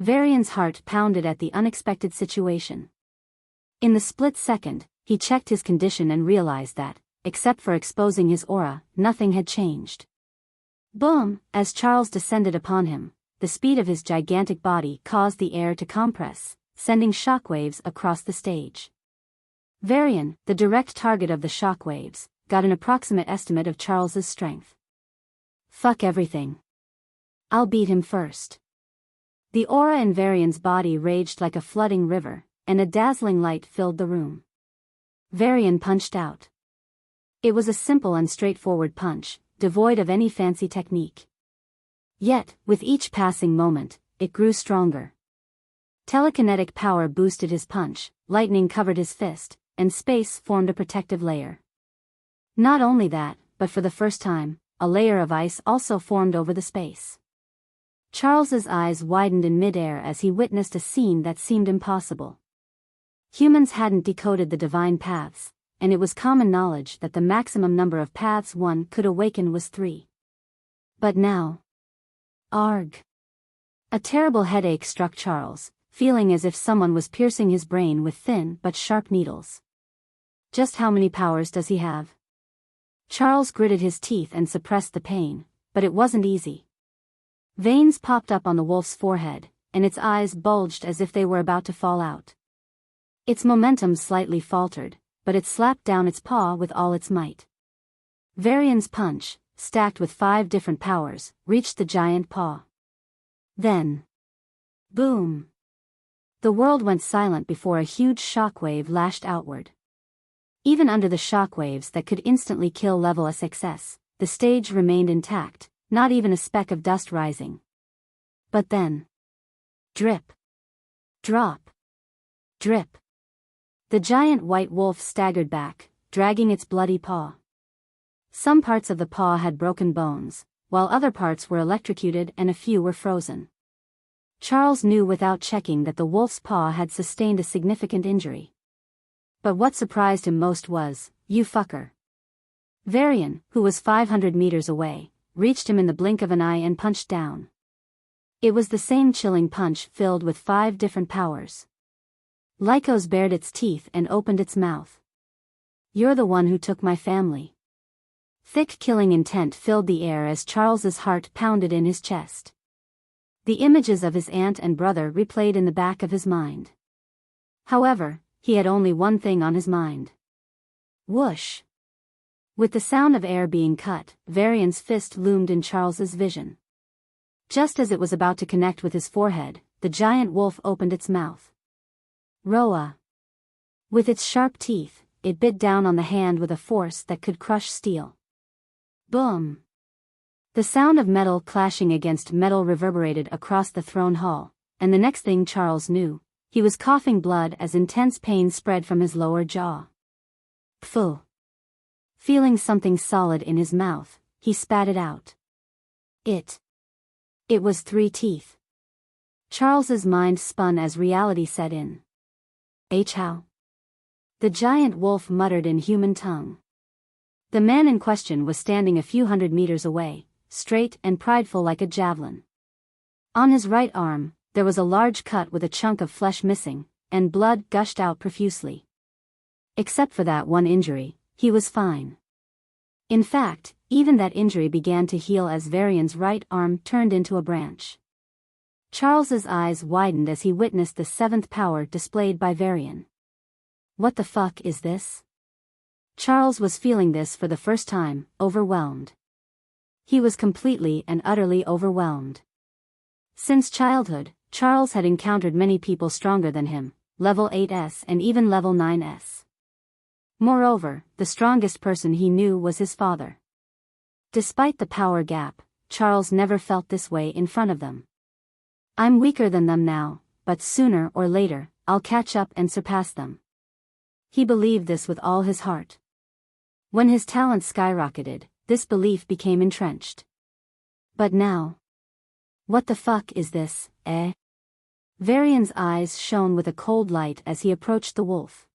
V-Varian's heart pounded at the unexpected situation. In the split second, he checked his condition and realized that, except for exposing his aura, nothing had changed. Boom! As Charles descended upon him, the speed of his gigantic body caused the air to compress, sending shockwaves across the stage. V-Varian, the direct target of the shockwaves, got an approximate estimate of Charles's strength. Fuck everything. I'll beat him first. The aura in V-Varian's body raged like a flooding river, and a dazzling light filled the room. V-Varian punched out. It was a simple and straightforward punch, devoid of any fancy technique. Yet, with each passing moment, it grew stronger. Telekinetic power boosted his punch, lightning covered his fist, and space formed a protective layer. Not only that, but for the first time, a layer of ice also formed over the space. Charles's eyes widened in midair as he witnessed a scene that seemed impossible. Humans hadn't decoded the divine paths, and it was common knowledge that the maximum number of paths one could awaken was 3. But now... Arg! A terrible headache struck Charles, feeling as if someone was piercing his brain with thin but sharp needles. Just how many powers does he have? Charles gritted his teeth and suppressed the pain, but it wasn't easy. Veins popped up on the wolf's forehead, and its eyes bulged as if they were about to fall out. Its momentum slightly faltered, but it slapped down its paw with all its might. V-Varian's punch, stacked with 5 different powers, reached the giant paw. Then... boom! The world went silent before a huge shockwave lashed outward. Even under the shockwaves that could instantly kill level a success, the stage remained intact, not even a speck of dust rising. But then... drip. Drop. Drip. The giant white wolf staggered back, dragging its bloody paw. Some parts of the paw had broken bones, while other parts were electrocuted and a few were frozen. Charles knew without checking that the wolf's paw had sustained a significant injury. But what surprised him most was, "You fucker." V-Varian, who was 500 meters away, reached him in the blink of an eye and punched down. It was the same chilling punch filled with 5 different powers. Lycos bared its teeth and opened its mouth. "You're the one who took my family." Thick killing intent filled the air as Charles's heart pounded in his chest. The images of his aunt and brother replayed in the back of his mind. However, he had only one thing on his mind. Whoosh! With the sound of air being cut, V-Varian's fist loomed in Charles's vision. Just as it was about to connect with his forehead, the giant wolf opened its mouth. Roa! With its sharp teeth, it bit down on the hand with a force that could crush steel. Boom! The sound of metal clashing against metal reverberated across the throne hall, and the next thing Charles knew, he was coughing blood as intense pain spread from his lower jaw. Pfoo! Feeling something solid in his mouth, he spat it out. It was 3 teeth. Charles's mind spun as reality set in. How? The giant wolf muttered in human tongue. The man in question was standing a few hundred meters away, straight and prideful like a javelin. On his right arm, there was a large cut with a chunk of flesh missing, and blood gushed out profusely. Except for that one injury, he was fine. In fact, even that injury began to heal as V-Varian's right arm turned into a branch. Charles's eyes widened as he witnessed the 7th power displayed by V-Varian. What the fuck is this? Charles was feeling this for the first time, overwhelmed. He was completely and utterly overwhelmed. Since childhood, Charles had encountered many people stronger than him, level 8s and even level 9s. Moreover, the strongest person he knew was his father. Despite the power gap, Charles never felt this way in front of them. I'm weaker than them now, but sooner or later, I'll catch up and surpass them. He believed this with all his heart. When his talent skyrocketed, this belief became entrenched. But now... what the fuck is this, eh? V-Varian's eyes shone with a cold light as he approached the wolf.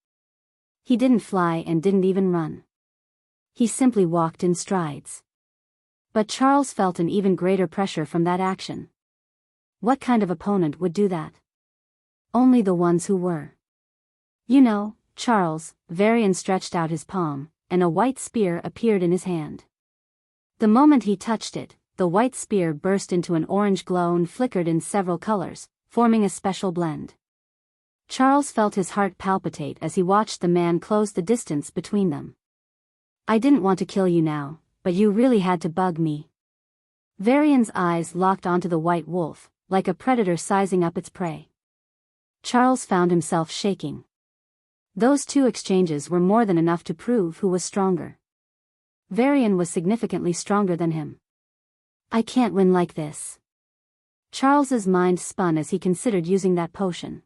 He didn't fly and didn't even run. He simply walked in strides. But Charles felt an even greater pressure from that action. What kind of opponent would do that? Only the ones who were. You know, Charles. V-Varian stretched out his palm, and a white spear appeared in his hand. The moment he touched it, the white spear burst into an orange glow and flickered in several colors, forming a special blend. Charles felt his heart palpitate as he watched the man close the distance between them. I didn't want to kill you now, but you really had to bug me. V-Varian's eyes locked onto the white wolf, like a predator sizing up its prey. Charles found himself shaking. Those two exchanges were more than enough to prove who was stronger. V-Varian was significantly stronger than him. I can't win like this. Charles's mind spun as he considered using that potion.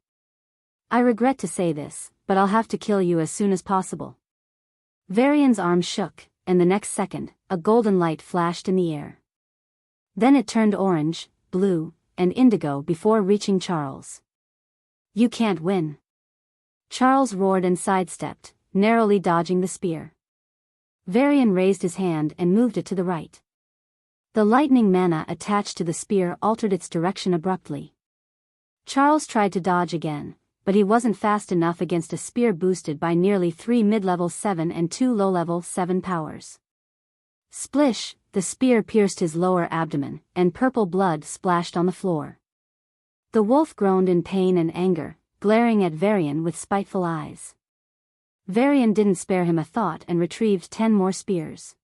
I regret to say this, but I'll have to kill you as soon as possible. V-Varian's arm shook, and the next second, a golden light flashed in the air. Then it turned orange, blue, and indigo before reaching Charles. You can't win. Charles roared and sidestepped, narrowly dodging the spear. V-Varian raised his hand and moved it to the right. The lightning mana attached to the spear altered its direction abruptly. Charles tried to dodge again, but he wasn't fast enough against a spear boosted by nearly 3 mid-level 7 and 2 low-level 7 powers. Splish, the spear pierced his lower abdomen, and purple blood splashed on the floor. The wolf groaned in pain and anger, glaring at V-Varian with spiteful eyes. V-Varian didn't spare him a thought and retrieved 10 more spears.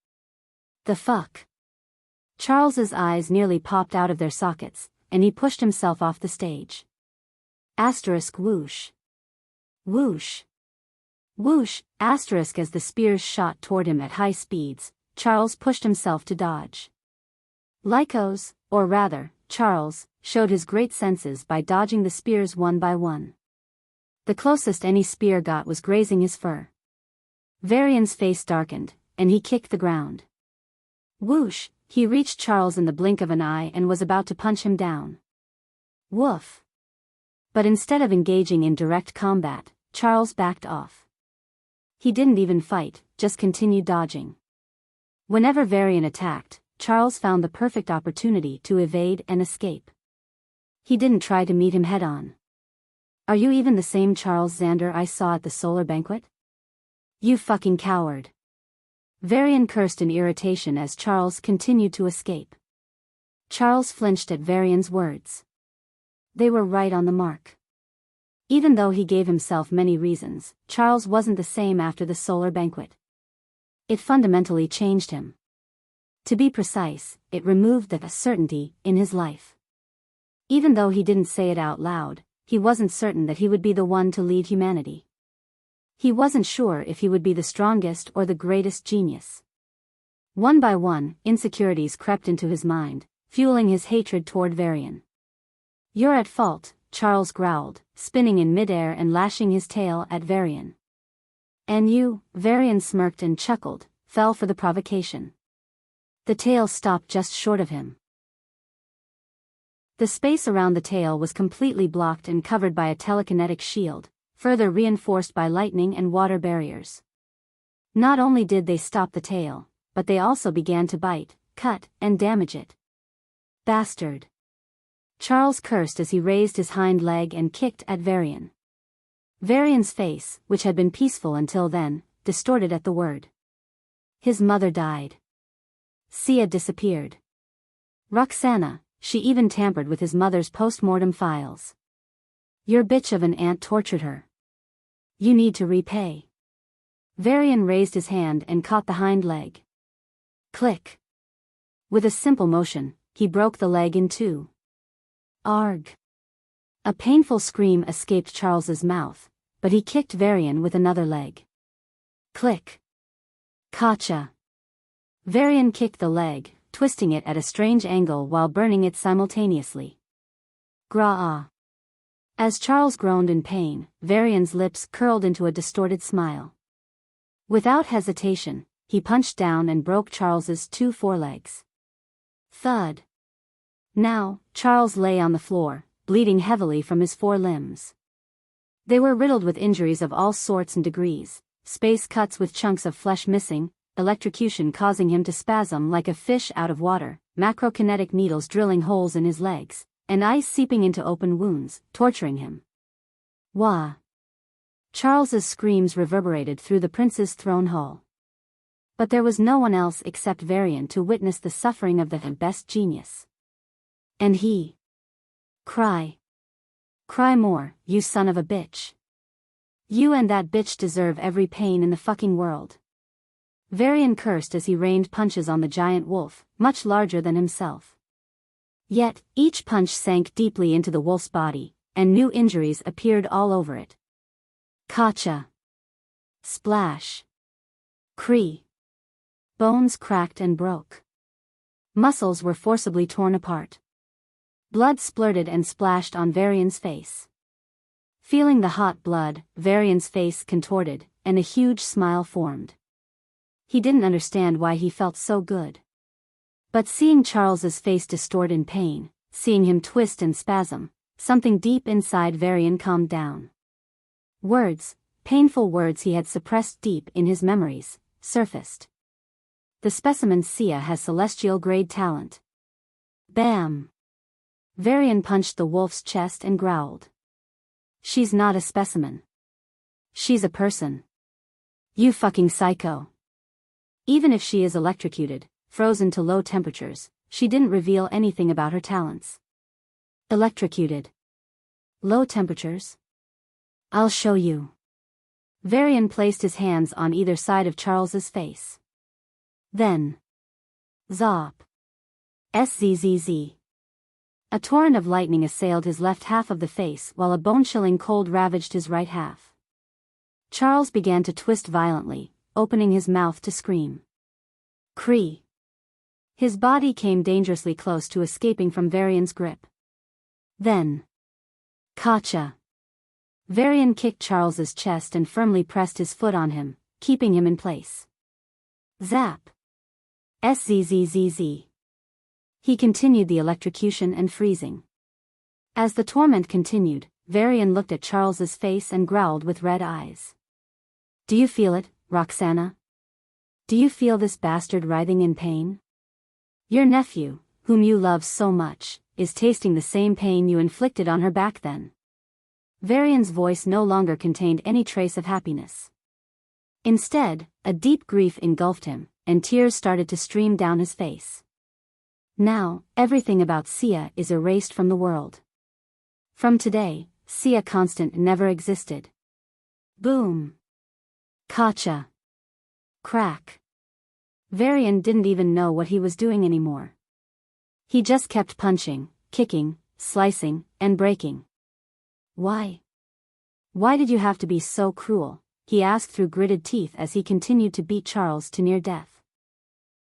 The fuck? Charles's eyes nearly popped out of their sockets, and he pushed himself off the stage. Asterisk whoosh. Whoosh. Whoosh, asterisk as the spears shot toward him at high speeds, Charles pushed himself to dodge. Lycos, or rather, Charles, showed his great senses by dodging the spears one by one. The closest any spear got was grazing his fur. V-Varian's face darkened, and he kicked the ground. Whoosh, he reached Charles in the blink of an eye and was about to punch him down. Woof. But instead of engaging in direct combat, Charles backed off. He didn't even fight, just continued dodging. Whenever V-Varian attacked, Charles found the perfect opportunity to evade and escape. He didn't try to meet him head-on. Are you even the same Charles Xander I saw at the solar banquet? You fucking coward. V-Varian cursed in irritation as Charles continued to escape. Charles flinched at V-Varian's words. They were right on the mark. Even though he gave himself many reasons, Charles wasn't the same after the solar banquet. It fundamentally changed him. To be precise, it removed the certainty in his life. Even though he didn't say it out loud, he wasn't certain that he would be the one to lead humanity. He wasn't sure if he would be the strongest or the greatest genius. One by one, insecurities crept into his mind, fueling his hatred toward V-Varian. You're at fault, Charles growled, spinning in midair and lashing his tail at V-Varian. And you, V-Varian smirked and chuckled, fell for the provocation. The tail stopped just short of him. The space around the tail was completely blocked and covered by a telekinetic shield, further reinforced by lightning and water barriers. Not only did they stop the tail, but they also began to bite, cut, and damage it. Bastard. Charles cursed as he raised his hind leg and kicked at V-Varian. V-Varian's face, which had been peaceful until then, distorted at the word. His mother died. Sia disappeared. Roxana, she even tampered with his mother's post-mortem files. Your bitch of an aunt tortured her. You need to repay. V-Varian raised his hand and caught the hind leg. Click. With a simple motion, he broke the leg in two. Arg. A painful scream escaped Charles's mouth, but he kicked V-Varian with another leg. Click. Gotcha. V-Varian kicked the leg, twisting it at a strange angle while burning it simultaneously. Gra-ah. As Charles groaned in pain, V-Varian's lips curled into a distorted smile. Without hesitation, he punched down and broke Charles's 2 forelegs. Thud. Now, Charles lay on the floor, bleeding heavily from his 4 limbs. They were riddled with injuries of all sorts and degrees, space cuts with chunks of flesh missing, electrocution causing him to spasm like a fish out of water, macrokinetic needles drilling holes in his legs, and ice seeping into open wounds, torturing him. Wah! Charles's screams reverberated through the prince's throne hall. But there was no one else except V-Varian to witness the suffering of the best genius. And he. Cry. Cry more, you son of a bitch. You and that bitch deserve every pain in the fucking world. V-Varian cursed as he rained punches on the giant wolf, much larger than himself. Yet, each punch sank deeply into the wolf's body, and new injuries appeared all over it. Kacha. Splash. Cree. Bones cracked and broke. Muscles were forcibly torn apart. Blood splurted and splashed on V-Varian's face. Feeling the hot blood, V-Varian's face contorted, and a huge smile formed. He didn't understand why he felt so good. But seeing Charles's face distort in pain, seeing him twist and spasm, something deep inside V-Varian calmed down. Words, painful words he had suppressed deep in his memories, surfaced. The specimen Sia has celestial-grade talent. Bam! V-Varian punched the wolf's chest and growled. She's not a specimen. She's a person. You fucking psycho. Even if she is electrocuted, frozen to low temperatures, she didn't reveal anything about her talents. Electrocuted. Low temperatures? I'll show you. V-Varian placed his hands on either side of Charles's face. Then. Zop. Szzz. A torrent of lightning assailed his left half of the face while a bone-chilling cold ravaged his right half. Charles began to twist violently, opening his mouth to scream. Cree. His body came dangerously close to escaping from V-Varian's grip. Then. Kacha. V-Varian kicked Charles's chest and firmly pressed his foot on him, keeping him in place. Zap. Szzz. He continued the electrocution and freezing. As the torment continued, V-Varian looked at Charles's face and growled with red eyes. Do you feel it, Roxana? Do you feel this bastard writhing in pain? Your nephew, whom you love so much, is tasting the same pain you inflicted on her back then. V-Varian's voice no longer contained any trace of happiness. Instead, a deep grief engulfed him, and tears started to stream down his face. Now, everything about Sia is erased from the world. From today, Sia Constant never existed. Boom. Kacha. Crack. V-Varian didn't even know what he was doing anymore. He just kept punching, kicking, slicing, and breaking. Why? Why did you have to be so cruel? He asked through gritted teeth as he continued to beat Charles to near death.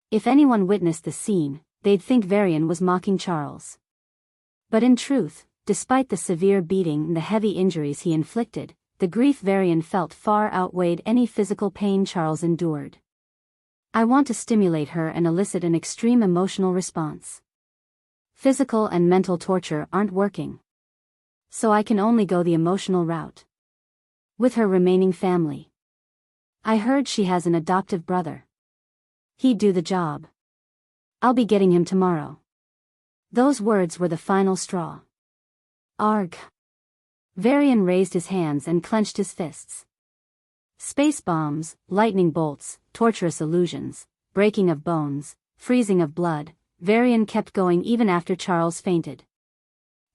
If anyone witnessed the scene, they'd think V-Varian was mocking Charles. But in truth, despite the severe beating and the heavy injuries he inflicted, the grief V-Varian felt far outweighed any physical pain Charles endured. I want to stimulate her and elicit an extreme emotional response. Physical and mental torture aren't working. So I can only go the emotional route. With her remaining family. I heard she has an adoptive brother. He'd do the job. I'll be getting him tomorrow. Those words were the final straw. Arg. V-Varian raised his hands and clenched his fists. Space bombs, lightning bolts, torturous illusions, breaking of bones, freezing of blood, V-Varian kept going even after Charles fainted.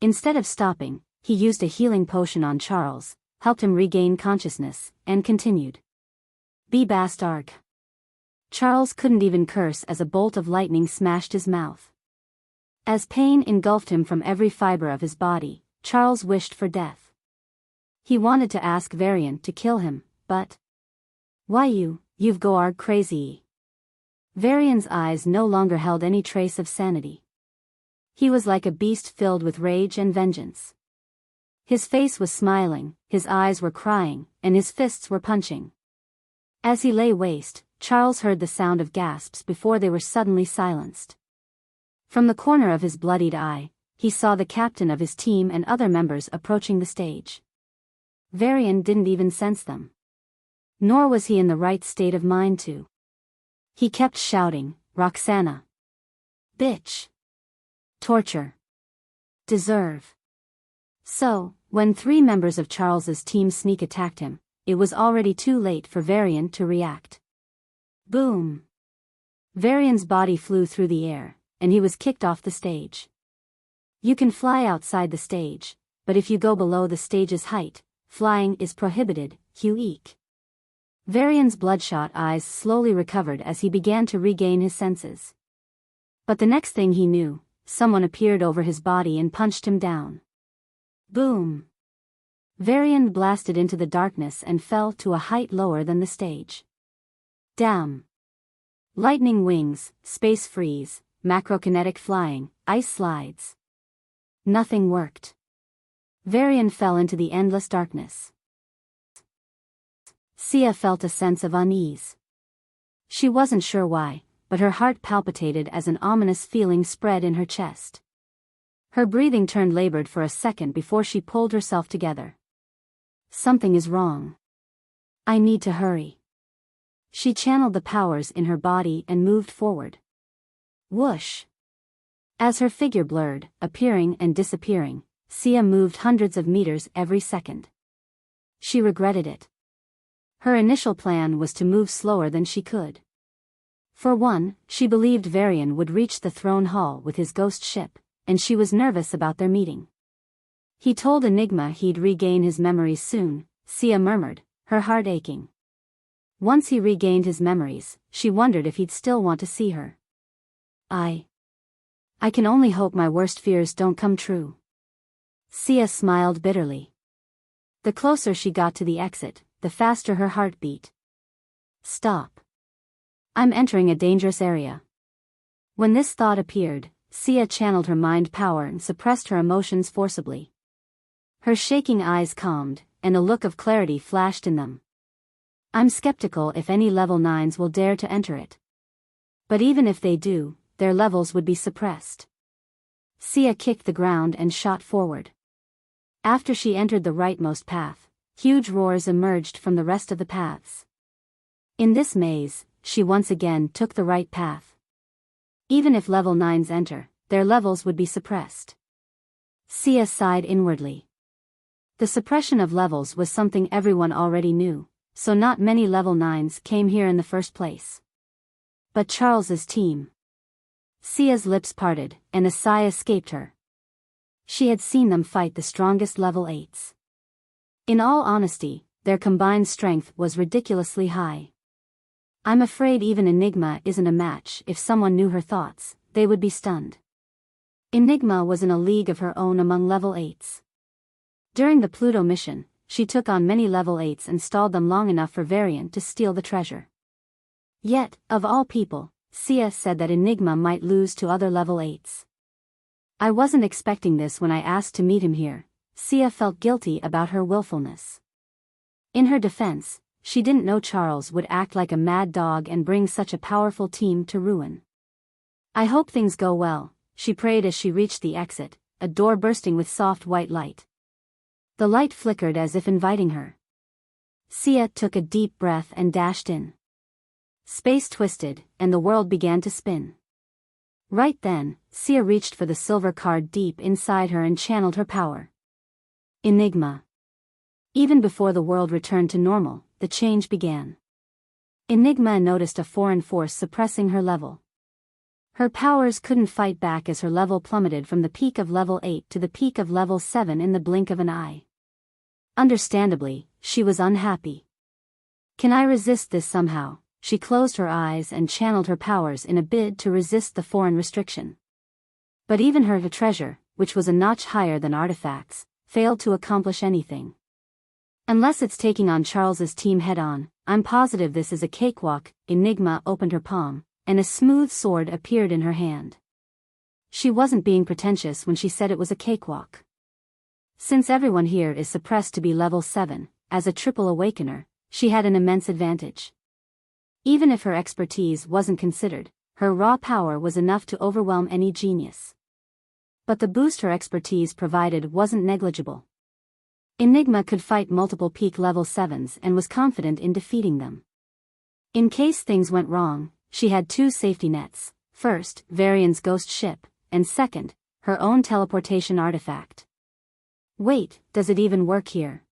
Instead of stopping, he used a healing potion on Charles, helped him regain consciousness, and continued. Be bastard. Charles couldn't even curse as a bolt of lightning smashed his mouth. As pain engulfed him from every fiber of his body, Charles wished for death. He wanted to ask V-Varian to kill him, but... Why you've go arg crazy. V-Varian's eyes no longer held any trace of sanity. He was like a beast filled with rage and vengeance. His face was smiling, his eyes were crying, and his fists were punching. As he lay waste, Charles heard the sound of gasps before they were suddenly silenced. From the corner of his bloodied eye, he saw the captain of his team and other members approaching the stage. V-Varian didn't even sense them. Nor was he in the right state of mind to. He kept shouting, Roxana. Bitch. Torture. Deserve. So, when 3 members of Charles's team sneak attacked him, it was already too late for V-Varian to react. Boom! V-Varian's body flew through the air, and he was kicked off the stage. You can fly outside the stage, but if you go below the stage's height, flying is prohibited, eek. V-Varian's bloodshot eyes slowly recovered as he began to regain his senses. But the next thing he knew, someone appeared over his body and punched him down. Boom! V-Varian blasted into the darkness and fell to a height lower than the stage. Damn! Lightning wings, space freeze, macrokinetic flying, ice slides. Nothing worked. V-Varian fell into the endless darkness. Sia felt a sense of unease. She wasn't sure why, but her heart palpitated as an ominous feeling spread in her chest. Her breathing turned labored for a second before she pulled herself together. Something is wrong. I need to hurry. She channeled the powers in her body and moved forward. Whoosh! As her figure blurred, appearing and disappearing, Sia moved hundreds of meters every second. She regretted it. Her initial plan was to move slower than she could. For one, she believed V-Varian would reach the throne hall with his ghost ship, and she was nervous about their meeting. He told Enigma he'd regain his memories soon, Sia murmured, her heart aching. Once he regained his memories, she wondered if he'd still want to see her. I can only hope my worst fears don't come true. Sia smiled bitterly. The closer she got to the exit, the faster her heart beat. Stop. I'm entering a dangerous area. When this thought appeared, Sia channeled her mind power and suppressed her emotions forcibly. Her shaking eyes calmed, and a look of clarity flashed in them. I'm skeptical if any level 9s will dare to enter it. But even if they do, their levels would be suppressed. Sia kicked the ground and shot forward. After she entered the rightmost path, huge roars emerged from the rest of the paths. In this maze, she once again took the right path. Even if level 9s enter, their levels would be suppressed. Sia sighed inwardly. The suppression of levels was something everyone already knew, so not many level 9s came here in the first place. But Charles's team. Sia's lips parted, and a sigh escaped her. She had seen them fight the strongest level 8s. In all honesty, their combined strength was ridiculously high. I'm afraid even Enigma isn't a match. If someone knew her thoughts, they would be stunned. Enigma was in a league of her own among level 8s. During the Pluto mission, she took on many level 8s and stalled them long enough for V-Varian to steal the treasure. Yet, of all people, Sia said that Enigma might lose to other level 8s. I wasn't expecting this when I asked to meet him here. Sia felt guilty about her willfulness. In her defense, she didn't know Charles would act like a mad dog and bring such a powerful team to ruin. I hope things go well, she prayed as she reached the exit, a door bursting with soft white light. The light flickered as if inviting her. Sia took a deep breath and dashed in. Space twisted, and the world began to spin. Right then, Sia reached for the silver card deep inside her and channeled her power. Enigma. Even before the world returned to normal, the change began. Enigma noticed a foreign force suppressing her level. Her powers couldn't fight back as her level plummeted from the peak of level 8 to the peak of level 7 in the blink of an eye. Understandably, she was unhappy. Can I resist this somehow? She closed her eyes and channeled her powers in a bid to resist the foreign restriction. But even her treasure, which was a notch higher than artifacts, failed to accomplish anything. Unless it's taking on Charles's team head-on, I'm positive this is a cakewalk. Enigma opened her palm, and a smooth sword appeared in her hand. She wasn't being pretentious when she said it was a cakewalk. Since everyone here is suppressed to be level 7, as a triple awakener, she had an immense advantage. Even if her expertise wasn't considered, her raw power was enough to overwhelm any genius. But the boost her expertise provided wasn't negligible. Enigma could fight multiple peak level 7s and was confident in defeating them. In case things went wrong, she had 2 safety nets: first, V-Varian's ghost ship, and second, her own teleportation artifact. Wait, does it even work here?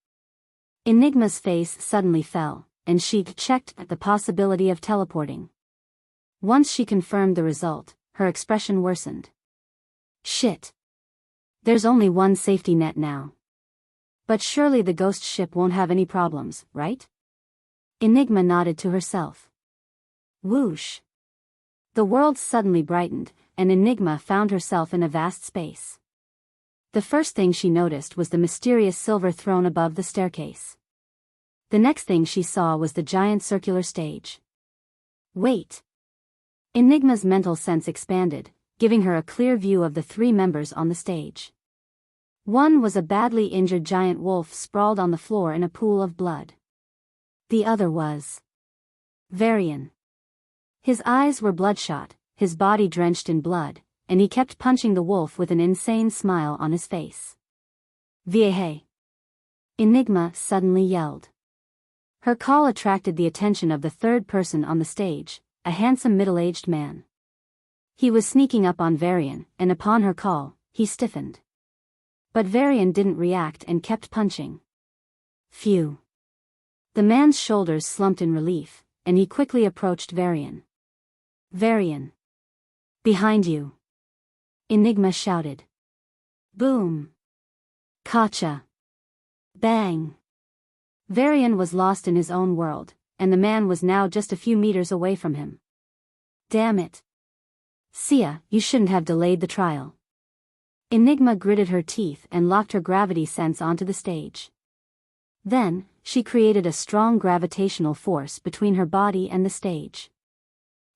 Enigma's face suddenly fell, and she checked at the possibility of teleporting. Once she confirmed the result, her expression worsened. Shit. There's only one safety net now. But surely the ghost ship won't have any problems, right? Enigma nodded to herself. Whoosh. The world suddenly brightened, and Enigma found herself in a vast space. The first thing she noticed was the mysterious silver throne above the staircase. The next thing she saw was the giant circular stage. Wait. Enigma's mental sense expanded, giving her a clear view of the three members on the stage. One was a badly injured giant wolf sprawled on the floor in a pool of blood. The other was V-Varian. His eyes were bloodshot, his body drenched in blood, and he kept punching the wolf with an insane smile on his face. Vieille! Enigma suddenly yelled. Her call attracted the attention of the third person on the stage, a handsome middle-aged man. He was sneaking up on V-Varian, and upon her call, he stiffened. But V-Varian didn't react and kept punching. Phew. The man's shoulders slumped in relief, and he quickly approached V-Varian. V-Varian. Behind you. Enigma shouted. Boom. Gotcha. Bang. V-Varian was lost in his own world, and the man was now just a few meters away from him. Damn it. Sia, you shouldn't have delayed the trial. Enigma gritted her teeth and locked her gravity sense onto the stage. Then, she created a strong gravitational force between her body and the stage.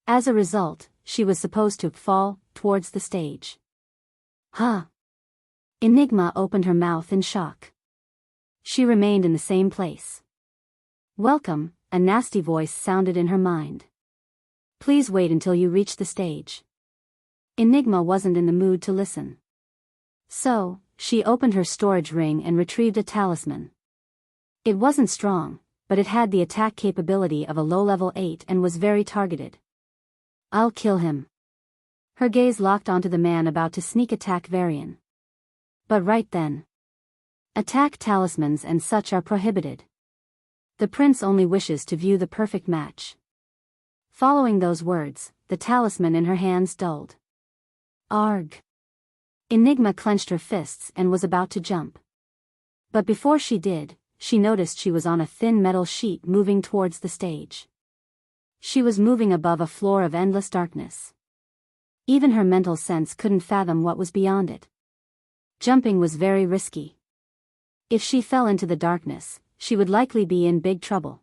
As a result, she was supposed to fall towards the stage. Huh? Enigma opened her mouth in shock. She remained in the same place. Welcome, a nasty voice sounded in her mind. Please wait until you reach the stage. Enigma wasn't in the mood to listen. So, she opened her storage ring and retrieved a talisman. It wasn't strong, but it had the attack capability of a low-level 8 and was very targeted. I'll kill him. Her gaze locked onto the man about to sneak attack V-Varian. But right then. Attack talismans and such are prohibited. The prince only wishes to view the perfect match. Following those words, the talisman in her hands dulled. Arg. Enigma clenched her fists and was about to jump. But before she did, she noticed she was on a thin metal sheet moving towards the stage. She was moving above a floor of endless darkness. Even her mental sense couldn't fathom what was beyond it. Jumping was very risky. If she fell into the darkness, she would likely be in big trouble.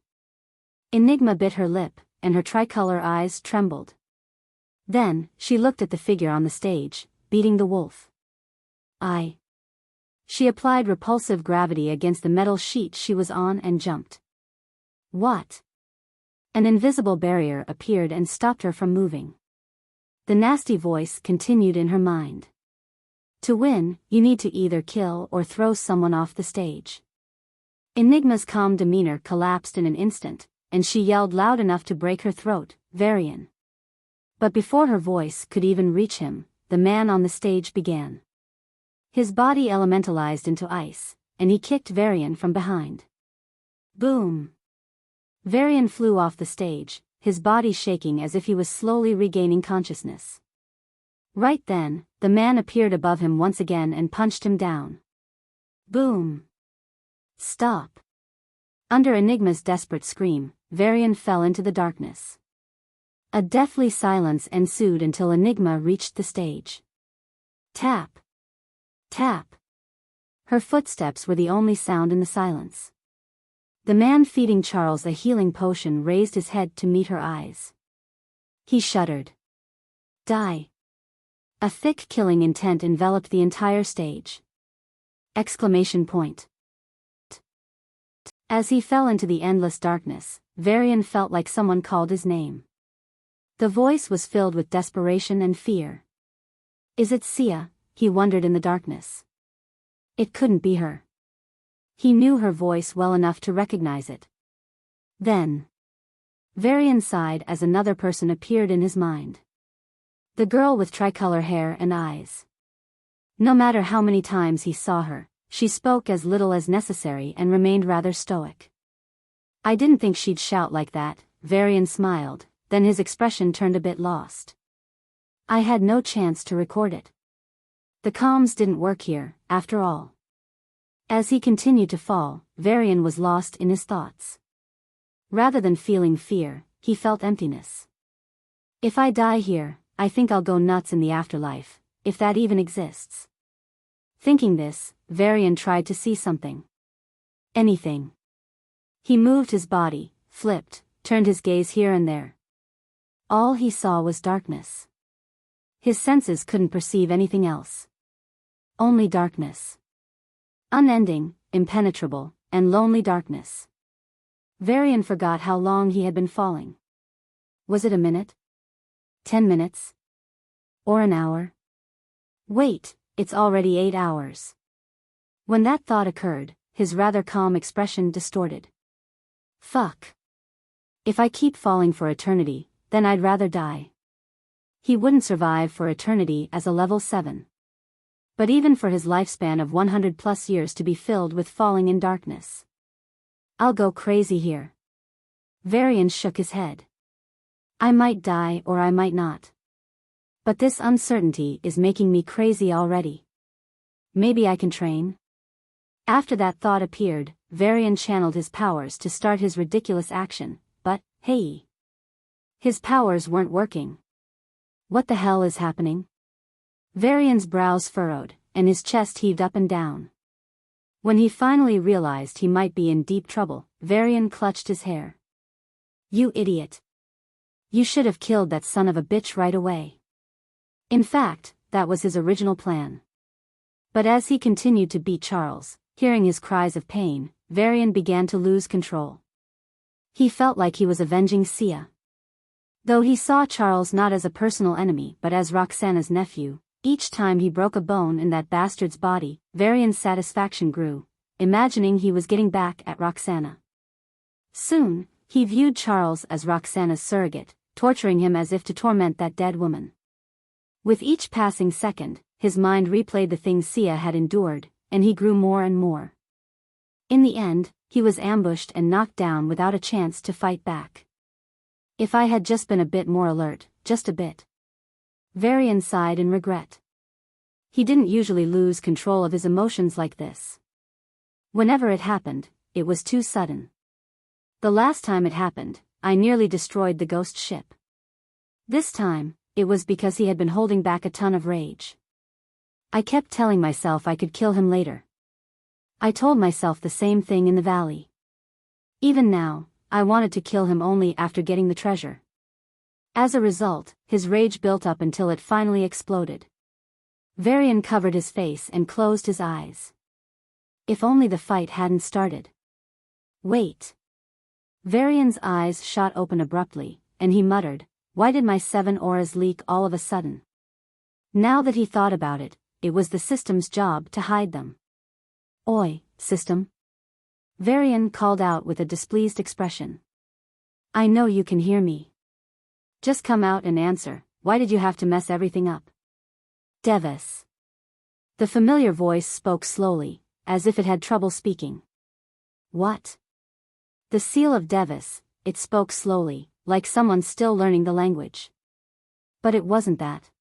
Enigma bit her lip, and her tricolor eyes trembled. Then, she looked at the figure on the stage, beating the wolf. She applied repulsive gravity against the metal sheet she was on and jumped. What? An invisible barrier appeared and stopped her from moving. The nasty voice continued in her mind. To win, you need to either kill or throw someone off the stage. Enigma's calm demeanor collapsed in an instant, and she yelled loud enough to break her throat, V-Varian. But before her voice could even reach him, the man on the stage began. His body elementalized into ice, and he kicked V-Varian from behind. Boom! V-Varian flew off the stage, his body shaking as if he was slowly regaining consciousness. Right then, the man appeared above him once again and punched him down. Boom! Stop! Under Enigma's desperate scream, V-Varian fell into the darkness. A deathly silence ensued until Enigma reached the stage. Tap! Tap! Her footsteps were the only sound in the silence. The man feeding Charles a healing potion raised his head to meet her eyes. He shuddered. Die! A thick killing intent enveloped the entire stage. Exclamation point. As he fell into the endless darkness, V-Varian felt like someone called his name. The voice was filled with desperation and fear. Is it Sia? He wondered in the darkness. It couldn't be her. He knew her voice well enough to recognize it. Then, V-Varian sighed as another person appeared in his mind. The girl with tricolor hair and eyes. No matter how many times he saw her, she spoke as little as necessary and remained rather stoic. I didn't think she'd shout like that, V-Varian smiled, then his expression turned a bit lost. I had no chance to record it. The comms didn't work here, after all. As he continued to fall, V-Varian was lost in his thoughts. Rather than feeling fear, he felt emptiness. If I die here, I think I'll go nuts in the afterlife, if that even exists. Thinking this, V-Varian tried to see something. Anything. He moved his body, flipped, turned his gaze here and there. All he saw was darkness. His senses couldn't perceive anything else. Only darkness. Unending, impenetrable, and lonely darkness. V-Varian forgot how long he had been falling. Was it a minute? 10 minutes? Or an hour? Wait, it's already 8 hours. When that thought occurred, his rather calm expression distorted. Fuck. If I keep falling for eternity, then I'd rather die. He wouldn't survive for eternity as a level 7. But even for his lifespan of 100+ years to be filled with falling in darkness. I'll go crazy here. V-Varian shook his head. I might die or I might not. But this uncertainty is making me crazy already. Maybe I can train? After that thought appeared, V-Varian channeled his powers to start his ridiculous action, but, hey. His powers weren't working. What the hell is happening? V-Varian's brows furrowed, and his chest heaved up and down. When he finally realized he might be in deep trouble, V-Varian clutched his hair. You idiot. You should have killed that son of a bitch right away. In fact, that was his original plan. But as he continued to beat Charles, hearing his cries of pain, V-Varian began to lose control. He felt like he was avenging Sia. Though he saw Charles not as a personal enemy but as Roxana's nephew, each time he broke a bone in that bastard's body, V-Varian's satisfaction grew, imagining he was getting back at Roxana. Soon, he viewed Charles as Roxana's surrogate, torturing him as if to torment that dead woman. With each passing second, his mind replayed the things Sia had endured, and he grew more and more. In the end, he was ambushed and knocked down without a chance to fight back. If I had just been a bit more alert, just a bit. V-Varian sighed in regret. He didn't usually lose control of his emotions like this. Whenever it happened, it was too sudden. The last time it happened, I nearly destroyed the ghost ship. This time, it was because he had been holding back a ton of rage. I kept telling myself I could kill him later. I told myself the same thing in the valley. Even now, I wanted to kill him only after getting the treasure. As a result, his rage built up until it finally exploded. V-Varian covered his face and closed his eyes. If only the fight hadn't started. Wait. V-Varian's eyes shot open abruptly, and he muttered, "Why did my 7 auras leak all of a sudden?" Now that he thought about it, it was the system's job to hide them. "Oi, system." V-Varian called out with a displeased expression. "I know you can hear me. Just come out and answer, why did you have to mess everything up?" Devis. The familiar voice spoke slowly, as if it had trouble speaking. What? The seal of Devis, it spoke slowly, like someone still learning the language. But it wasn't that.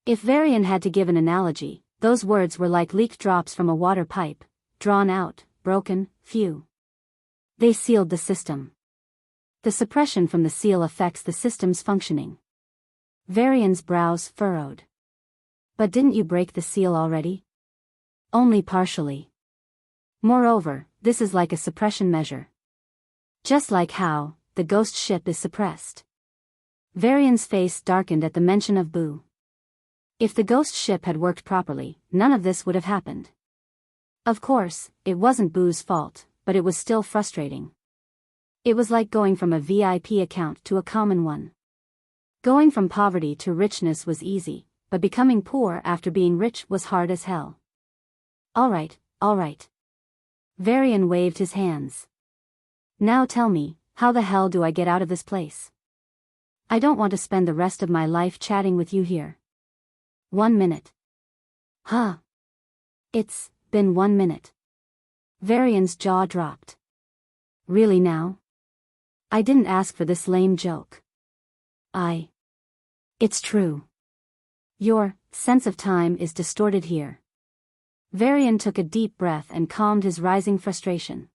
If V-Varian had to give an analogy, those words were like leaked drops from a water pipe, drawn out, broken, few. They sealed the system. The suppression from the seal affects the system's functioning. V-Varian's brows furrowed. But didn't you break the seal already? Only partially. Moreover, this is like a suppression measure. Just like how the ghost ship is suppressed. V-Varian's face darkened at the mention of Boo. If the ghost ship had worked properly, none of this would have happened. Of course, it wasn't Boo's fault, but it was still frustrating. It was like going from a VIP account to a common one. Going from poverty to richness was easy, but becoming poor after being rich was hard as hell. All right. V-Varian waved his hands. Now tell me, how the hell do I get out of this place? I don't want to spend the rest of my life chatting with you here. 1 minute. Huh. It's been 1 minute. Varian's jaw dropped. Really now? I didn't ask for this lame joke. It's true. Your sense of time is distorted here. Varian took a deep breath and calmed his rising frustration.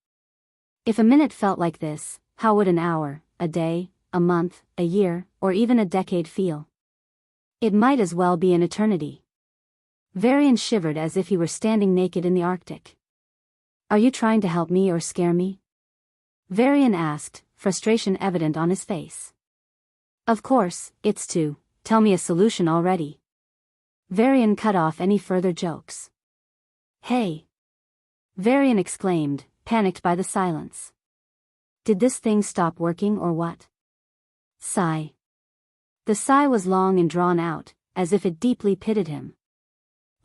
If a minute felt like this, how would an hour, a day, a month, a year, or even a decade feel? It might as well be an eternity. Varian shivered as if he were standing naked in the Arctic. Are you trying to help me or scare me? Varian asked, frustration evident on his face. Of course, it's to tell me a solution already. Varian cut off any further jokes. Hey! Varian exclaimed, panicked by the silence. Did this thing stop working or what? Sigh. The sigh was long and drawn out, as if it deeply pitied him.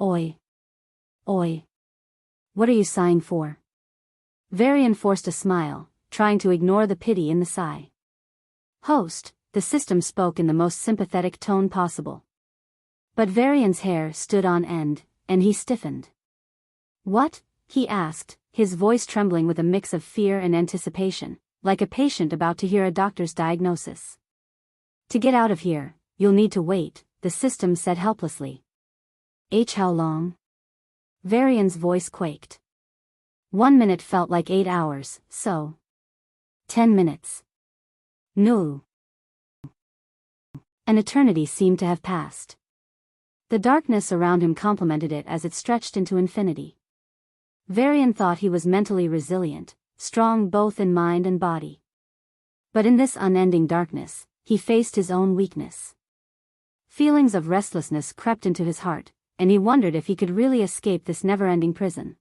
Oi. Oi. What are you sighing for? Varian forced a smile, trying to ignore the pity in the sigh. Host, the system spoke in the most sympathetic tone possible. But Varian's hair stood on end, and he stiffened. What? He asked, his voice trembling with a mix of fear and anticipation, like a patient about to hear a doctor's diagnosis. To get out of here, you'll need to wait, the system said helplessly. How long? Varian's voice quaked. 1 minute felt like 8 hours, so. 10 minutes. No. An eternity seemed to have passed. The darkness around him complemented it as it stretched into infinity. Varian thought he was mentally resilient, strong both in mind and body. But in this unending darkness, he faced his own weakness. Feelings of restlessness crept into his heart, and he wondered if he could really escape this never-ending prison.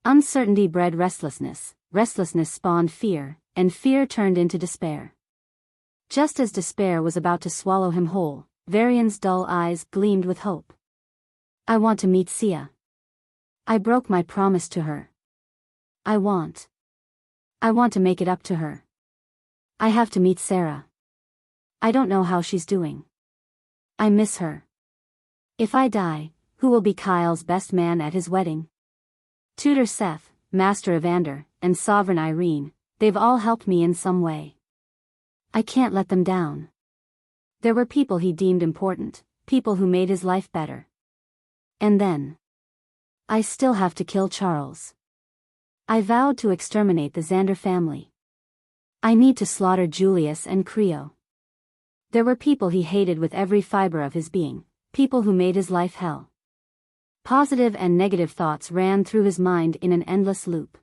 Uncertainty bred restlessness, restlessness spawned fear, and fear turned into despair. Just as despair was about to swallow him whole, Varian's dull eyes gleamed with hope. I want to meet Sia. I broke my promise to her. I want to make it up to her. I have to meet Sarah. I don't know how she's doing. I miss her. If I die, who will be Kyle's best man at his wedding? Tutor Seth, Master Evander, and Sovereign Irene, they've all helped me in some way. I can't let them down. There were people he deemed important, people who made his life better. And then. I still have to kill Charles. I vowed to exterminate the Xander family. I need to slaughter Julius and Creo. There were people he hated with every fiber of his being, people who made his life hell. Positive and negative thoughts ran through his mind in an endless loop.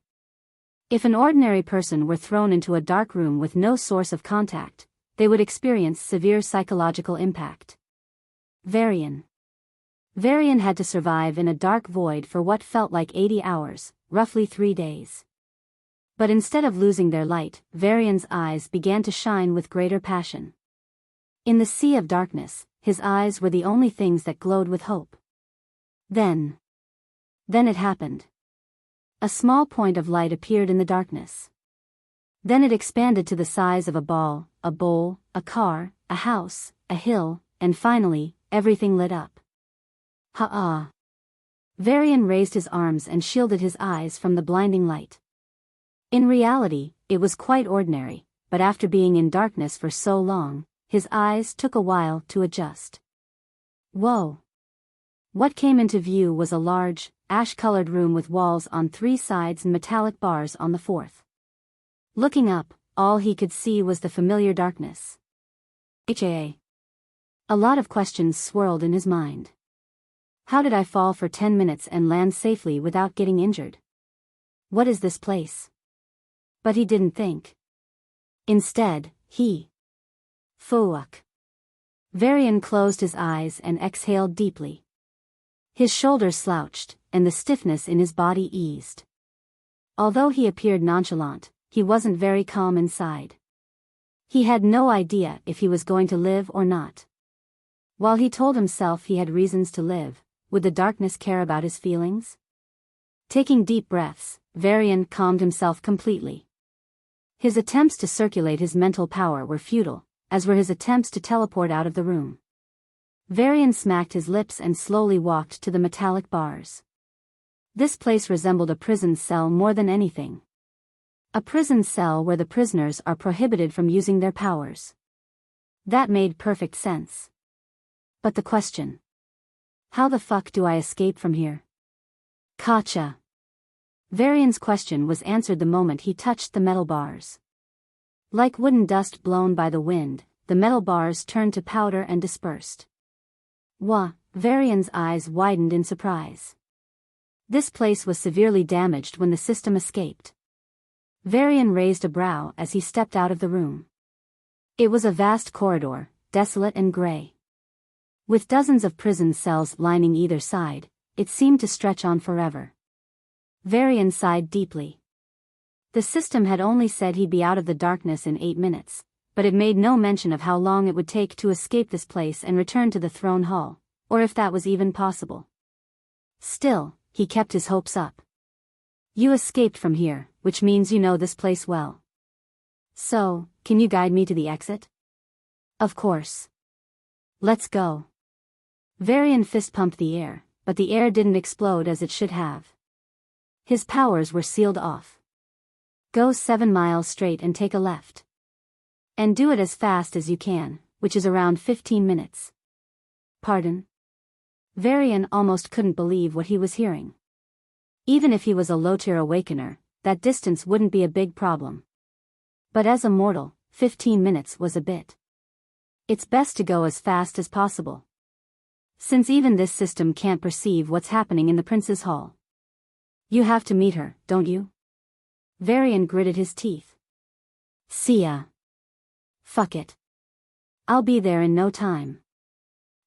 If an ordinary person were thrown into a dark room with no source of contact, they would experience severe psychological impact. Varian had to survive in a dark void for what felt like 80 hours, roughly 3 days. But instead of losing their light, Varian's eyes began to shine with greater passion. In the sea of darkness, his eyes were the only things that glowed with hope. Then it happened. A small point of light appeared in the darkness. Then it expanded to the size of a ball, a bowl, a car, a house, a hill, and finally, everything lit up. Ha-ah. Varian raised his arms and shielded his eyes from the blinding light. In reality, it was quite ordinary, but after being in darkness for so long, his eyes took a while to adjust. Whoa. What came into view was a large, ash-colored room with walls on 3 sides and metallic bars on the 4th. Looking up, all he could see was the familiar darkness. A lot of questions swirled in his mind. How did I fall for 10 minutes and land safely without getting injured? What is this place? But he didn't think. Instead, Fuck. Varian closed his eyes and exhaled deeply. His shoulders slouched, and the stiffness in his body eased. Although he appeared nonchalant, he wasn't very calm inside. He had no idea if he was going to live or not. While he told himself he had reasons to live, would the darkness care about his feelings? Taking deep breaths, Varian calmed himself completely. His attempts to circulate his mental power were futile, as were his attempts to teleport out of the room. V-Varian smacked his lips and slowly walked to the metallic bars. This place resembled a prison cell more than anything. A prison cell where the prisoners are prohibited from using their powers. That made perfect sense. But the question. How the fuck do I escape from here? Gotcha. V-Varian's question was answered the moment he touched the metal bars. Like wooden dust blown by the wind, the metal bars turned to powder and dispersed. Wah, V-Varian's eyes widened in surprise. This place was severely damaged when the system escaped. V-Varian raised a brow as he stepped out of the room. It was a vast corridor, desolate and gray. With dozens of prison cells lining either side, it seemed to stretch on forever. V-Varian sighed deeply. The system had only said he'd be out of the darkness in 8 minutes, but it made no mention of how long it would take to escape this place and return to the throne hall, or if that was even possible. Still, he kept his hopes up. You escaped from here, which means you know this place well. So, can you guide me to the exit? Of course. Let's go. V-Varian fist-pumped the air, but the air didn't explode as it should have. His powers were sealed off. Go 7 miles straight and take a left. And do it as fast as you can, which is around 15 minutes. Pardon? V-Varian almost couldn't believe what he was hearing. Even if he was a low-tier awakener, that distance wouldn't be a big problem. But as a mortal, 15 minutes was a bit. It's best to go as fast as possible. Since even this system can't perceive what's happening in the Prince's Hall. You have to meet her, don't you? V-Varian gritted his teeth. See ya. Fuck it. I'll be there in no time.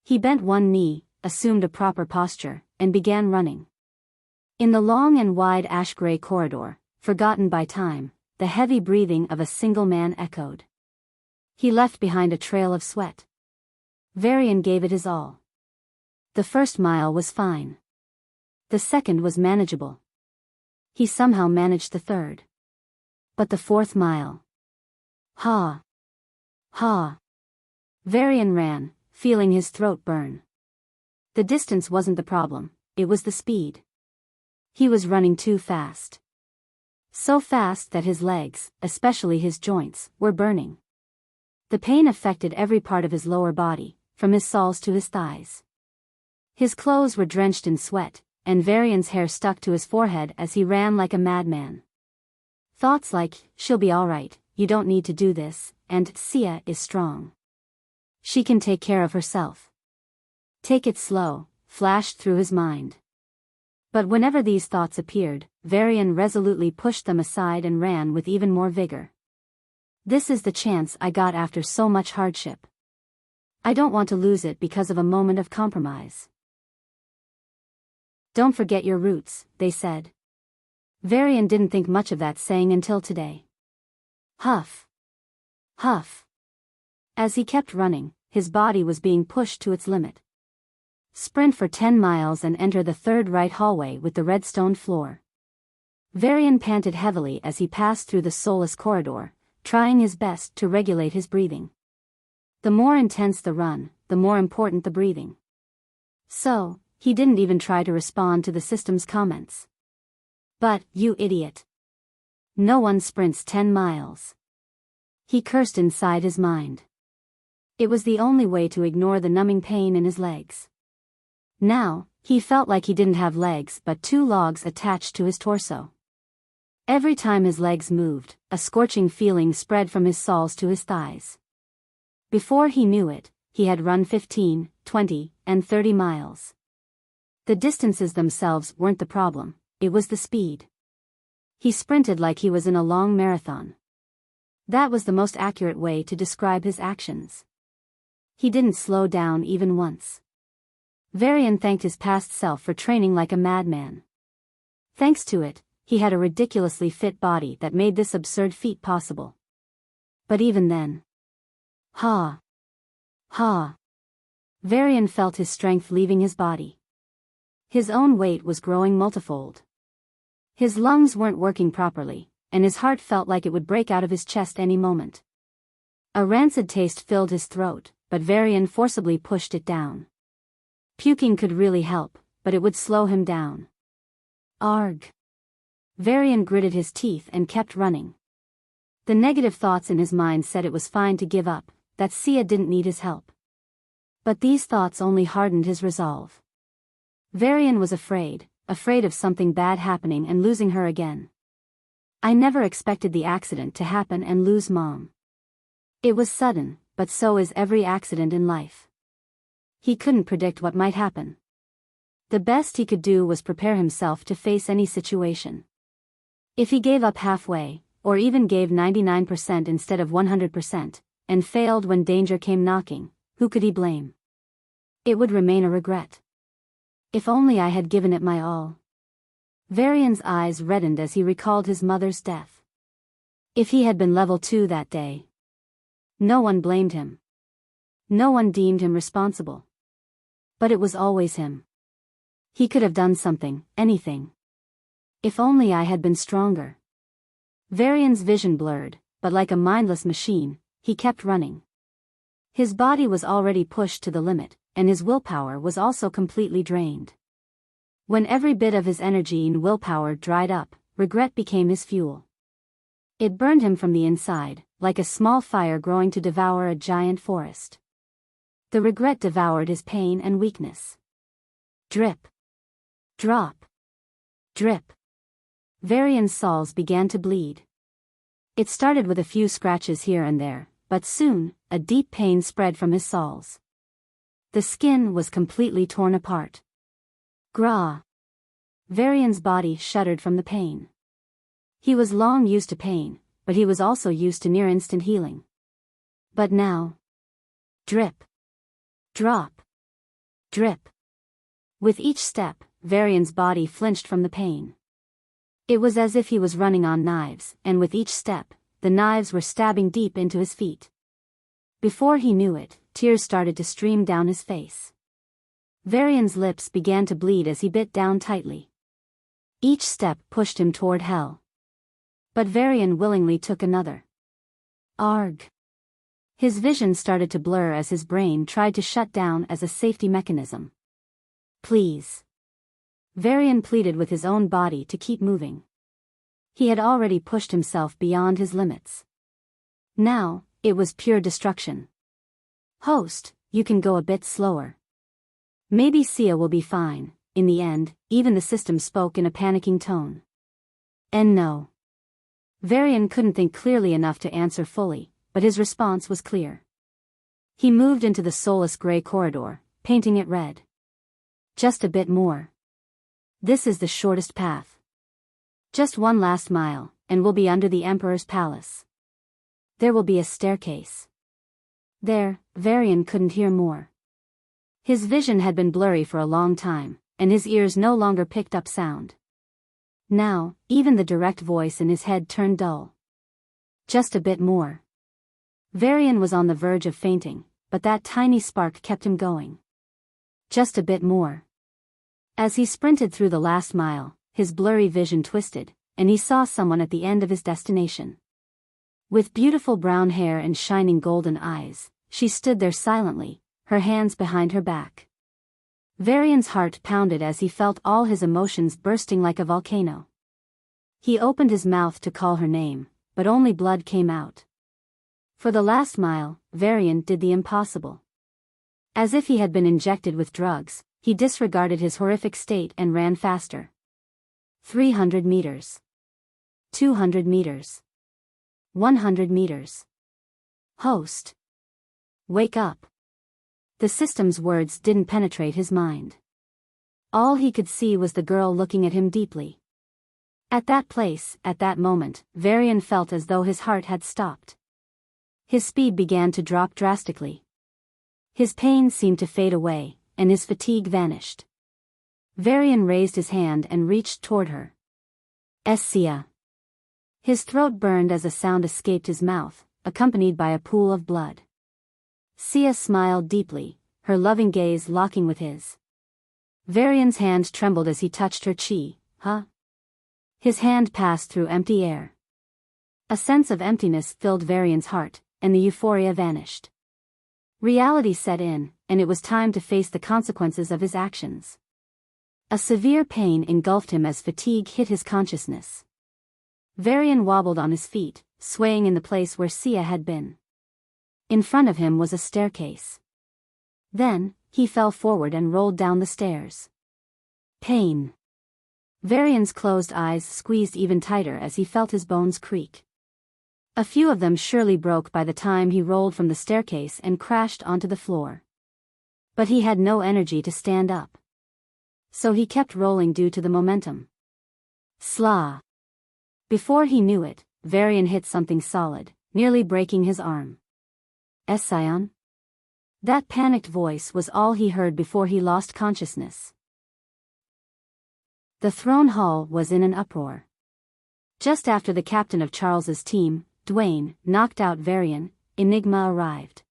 He bent one knee, assumed a proper posture, and began running. In the long and wide ash-gray corridor, forgotten by time, the heavy breathing of a single man echoed. He left behind a trail of sweat. V-Varian gave it his all. The first mile was fine. The second was manageable. He somehow managed the third. But the fourth mile. Ha! Ha! V-Varian ran, feeling his throat burn. The distance wasn't the problem, it was the speed. He was running too fast. So fast that his legs, especially his joints, were burning. The pain affected every part of his lower body, from his soles to his thighs. His clothes were drenched in sweat, and V-Varian's hair stuck to his forehead as he ran like a madman. Thoughts like, she'll be alright, you don't need to do this, and Sia is strong. She can take care of herself. Take it slow, flashed through his mind. But whenever these thoughts appeared, V-Varian resolutely pushed them aside and ran with even more vigor. This is the chance I got after so much hardship. I don't want to lose it because of a moment of compromise. Don't forget your roots, they said. V-Varian didn't think much of that saying until today. Huff. Huff. As he kept running, his body was being pushed to its limit. Sprint for 10 miles and enter the third right hallway with the redstone floor. V-Varian panted heavily as he passed through the soulless corridor, trying his best to regulate his breathing. The more intense the run, the more important the breathing. So, he didn't even try to respond to the system's comments. But, you idiot. No one sprints 10 miles. He cursed inside his mind. It was the only way to ignore the numbing pain in his legs. Now, he felt like he didn't have legs but 2 logs attached to his torso. Every time his legs moved, a scorching feeling spread from his soles to his thighs. Before he knew it, he had run 15, 20, and 30 miles. The distances themselves weren't the problem, it was the speed. He sprinted like he was in a long marathon. That was the most accurate way to describe his actions. He didn't slow down even once. V-Varian thanked his past self for training like a madman. Thanks to it, he had a ridiculously fit body that made this absurd feat possible. But even then... Ha! Ha! V-Varian felt his strength leaving his body. His own weight was growing multifold. His lungs weren't working properly, and his heart felt like it would break out of his chest any moment. A rancid taste filled his throat, but V-Varian forcibly pushed it down. Puking could really help, but it would slow him down. Arg. V-Varian gritted his teeth and kept running. The negative thoughts in his mind said it was fine to give up, that Sia didn't need his help. But these thoughts only hardened his resolve. V-Varian was afraid of something bad happening and losing her again. I never expected the accident to happen and lose Mom. It was sudden, but so is every accident in life. He couldn't predict what might happen. The best he could do was prepare himself to face any situation. If he gave up halfway, or even gave 99% instead of 100%, and failed when danger came knocking, who could he blame? It would remain a regret. If only I had given it my all. V-Varian's eyes reddened as he recalled his mother's death. If he had been level 2 that day. No one blamed him. No one deemed him responsible. But it was always him. He could have done something, anything. If only I had been stronger. V-Varian's vision blurred, but like a mindless machine, he kept running. His body was already pushed to the limit, and his willpower was also completely drained. When every bit of his energy and willpower dried up, regret became his fuel. It burned him from the inside, like a small fire growing to devour a giant forest. The regret devoured his pain and weakness. Drip. Drop. Drip. V-Varian's soles began to bleed. It started with a few scratches here and there, but soon, a deep pain spread from his soles. The skin was completely torn apart. Grah. V-Varian's body shuddered from the pain. He was long used to pain, but he was also used to near-instant healing. But now. Drip. Drop. Drip. With each step, V-Varian's body flinched from the pain. It was as if he was running on knives, and with each step, the knives were stabbing deep into his feet. Before he knew it, tears started to stream down his face. V-Varian's lips began to bleed as he bit down tightly. Each step pushed him toward hell. But V-Varian willingly took another. Arg. His vision started to blur as his brain tried to shut down as a safety mechanism. Please. V-Varian pleaded with his own body to keep moving. He had already pushed himself beyond his limits. Now, it was pure destruction. Host, you can go a bit slower. Maybe Sia will be fine. In the end, even the system spoke in a panicking tone. And no. V-Varian couldn't think clearly enough to answer fully, but his response was clear. He moved into the soulless gray corridor, painting it red. Just a bit more. This is the shortest path. Just one last mile, and we'll be under the Emperor's palace. There will be a staircase. There, V-Varian couldn't hear more. His vision had been blurry for a long time, and his ears no longer picked up sound. Now, even the direct voice in his head turned dull. Just a bit more. V-Varian was on the verge of fainting, but that tiny spark kept him going. Just a bit more. As he sprinted through the last mile, his blurry vision twisted, and he saw someone at the end of his destination. With beautiful brown hair and shining golden eyes, she stood there silently, her hands behind her back. V-Varian's heart pounded as he felt all his emotions bursting like a volcano. He opened his mouth to call her name, but only blood came out. For the last mile, V-Varian did the impossible. As if he had been injected with drugs, he disregarded his horrific state and ran faster. 300 meters. 200 meters. 100 meters. Host. Wake up. The system's words didn't penetrate his mind. All he could see was the girl looking at him deeply. At that place, at that moment, V-Varian felt as though his heart had stopped. His speed began to drop drastically. His pain seemed to fade away, and his fatigue vanished. V-Varian raised his hand and reached toward her. Sia. His throat burned as a sound escaped his mouth, accompanied by a pool of blood. Sia smiled deeply, her loving gaze locking with his. V-Varian's hand trembled as he touched her chi. Huh? His hand passed through empty air. A sense of emptiness filled V-Varian's heart, and the euphoria vanished. Reality set in, and it was time to face the consequences of his actions. A severe pain engulfed him as fatigue hit his consciousness. V-Varian wobbled on his feet, swaying in the place where Sia had been. In front of him was a staircase. Then, he fell forward and rolled down the stairs. Pain. V-Varian's closed eyes squeezed even tighter as he felt his bones creak. A few of them surely broke by the time he rolled from the staircase and crashed onto the floor. But he had no energy to stand up. So he kept rolling due to the momentum. Slah. Before he knew it, V-Varian hit something solid, nearly breaking his arm. Scion? That panicked voice was all he heard before he lost consciousness. The throne hall was in an uproar. Just after the captain of Charles's team, Dwayne, knocked out V-Varian, Enigma arrived.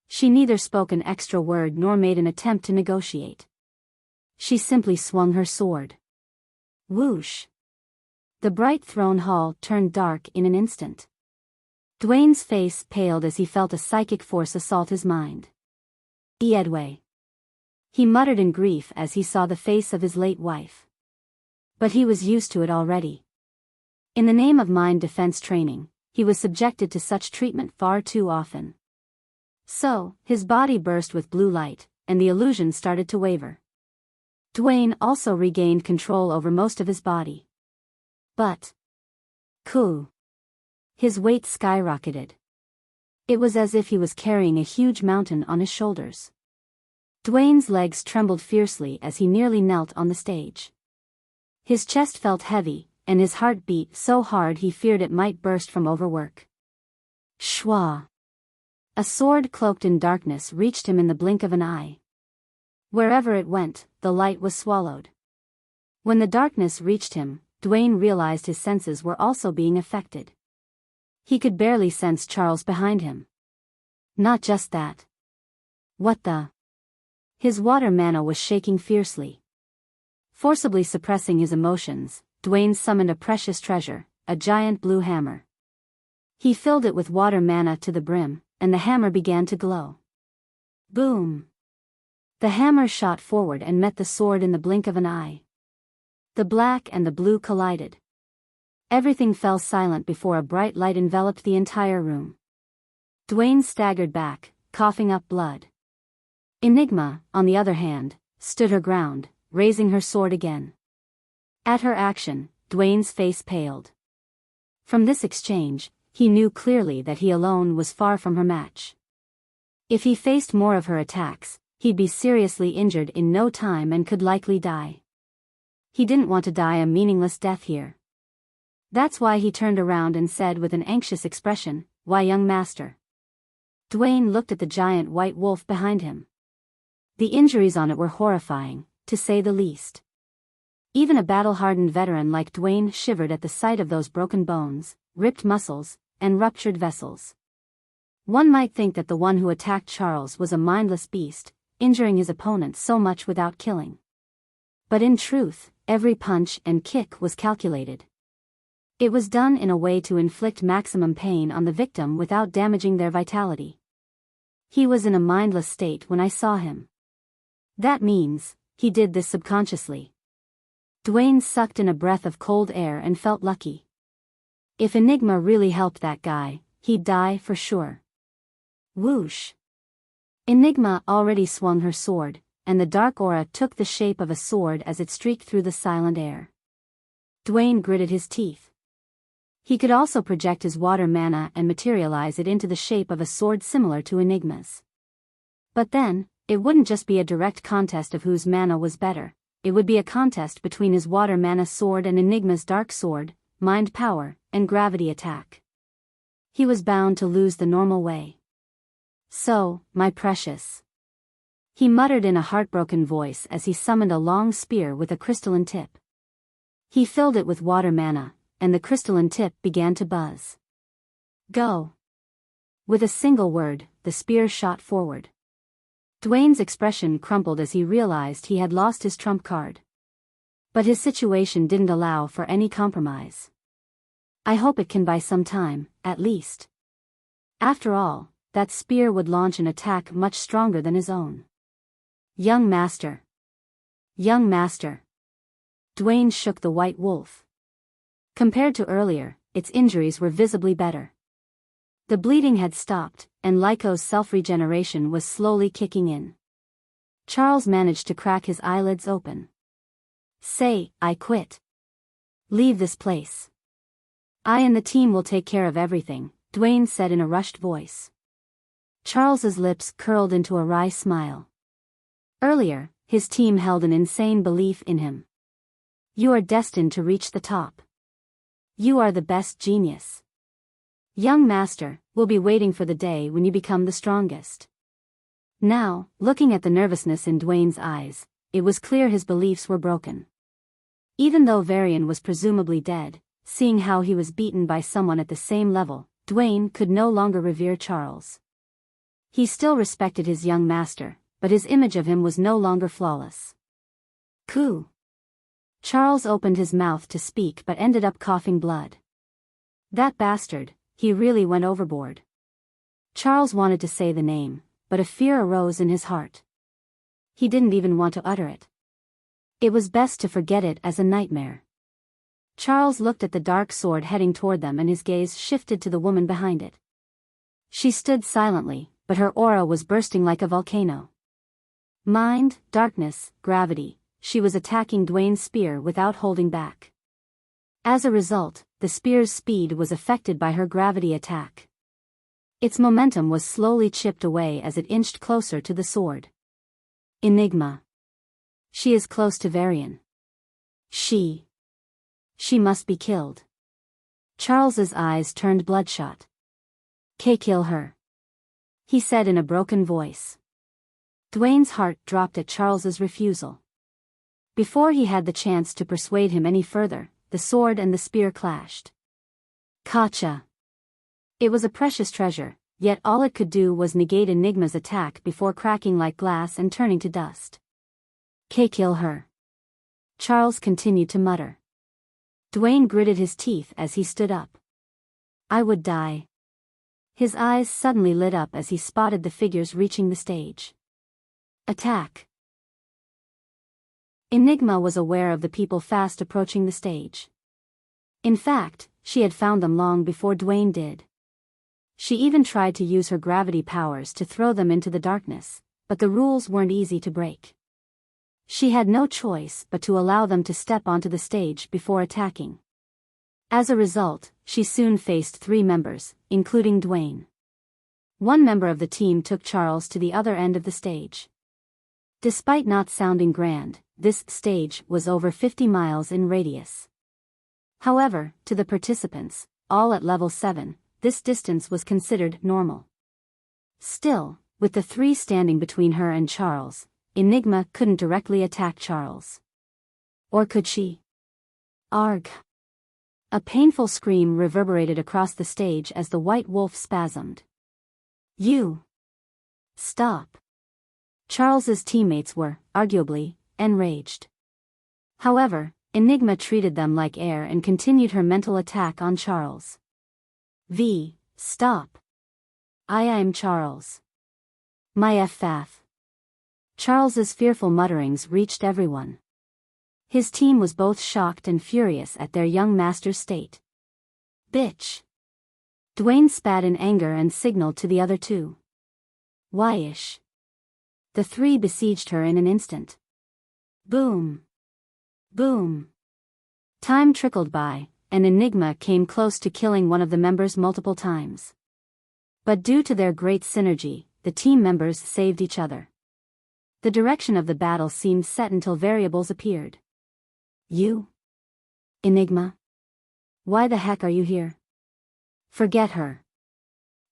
She neither spoke an extra word nor made an attempt to negotiate. She simply swung her sword. Whoosh! The bright throne hall turned dark in an instant. Dwayne's face paled as he felt a psychic force assault his mind. Edway. He muttered in grief as he saw the face of his late wife. But he was used to it already. In the name of mind defense training, he was subjected to such treatment far too often. So, his body burst with blue light, and the illusion started to waver. Dwayne also regained control over most of his body. But... Cool. His weight skyrocketed. It was as if he was carrying a huge mountain on his shoulders. Dwayne's legs trembled fiercely as he nearly knelt on the stage. His chest felt heavy, and his heart beat so hard he feared it might burst from overwork. Shwa! A sword cloaked in darkness reached him in the blink of an eye. Wherever it went, the light was swallowed. When the darkness reached him, Dwayne realized his senses were also being affected. He could barely sense Charles behind him. Not just that. What the? His water mana was shaking fiercely. Forcibly suppressing his emotions, Dwayne summoned a precious treasure, a giant blue hammer. He filled it with water mana to the brim, and the hammer began to glow. Boom! The hammer shot forward and met the sword in the blink of an eye. The black and the blue collided. Everything fell silent before a bright light enveloped the entire room. Dwayne staggered back, coughing up blood. Enigma, on the other hand, stood her ground, raising her sword again. At her action, Dwayne's face paled. From this exchange, he knew clearly that he alone was far from her match. If he faced more of her attacks, he'd be seriously injured in no time and could likely die. He didn't want to die a meaningless death here. That's why he turned around and said with an anxious expression, "Why, young master?" Dwayne looked at the giant white wolf behind him. The injuries on it were horrifying, to say the least. Even a battle-hardened veteran like Dwayne shivered at the sight of those broken bones, ripped muscles, and ruptured vessels. One might think that the one who attacked Charles was a mindless beast, injuring his opponent so much without killing. But in truth, every punch and kick was calculated. It was done in a way to inflict maximum pain on the victim without damaging their vitality. He was in a mindless state when I saw him. That means, he did this subconsciously. Dwayne sucked in a breath of cold air and felt lucky. If Enigma really helped that guy, he'd die for sure. Whoosh! Enigma already swung her sword, and the dark aura took the shape of a sword as it streaked through the silent air. Dwayne gritted his teeth. He could also project his water mana and materialize it into the shape of a sword similar to Enigma's. But then, it wouldn't just be a direct contest of whose mana was better, it would be a contest between his water mana sword and Enigma's dark sword, mind power, and gravity attack. He was bound to lose the normal way. So, my precious. He muttered in a heartbroken voice as he summoned a long spear with a crystalline tip. He filled it with water mana, and the crystalline tip began to buzz. Go! With a single word, the spear shot forward. Dwayne's expression crumpled as he realized he had lost his trump card. But his situation didn't allow for any compromise. I hope it can buy some time, at least. After all, that spear would launch an attack much stronger than his own. Young master. Young master. Dwayne shook the white wolf. Compared to earlier, its injuries were visibly better. The bleeding had stopped, and Lyco's self-regeneration was slowly kicking in. Charles managed to crack his eyelids open. Say, I quit. Leave this place. I and the team will take care of everything, Dwayne said in a rushed voice. Charles's lips curled into a wry smile. Earlier, his team held an insane belief in him. You are destined to reach the top. You are the best genius. Young master, we'll be waiting for the day when you become the strongest. Now, looking at the nervousness in Dwayne's eyes, it was clear his beliefs were broken. Even though V-Varian was presumably dead, seeing how he was beaten by someone at the same level, Dwayne could no longer revere Charles. He still respected his young master, but his image of him was no longer flawless. Coo. Charles opened his mouth to speak but ended up coughing blood. That bastard, he really went overboard. Charles wanted to say the name, but a fear arose in his heart. He didn't even want to utter it. It was best to forget it as a nightmare. Charles looked at the dark sword heading toward them and his gaze shifted to the woman behind it. She stood silently, but her aura was bursting like a volcano. Mind, darkness, gravity, she was attacking Dwayne's spear without holding back. As a result, the spear's speed was affected by her gravity attack. Its momentum was slowly chipped away as it inched closer to the sword. Enigma. She is close to V-Varian. She must be killed. Charles's eyes turned bloodshot. Kill her, he said in a broken voice. Dwayne's heart dropped at Charles's refusal. Before he had the chance to persuade him any further, the sword and the spear clashed. Gotcha. It was a precious treasure, yet all it could do was negate Enigma's attack before cracking like glass and turning to dust. Kill her, Charles continued to mutter. Dwayne gritted his teeth as he stood up. I would die. His eyes suddenly lit up as he spotted the figures reaching the stage. Attack. Enigma was aware of the people fast approaching the stage. In fact, she had found them long before Dwayne did. She even tried to use her gravity powers to throw them into the darkness, but the rules weren't easy to break. She had no choice but to allow them to step onto the stage before attacking. As a result, she soon faced 3 members, including Dwayne. One member of the team took Charles to the other end of the stage. Despite not sounding grand, this stage was over 50 miles in radius. However, to the participants, all at level 7, this distance was considered normal. Still, with the 3 standing between her and Charles, Enigma couldn't directly attack Charles. Or could she? Arg! A painful scream reverberated across the stage as the white wolf spasmed. You! Stop! Charles's teammates were, arguably, enraged. However, Enigma treated them like air and continued her mental attack on Charles. Stop! I am Charles. My fath. Charles's fearful mutterings reached everyone. His team was both shocked and furious at their young master's state. Bitch! Dwayne spat in anger and signaled to the other 2. Why-ish? The 3 besieged her in an instant. Boom! Boom! Time trickled by, and Enigma came close to killing one of the members multiple times. But due to their great synergy, the team members saved each other. The direction of the battle seemed set until variables appeared. You? Enigma? Why the heck are you here? Forget her.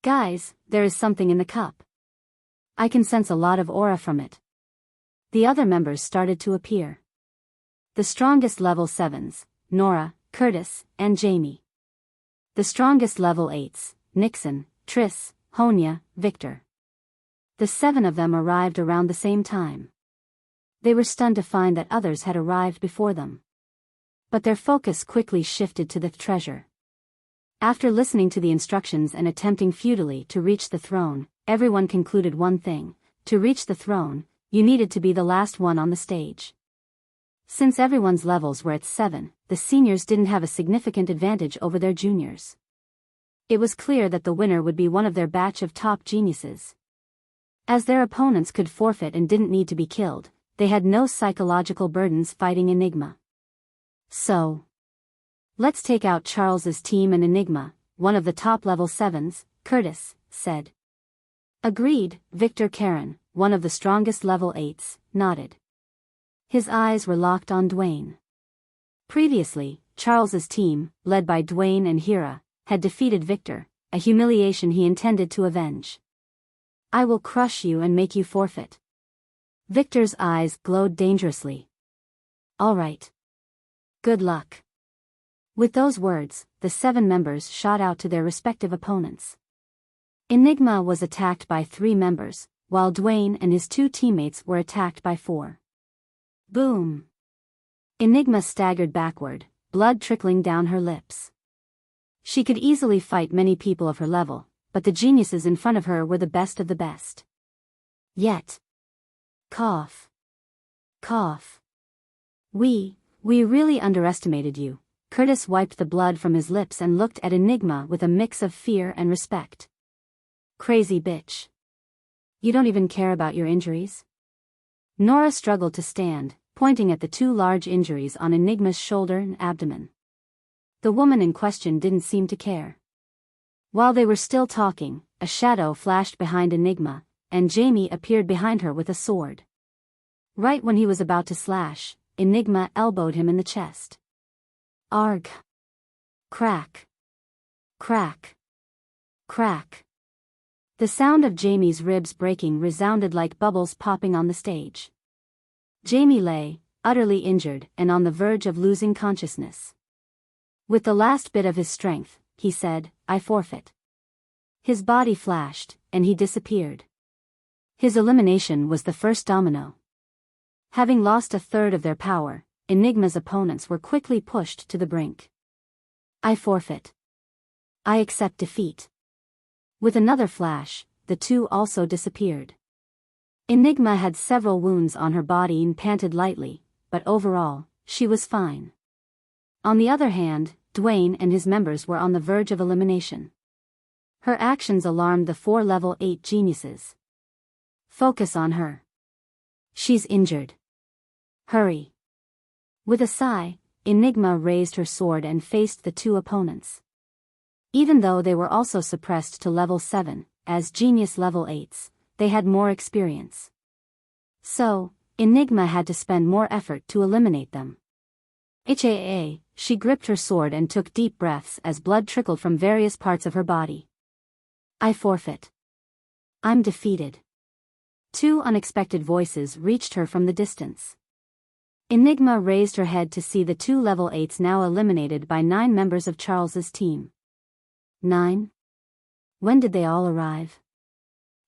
Guys, there is something in the cup. I can sense a lot of aura from it. The other members started to appear. The strongest level 7s, Nora, Curtis, and Jamie. The strongest level 8s, Nixon, Triss, Honya, Victor. The 7 of them arrived around the same time. They were stunned to find that others had arrived before them. But their focus quickly shifted to the treasure. After listening to the instructions and attempting futilely to reach the throne, everyone concluded one thing: to reach the throne, you needed to be the last one on the stage. Since everyone's levels were at 7, the seniors didn't have a significant advantage over their juniors. It was clear that the winner would be one of their batch of top geniuses. As their opponents could forfeit and didn't need to be killed, they had no psychological burdens fighting Enigma. So, let's take out Charles's team and Enigma, one of the top level 7s, Curtis said. Agreed, Victor Karen, one of the strongest level 8s, nodded. His eyes were locked on Dwayne. Previously, Charles's team, led by Dwayne and Hira, had defeated Victor, a humiliation he intended to avenge. I will crush you and make you forfeit. Victor's eyes glowed dangerously. All right. Good luck. With those words, the 7 members shot out to their respective opponents. Enigma was attacked by 3 members, while Dwayne and his 2 teammates were attacked by 4. Boom! Enigma staggered backward, blood trickling down her lips. She could easily fight many people of her level, but the geniuses in front of her were the best of the best. Yet. Cough. Cough. We really underestimated you. Curtis wiped the blood from his lips and looked at Enigma with a mix of fear and respect. Crazy bitch. You don't even care about your injuries? Nora struggled to stand, pointing at the 2 large injuries on Enigma's shoulder and abdomen. The woman in question didn't seem to care. While they were still talking, a shadow flashed behind Enigma, and Jamie appeared behind her with a sword. Right when he was about to slash, Enigma elbowed him in the chest. Arg! Crack! Crack! Crack! The sound of Jamie's ribs breaking resounded like bubbles popping on the stage. Jamie lay, utterly injured and on the verge of losing consciousness. With the last bit of his strength, he said, I forfeit. His body flashed, and he disappeared. His elimination was the first domino. Having lost a third of their power, Enigma's opponents were quickly pushed to the brink. I forfeit. I accept defeat. With another flash, the 2 also disappeared. Enigma had several wounds on her body and panted lightly, but overall, she was fine. On the other hand, Dwayne and his members were on the verge of elimination. Her actions alarmed the 4 level 8 geniuses. Focus on her. She's injured. Hurry. With a sigh, Enigma raised her sword and faced the 2 opponents. Even though they were also suppressed to level 7, as genius level 8s, they had more experience. So, Enigma had to spend more effort to eliminate them. She gripped her sword and took deep breaths as blood trickled from various parts of her body. I forfeit. I'm defeated. 2 unexpected voices reached her from the distance. Enigma raised her head to see the 2 level 8s now eliminated by 9 members of Charles's team. 9? When did they all arrive?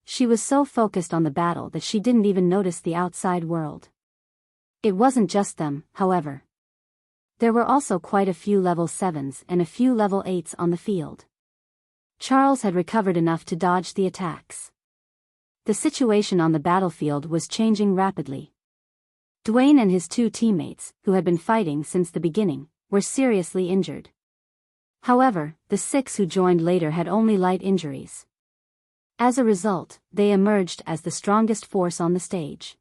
She was so focused on the battle that she didn't even notice the outside world. It wasn't just them, however. There were also quite a few level 7s and a few level 8s on the field. Charles had recovered enough to dodge the attacks. The situation on the battlefield was changing rapidly. Dwayne and his 2 teammates, who had been fighting since the beginning, were seriously injured. However, the 6 who joined later had only light injuries. As a result, they emerged as the strongest force on the stage.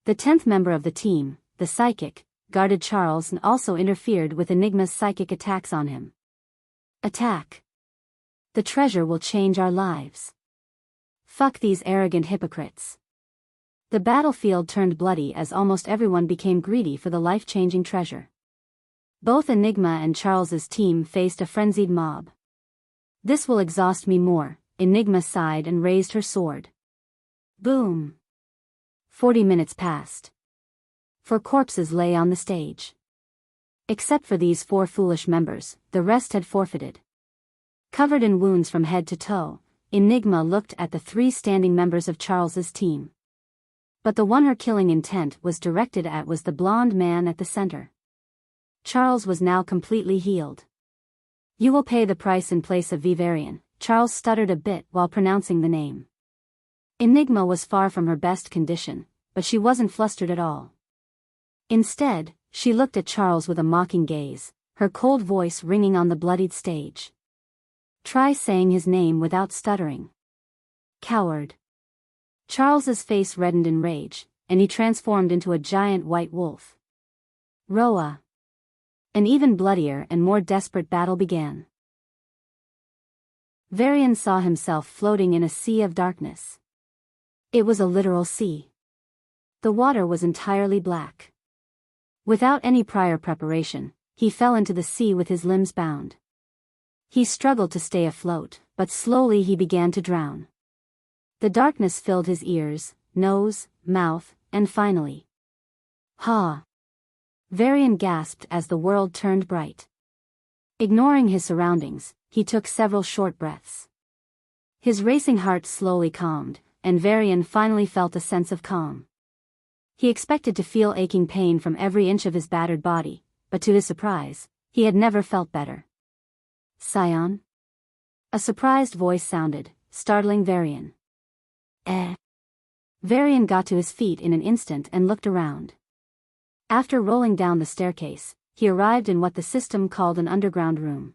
The 10th member of the team, the Psychic, guarded Charles and also interfered with Enigma's psychic attacks on him. Attack. The treasure will change our lives. Fuck these arrogant hypocrites. The battlefield turned bloody as almost everyone became greedy for the life-changing treasure. Both Enigma and Charles's team faced a frenzied mob. This will exhaust me more, Enigma sighed and raised her sword. Boom. 40 minutes passed. 4 corpses lay on the stage. Except for these 4 foolish members, the rest had forfeited. Covered in wounds from head to toe, Enigma looked at the 3 standing members of Charles's team. But the one her killing intent was directed at was the blonde man at the center. Charles was now completely healed. You will pay the price in place of V-Varian. Charles stuttered a bit while pronouncing the name. Enigma was far from her best condition, but she wasn't flustered at all. Instead, she looked at Charles with a mocking gaze, her cold voice ringing on the bloodied stage. Try saying his name without stuttering. Coward. Charles's face reddened in rage, and he transformed into a giant white wolf. Roa. An even bloodier and more desperate battle began. V-Varian saw himself floating in a sea of darkness. It was a literal sea. The water was entirely black. Without any prior preparation, he fell into the sea with his limbs bound. He struggled to stay afloat, but slowly he began to drown. The darkness filled his ears, nose, mouth, and finally. Ha! V-Varian gasped as the world turned bright. Ignoring his surroundings, he took several short breaths. His racing heart slowly calmed, and V-Varian finally felt a sense of calm. He expected to feel aching pain from every inch of his battered body, but to his surprise, he had never felt better. Scion? A surprised voice sounded, startling V-Varian. V-Varian got to his feet in an instant and looked around. After rolling down the staircase, he arrived in what the system called an underground room.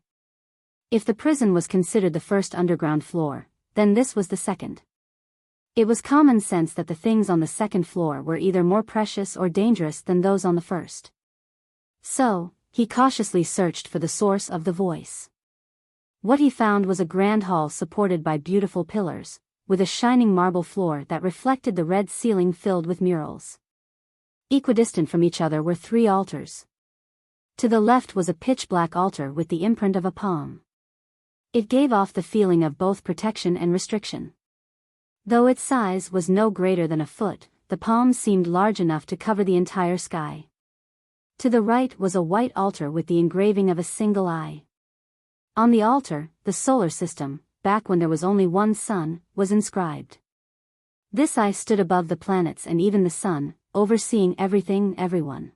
If the prison was considered the first underground floor, then this was the second. It was common sense that the things on the second floor were either more precious or dangerous than those on the first. So, he cautiously searched for the source of the voice. What he found was a grand hall supported by beautiful pillars, with a shining marble floor that reflected the red ceiling filled with murals. Equidistant from each other were 3 altars. To the left was a pitch-black altar with the imprint of a palm. It gave off the feeling of both protection and restriction. Though its size was no greater than a foot, the palm seemed large enough to cover the entire sky. To the right was a white altar with the engraving of a single eye. On the altar, the solar system, back when there was only one sun, was inscribed. This eye stood above the planets and even the sun, overseeing everything and everyone.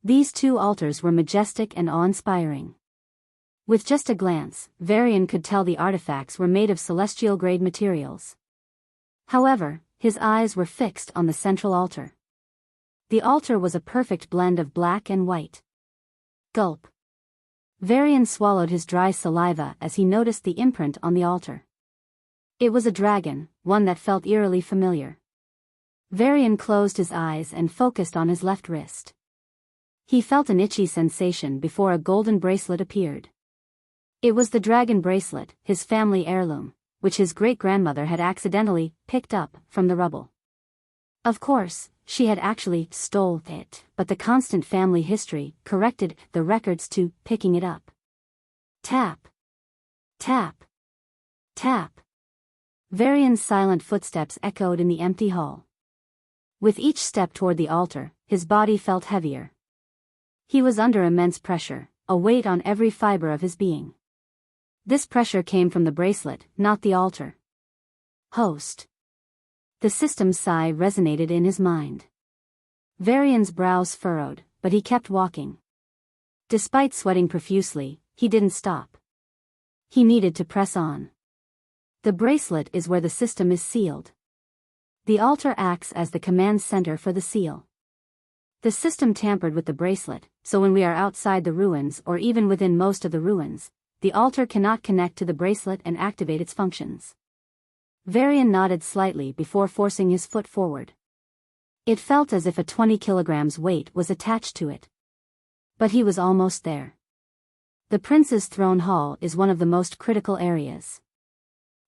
These 2 altars were majestic and awe-inspiring. With just a glance, V-Varian could tell the artifacts were made of celestial-grade materials. However, his eyes were fixed on the central altar. The altar was a perfect blend of black and white. Gulp. V-Varian swallowed his dry saliva as he noticed the imprint on the altar. It was a dragon, one that felt eerily familiar. V-Varian closed his eyes and focused on his left wrist. He felt an itchy sensation before a golden bracelet appeared. It was the dragon bracelet, his family heirloom, which his great-grandmother had accidentally picked up from the rubble. Of course, she had actually stole it, but the constant family history corrected the records to picking it up. Tap. Tap. Tap. V-Varian's silent footsteps echoed in the empty hall. With each step toward the altar, his body felt heavier. He was under immense pressure, a weight on every fiber of his being. This pressure came from the bracelet, not the altar. Host. The system's sigh resonated in his mind. V-Varian's brows furrowed, but he kept walking. Despite sweating profusely, he didn't stop. He needed to press on. The bracelet is where the system is sealed. The altar acts as the command center for the seal. The system tampered with the bracelet, so when we are outside the ruins or even within most of the ruins, the altar cannot connect to the bracelet and activate its functions. V-Varian nodded slightly before forcing his foot forward. It felt as if a 20 kilograms weight was attached to it. But he was almost there. The prince's throne hall is one of the most critical areas.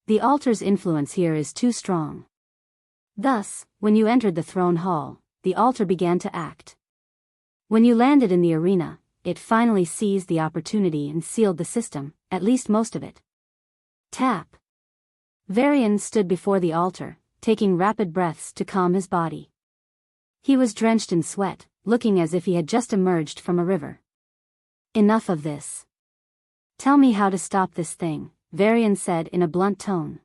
The altar's influence here is too strong. Thus, when you entered the throne hall, the altar began to act. When you landed in the arena, it finally seized the opportunity and sealed the system, at least most of it. Tap. V-Varian stood before the altar, taking rapid breaths to calm his body. He was drenched in sweat, looking as if he had just emerged from a river. Enough of this. Tell me how to stop this thing, V-Varian said in a blunt tone.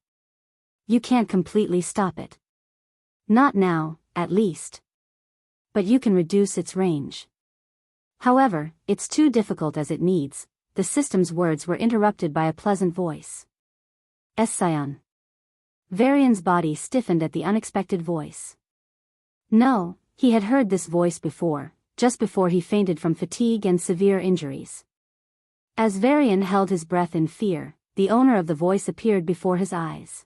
You can't completely stop it. Not now, at least. But you can reduce its range. However, it's too difficult as it needs the system's words were interrupted by a pleasant voice. Scion. V-Varian's body stiffened at the unexpected voice. No, he had heard this voice before, just before he fainted from fatigue and severe injuries. As V-Varian held his breath in fear, the owner of the voice appeared before his eyes.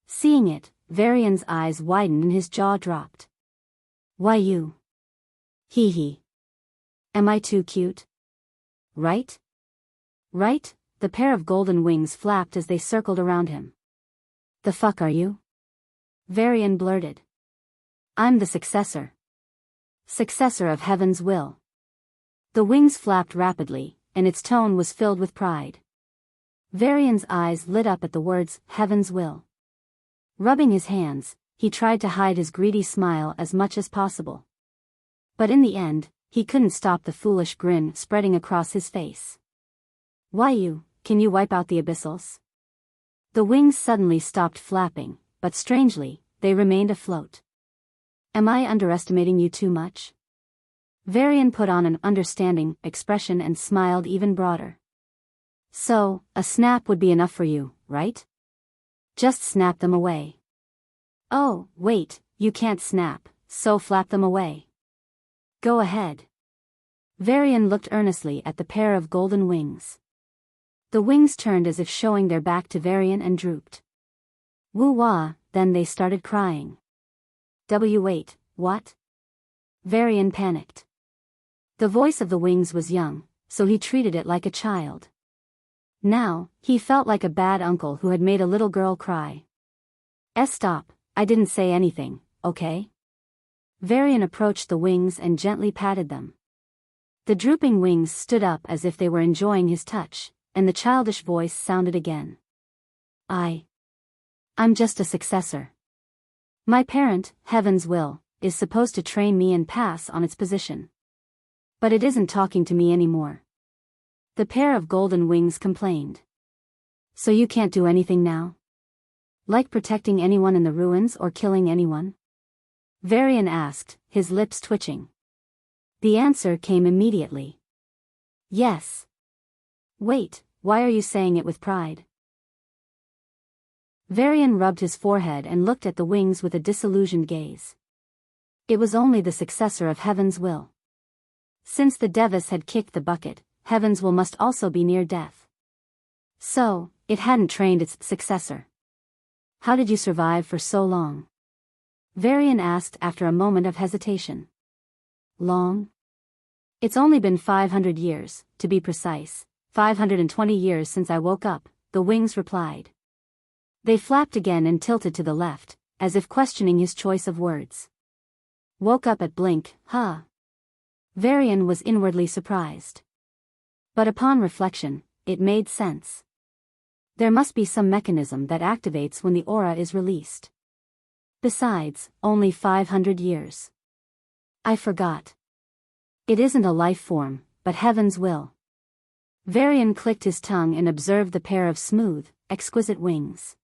Seeing it, V-Varian's eyes widened and his jaw dropped. Why you? Hee hee. Am I too cute? Right? Right? The pair of golden wings flapped as they circled around him. The fuck are you? V-Varian blurted. I'm the successor. Successor of heaven's will. The wings flapped rapidly, and its tone was filled with pride. V-Varian's eyes lit up at the words, heaven's will. Rubbing his hands, he tried to hide his greedy smile as much as possible. But in the end, he couldn't stop the foolish grin spreading across his face. Why you, can you wipe out the abyssals? The wings suddenly stopped flapping, but strangely, they remained afloat. Am I underestimating you too much? V-Varian put on an understanding expression and smiled even broader. So, a snap would be enough for you, right? Just snap them away. Oh, wait, you can't snap, so flap them away. Go ahead. V-Varian looked earnestly at the pair of golden wings. The wings turned as if showing their back to V-Varian and drooped. Woo-wah, then they started crying. Wait, what? V-Varian panicked. The voice of the wings was young, so he treated it like a child. Now, he felt like a bad uncle who had made a little girl cry. Stop, I didn't say anything, okay? V-Varian approached the wings and gently patted them. The drooping wings stood up as if they were enjoying his touch, and the childish voice sounded again. I'm just a successor. My parent, heaven's will, is supposed to train me and pass on its position. But it isn't talking to me anymore. The pair of golden wings complained. So you can't do anything now? Like protecting anyone in the ruins or killing anyone? V-Varian asked, his lips twitching. The answer came immediately. Yes. Wait, why are you saying it with pride? V-Varian rubbed his forehead and looked at the wings with a disillusioned gaze. It was only the successor of heaven's will. Since the Devas had kicked the bucket, heaven's will must also be near death. So, it hadn't trained its successor. How did you survive for so long? V-Varian asked after a moment of hesitation. Long? It's only been 500 years, to be precise, 520 years since I woke up, the wings replied. They flapped again and tilted to the left, as if questioning his choice of words. Woke up at blink, huh? V-Varian was inwardly surprised. But upon reflection, it made sense. There must be some mechanism that activates when the aura is released. Besides, only 500 years. I forgot. It isn't a life form, but heaven's will. V-Varian clicked his tongue and observed the pair of smooth, exquisite wings.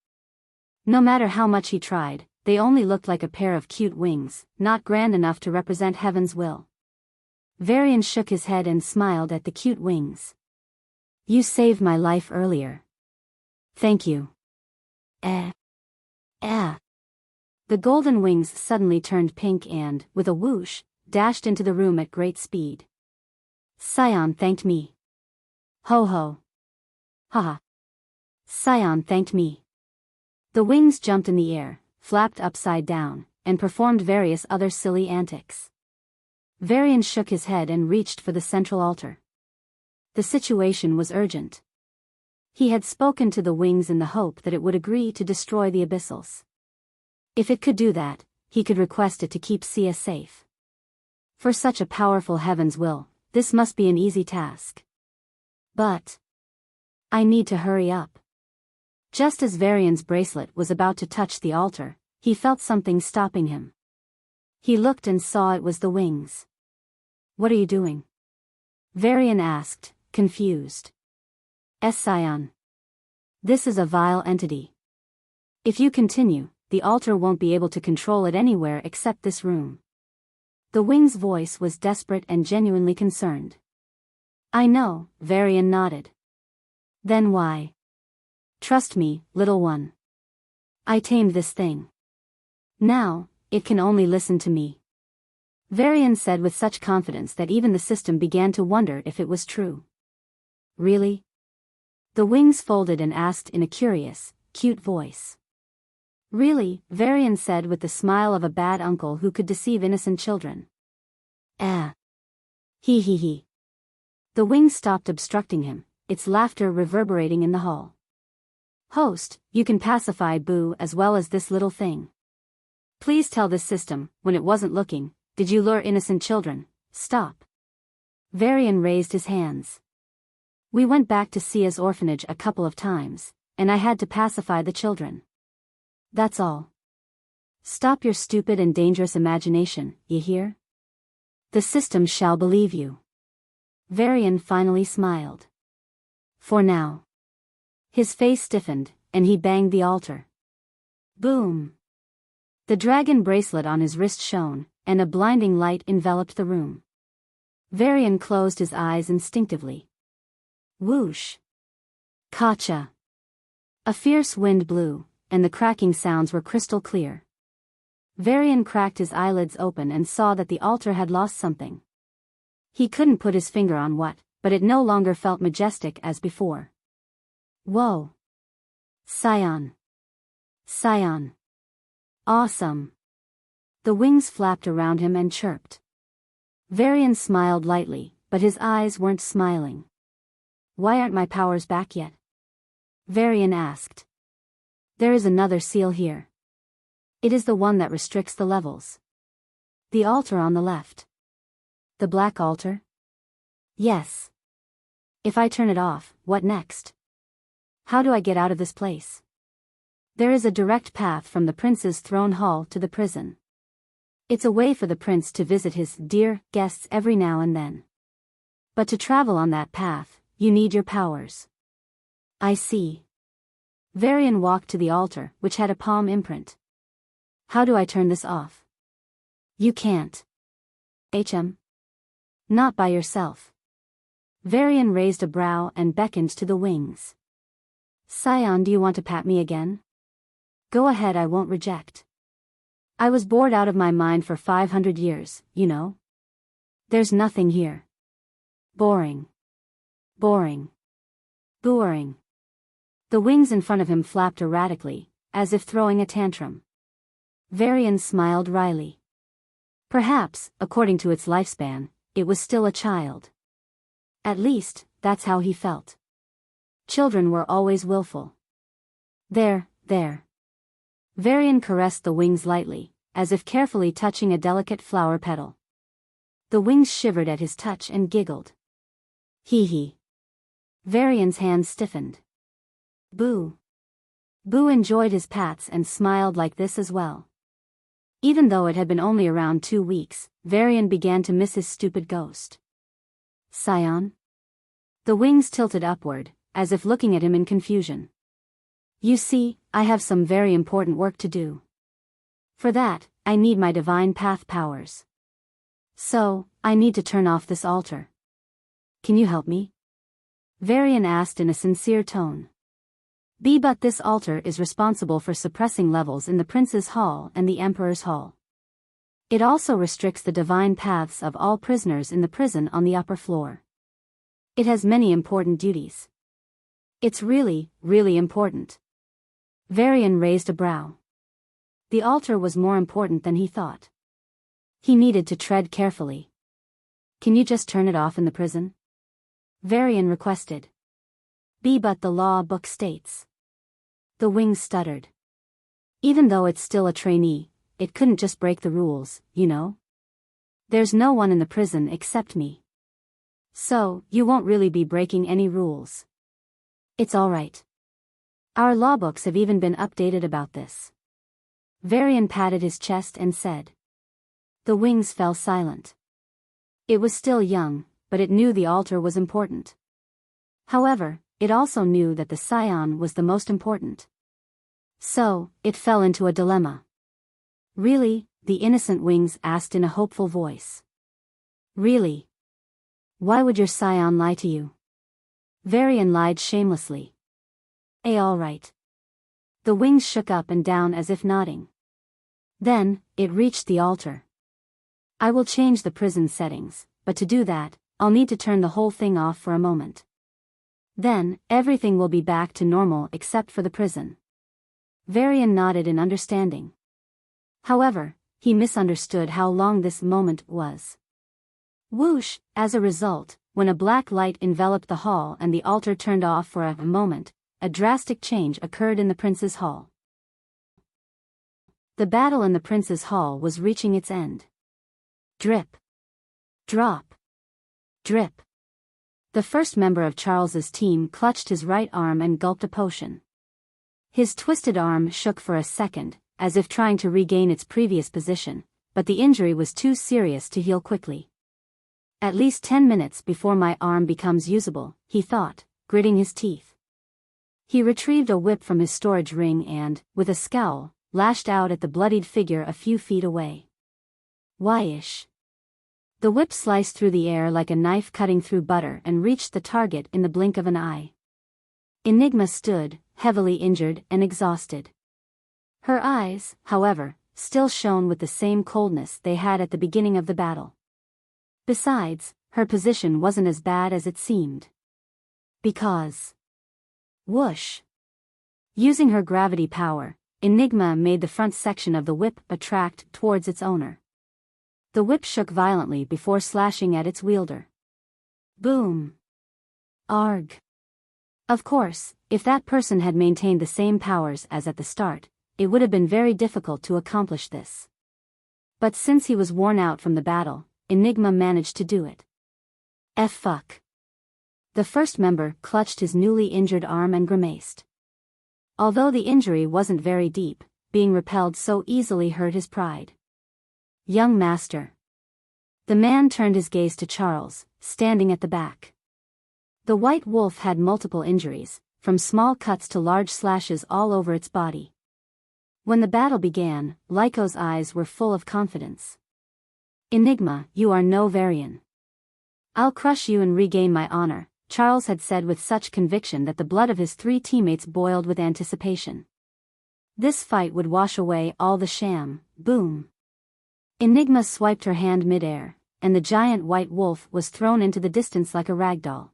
No matter how much he tried, they only looked like a pair of cute wings, not grand enough to represent heaven's will. V-Varian shook his head and smiled at the cute wings. You saved my life earlier. Thank you. The golden wings suddenly turned pink and, with a whoosh, dashed into the room at great speed. Scion thanked me. Ho ho. Haha. Scion thanked me. The wings jumped in the air, flapped upside down, and performed various other silly antics. V-Varian shook his head and reached for the central altar. The situation was urgent. He had spoken to the wings in the hope that it would agree to destroy the abyssals. If it could do that, he could request it to keep Sia safe. For such a powerful heaven's will, this must be an easy task. But I need to hurry up. Just as V-Varian's bracelet was about to touch the altar, he felt something stopping him. He looked and saw it was the wings. What are you doing? V-Varian asked, confused. Scion. This is a vile entity. If you continue, the altar won't be able to control it anywhere except this room. The wing's voice was desperate and genuinely concerned. I know, V-Varian nodded. Then why? Trust me, little one. I tamed this thing. Now, it can only listen to me. V-Varian said with such confidence that even the system began to wonder if it was true. Really? The wings folded and asked in a curious, cute voice. Really, V-Varian said with the smile of a bad uncle who could deceive innocent children. Ah. He he he. The wings stopped obstructing him, its laughter reverberating in the hall. Host, you can pacify Boo as well as this little thing. Please tell this system, when it wasn't looking, did you lure innocent children? Stop. V-Varian raised his hands. We went back to Sia's orphanage a couple of times, and I had to pacify the children. That's all. Stop your stupid and dangerous imagination, you hear? The system shall believe you. V-Varian finally smiled. For now. His face stiffened, and he banged the altar. Boom. The dragon bracelet on his wrist shone, and a blinding light enveloped the room. V-Varian closed his eyes instinctively. Whoosh. Kacha. A fierce wind blew, and the cracking sounds were crystal clear. V-Varian cracked his eyelids open and saw that the altar had lost something. He couldn't put his finger on what, but it no longer felt majestic as before. Whoa. Scion. Scion. Awesome. The wings flapped around him and chirped. V-Varian smiled lightly, but his eyes weren't smiling. Why aren't my powers back yet? V-Varian asked. There is another seal here. It is the one that restricts the levels. The altar on the left. The black altar? Yes. If I turn it off, what next? How do I get out of this place? There is a direct path from the prince's throne hall to the prison. It's a way for the prince to visit his dear guests every now and then. But to travel on that path, you need your powers. I see. V-Varian walked to the altar, which had a palm imprint. How do I turn this off? You can't. Not by yourself. V-Varian raised a brow and beckoned to the wings. Scion, do you want to pat me again? Go ahead, I won't reject. I was bored out of my mind for 500 years, you know. There's nothing here. Boring. Boring. Boring. The wings in front of him flapped erratically, as if throwing a tantrum. V-Varian smiled wryly. Perhaps, according to its lifespan, it was still a child. At least, that's how he felt. Children were always willful. There. V-Varian caressed the wings lightly, as if carefully touching a delicate flower petal. The wings shivered at his touch and giggled. Hee hee. V-Varian's hands stiffened. Boo. Boo enjoyed his pats and smiled like this as well. Even though it had been only around 2 weeks, V-Varian began to miss his stupid ghost. Scion? The wings tilted upward, as if looking at him in confusion. You see, I have some very important work to do. For that, I need my divine path powers. So, I need to turn off this altar. Can you help me? V-Varian asked in a sincere tone. But this altar is responsible for suppressing levels in the Prince's Hall and the Emperor's Hall. It also restricts the divine paths of all prisoners in the prison on the upper floor. It has many important duties. It's really, really important. V-Varian raised a brow. The altar was more important than he thought. He needed to tread carefully. Can you just turn it off in the prison? V-Varian requested. But the law book states. The wings stuttered. Even though it's still a trainee, it couldn't just break the rules, you know? There's no one in the prison except me. So, you won't really be breaking any rules. It's alright. Our law books have even been updated about this. V-Varian patted his chest and said. The wings fell silent. It was still young, but it knew the altar was important. However, it also knew that the Scion was the most important. So, it fell into a dilemma. Really? The innocent wings asked in a hopeful voice. Really? Why would your Scion lie to you? V-Varian lied shamelessly. All right. The wings shook up and down as if nodding. Then, it reached the altar. I will change the prison settings, but to do that, I'll need to turn the whole thing off for a moment. Then, everything will be back to normal except for the prison. V-Varian nodded in understanding. However, he misunderstood how long this moment was. Whoosh, as a result, when a black light enveloped the hall and the altar turned off for a moment, a drastic change occurred in the prince's hall. The battle in the prince's hall was reaching its end. Drip. Drop. Drip. The first member of Charles's team clutched his right arm and gulped a potion. His twisted arm shook for a second, as if trying to regain its previous position, but the injury was too serious to heal quickly. At least 10 minutes before my arm becomes usable, he thought, gritting his teeth. He retrieved a whip from his storage ring and, with a scowl, lashed out at the bloodied figure a few feet away. Whyish. The whip sliced through the air like a knife cutting through butter and reached the target in the blink of an eye. Enigma stood, heavily injured and exhausted. Her eyes, however, still shone with the same coldness they had at the beginning of the battle. Besides, her position wasn't as bad as it seemed. Because... Whoosh! Using her gravity power, Enigma made the front section of the whip attract towards its owner. The whip shook violently before slashing at its wielder. Boom! Arg! Of course, if that person had maintained the same powers as at the start, it would have been very difficult to accomplish this. But since he was worn out from the battle, Enigma managed to do it. Fuck. The first member clutched his newly injured arm and grimaced. Although the injury wasn't very deep, being repelled so easily hurt his pride. Young master. The man turned his gaze to Charles, standing at the back. The white wolf had multiple injuries, from small cuts to large slashes all over its body. When the battle began, Lyco's eyes were full of confidence. Enigma, you are no V-Varian. I'll crush you and regain my honor, Charles had said with such conviction that the blood of his 3 teammates boiled with anticipation. This fight would wash away all the sham. Boom. Enigma swiped her hand mid-air, and the giant white wolf was thrown into the distance like a ragdoll.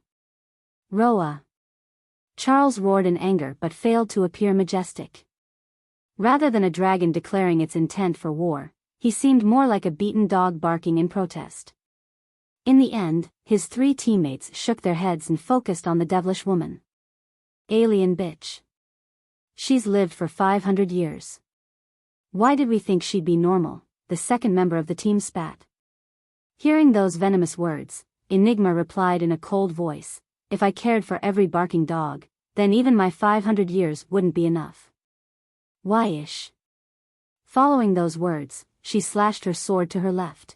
Roa. Charles roared in anger but failed to appear majestic. Rather than a dragon declaring its intent for war, he seemed more like a beaten dog barking in protest. In the end, his 3 teammates shook their heads and focused on the devilish woman. Alien bitch. She's lived for 500 years. Why did we think she'd be normal? The second member of the team spat. Hearing those venomous words, Enigma replied in a cold voice, if I cared for every barking dog, then even my 500 years wouldn't be enough. Whyish. Following those words, she slashed her sword to her left.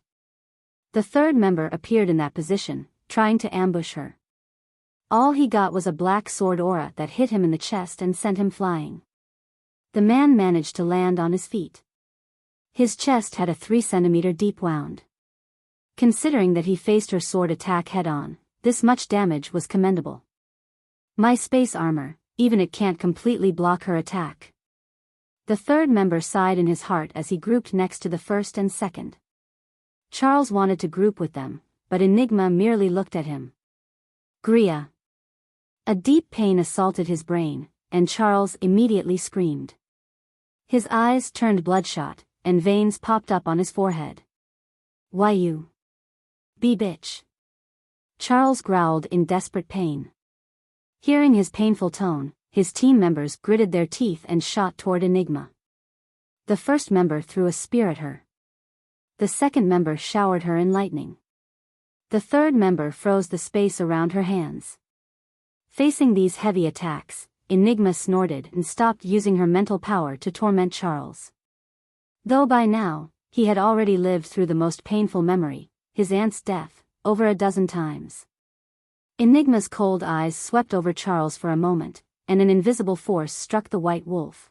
The third member appeared in that position, trying to ambush her. All he got was a black sword aura that hit him in the chest and sent him flying. The man managed to land on his feet. His chest had a 3-centimeter deep wound. Considering that he faced her sword attack head-on, this much damage was commendable. My space armor, even it can't completely block her attack. The third member sighed in his heart as he grouped next to the first and second. Charles wanted to group with them, but Enigma merely looked at him. Gria. A deep pain assaulted his brain, and Charles immediately screamed. His eyes turned bloodshot, and veins popped up on his forehead. Why you? Be bitch. Charles growled in desperate pain. Hearing his painful tone, his team members gritted their teeth and shot toward Enigma. The first member threw a spear at her. The second member showered her in lightning. The third member froze the space around her hands. Facing these heavy attacks, Enigma snorted and stopped using her mental power to torment Charles. Though by now, he had already lived through the most painful memory, his aunt's death, over a dozen times. Enigma's cold eyes swept over Charles for a moment, and an invisible force struck the white wolf.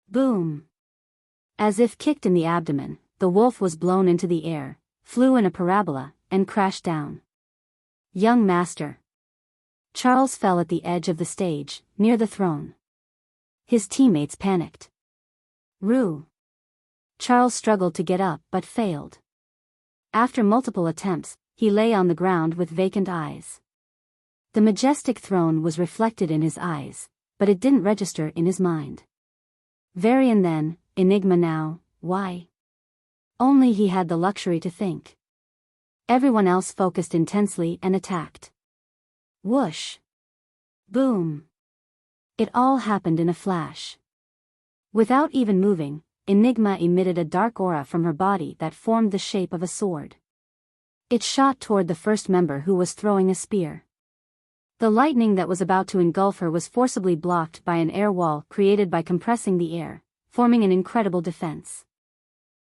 Boom! As if kicked in the abdomen, the wolf was blown into the air, flew in a parabola, and crashed down. Young master. Charles fell at the edge of the stage, near the throne. His teammates panicked. Rue. Charles struggled to get up but failed. After multiple attempts, he lay on the ground with vacant eyes. The majestic throne was reflected in his eyes, but it didn't register in his mind. V-Varian then, Enigma now, why? Only he had the luxury to think. Everyone else focused intensely and attacked. Whoosh! Boom! It all happened in a flash. Without even moving, Enigma emitted a dark aura from her body that formed the shape of a sword. It shot toward the first member who was throwing a spear. The lightning that was about to engulf her was forcibly blocked by an air wall created by compressing the air, forming an incredible defense.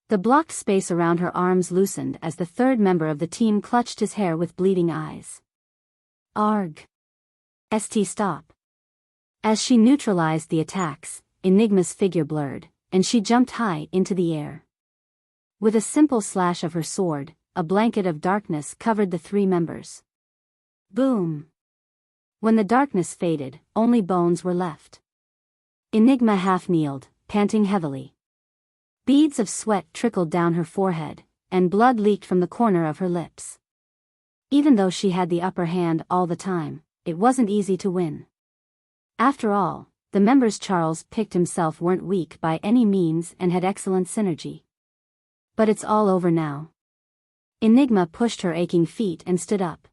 The blocked space around her arms loosened as the third member of the team clutched his hair with bleeding eyes. Arg! Stop! As she neutralized the attacks, Enigma's figure blurred, and she jumped high into the air. With a simple slash of her sword, a blanket of darkness covered the three members. Boom! When the darkness faded, only bones were left. Enigma half-kneeled, panting heavily. Beads of sweat trickled down her forehead, and blood leaked from the corner of her lips. Even though she had the upper hand all the time, it wasn't easy to win. After all, the members Charles picked himself weren't weak by any means and had excellent synergy. But it's all over now. Enigma pushed her aching feet and stood up.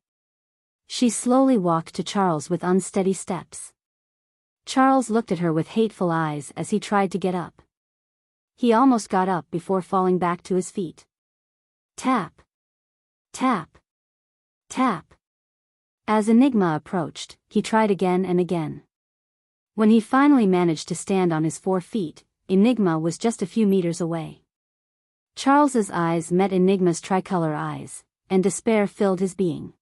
She slowly walked to Charles with unsteady steps. Charles looked at her with hateful eyes as he tried to get up. He almost got up before falling back to his feet. Tap! Tap! Tap! As Enigma approached, he tried again and again. When he finally managed to stand on his 4 feet, Enigma was just a few meters away. Charles's eyes met Enigma's tricolor eyes, and despair filled his being.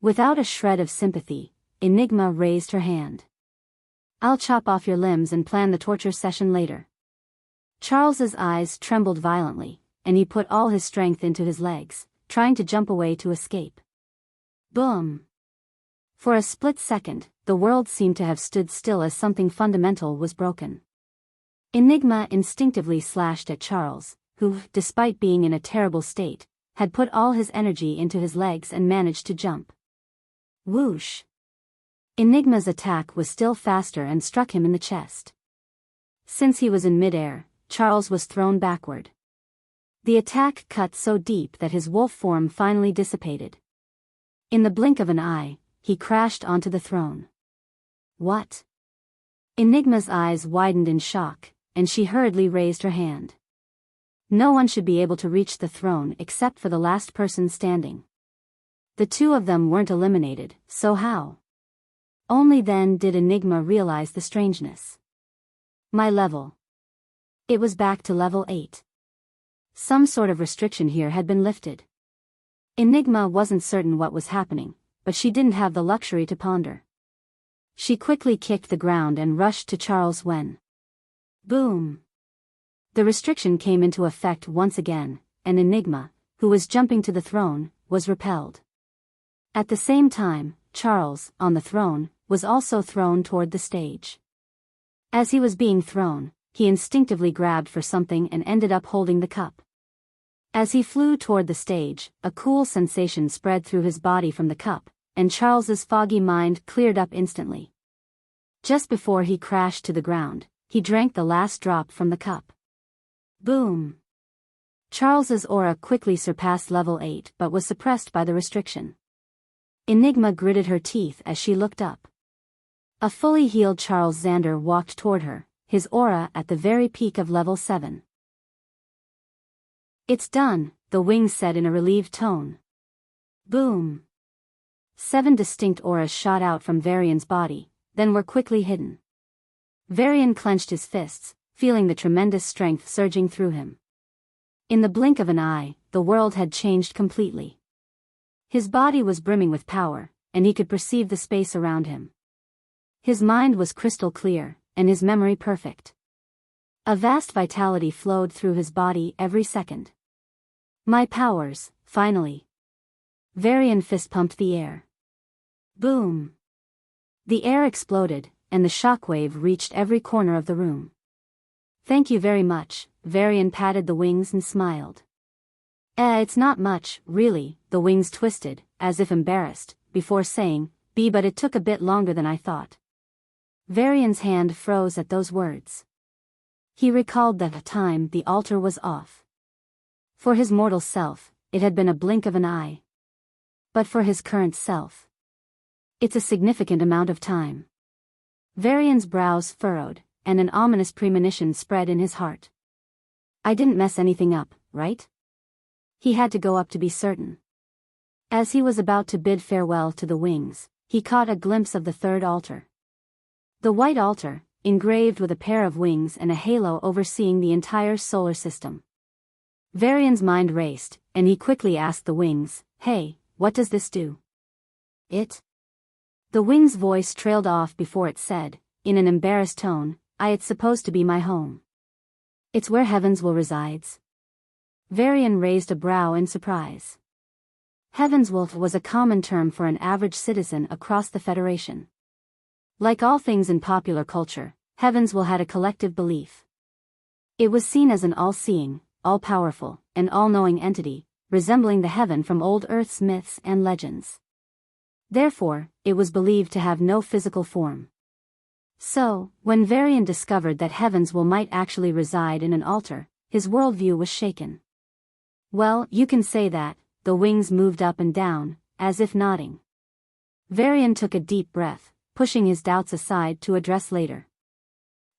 Without a shred of sympathy, Enigma raised her hand. I'll chop off your limbs and plan the torture session later. Charles's eyes trembled violently, and he put all his strength into his legs, trying to jump away to escape. Boom! For a split second, the world seemed to have stood still as something fundamental was broken. Enigma instinctively slashed at Charles, who, despite being in a terrible state, had put all his energy into his legs and managed to jump. Whoosh! Enigma's attack was still faster and struck him in the chest. Since he was in midair, Charles was thrown backward. The attack cut so deep that his wolf form finally dissipated. In the blink of an eye, he crashed onto the throne. What? Enigma's eyes widened in shock, and she hurriedly raised her hand. No one should be able to reach the throne except for the last person standing. The two of them weren't eliminated, so how? Only then did Enigma realize the strangeness. My level. It was back to level 8. Some sort of restriction here had been lifted. Enigma wasn't certain what was happening, but she didn't have the luxury to ponder. She quickly kicked the ground and rushed to Charles when... Boom! The restriction came into effect once again, and Enigma, who was jumping to the throne, was repelled. At the same time, Charles, on the throne, was also thrown toward the stage. As he was being thrown, he instinctively grabbed for something and ended up holding the cup. As he flew toward the stage, a cool sensation spread through his body from the cup, and Charles's foggy mind cleared up instantly. Just before he crashed to the ground, he drank the last drop from the cup. Boom! Charles's aura quickly surpassed level 8 but was suppressed by the restriction. Enigma gritted her teeth as she looked up. A fully healed Charles Xander walked toward her, his aura at the very peak of level 7. It's done, the wings said in a relieved tone. Boom! 7 distinct auras shot out from V-Varian's body, then were quickly hidden. V-Varian clenched his fists, feeling the tremendous strength surging through him. In the blink of an eye, the world had changed completely. His body was brimming with power, and he could perceive the space around him. His mind was crystal clear, and his memory perfect. A vast vitality flowed through his body every second. My powers, finally. Varian fist-pumped the air. Boom! The air exploded, and the shockwave reached every corner of the room. Thank you very much, Varian patted the wings and smiled. It's not much, really, the wings twisted, as if embarrassed, before saying, but it took a bit longer than I thought. Varian's hand froze at those words. He recalled that at the time the altar was off. For his mortal self, it had been a blink of an eye. But for his current self, it's a significant amount of time. Varian's brows furrowed, and an ominous premonition spread in his heart. I didn't mess anything up, right? He had to go up to be certain. As he was about to bid farewell to the wings, he caught a glimpse of the third altar. The white altar, engraved with a pair of wings and a halo overseeing the entire solar system. Varian's mind raced, and he quickly asked the wings, "Hey, what does this do?" "It?" The wing's voice trailed off before it said, in an embarrassed tone, "It's supposed to be my home. It's where heavens will resides." Varian raised a brow in surprise. Heavenswolf was a common term for an average citizen across the Federation. Like all things in popular culture, Heavenswell had a collective belief. It was seen as an all-seeing, all-powerful, and all-knowing entity, resembling the heaven from old Earth's myths and legends. Therefore, it was believed to have no physical form. So, when Varian discovered that Heavenswell might actually reside in an altar, his worldview was shaken. Well, you can say that. The wings moved up and down, as if nodding. Varian took a deep breath, pushing his doubts aside to address later.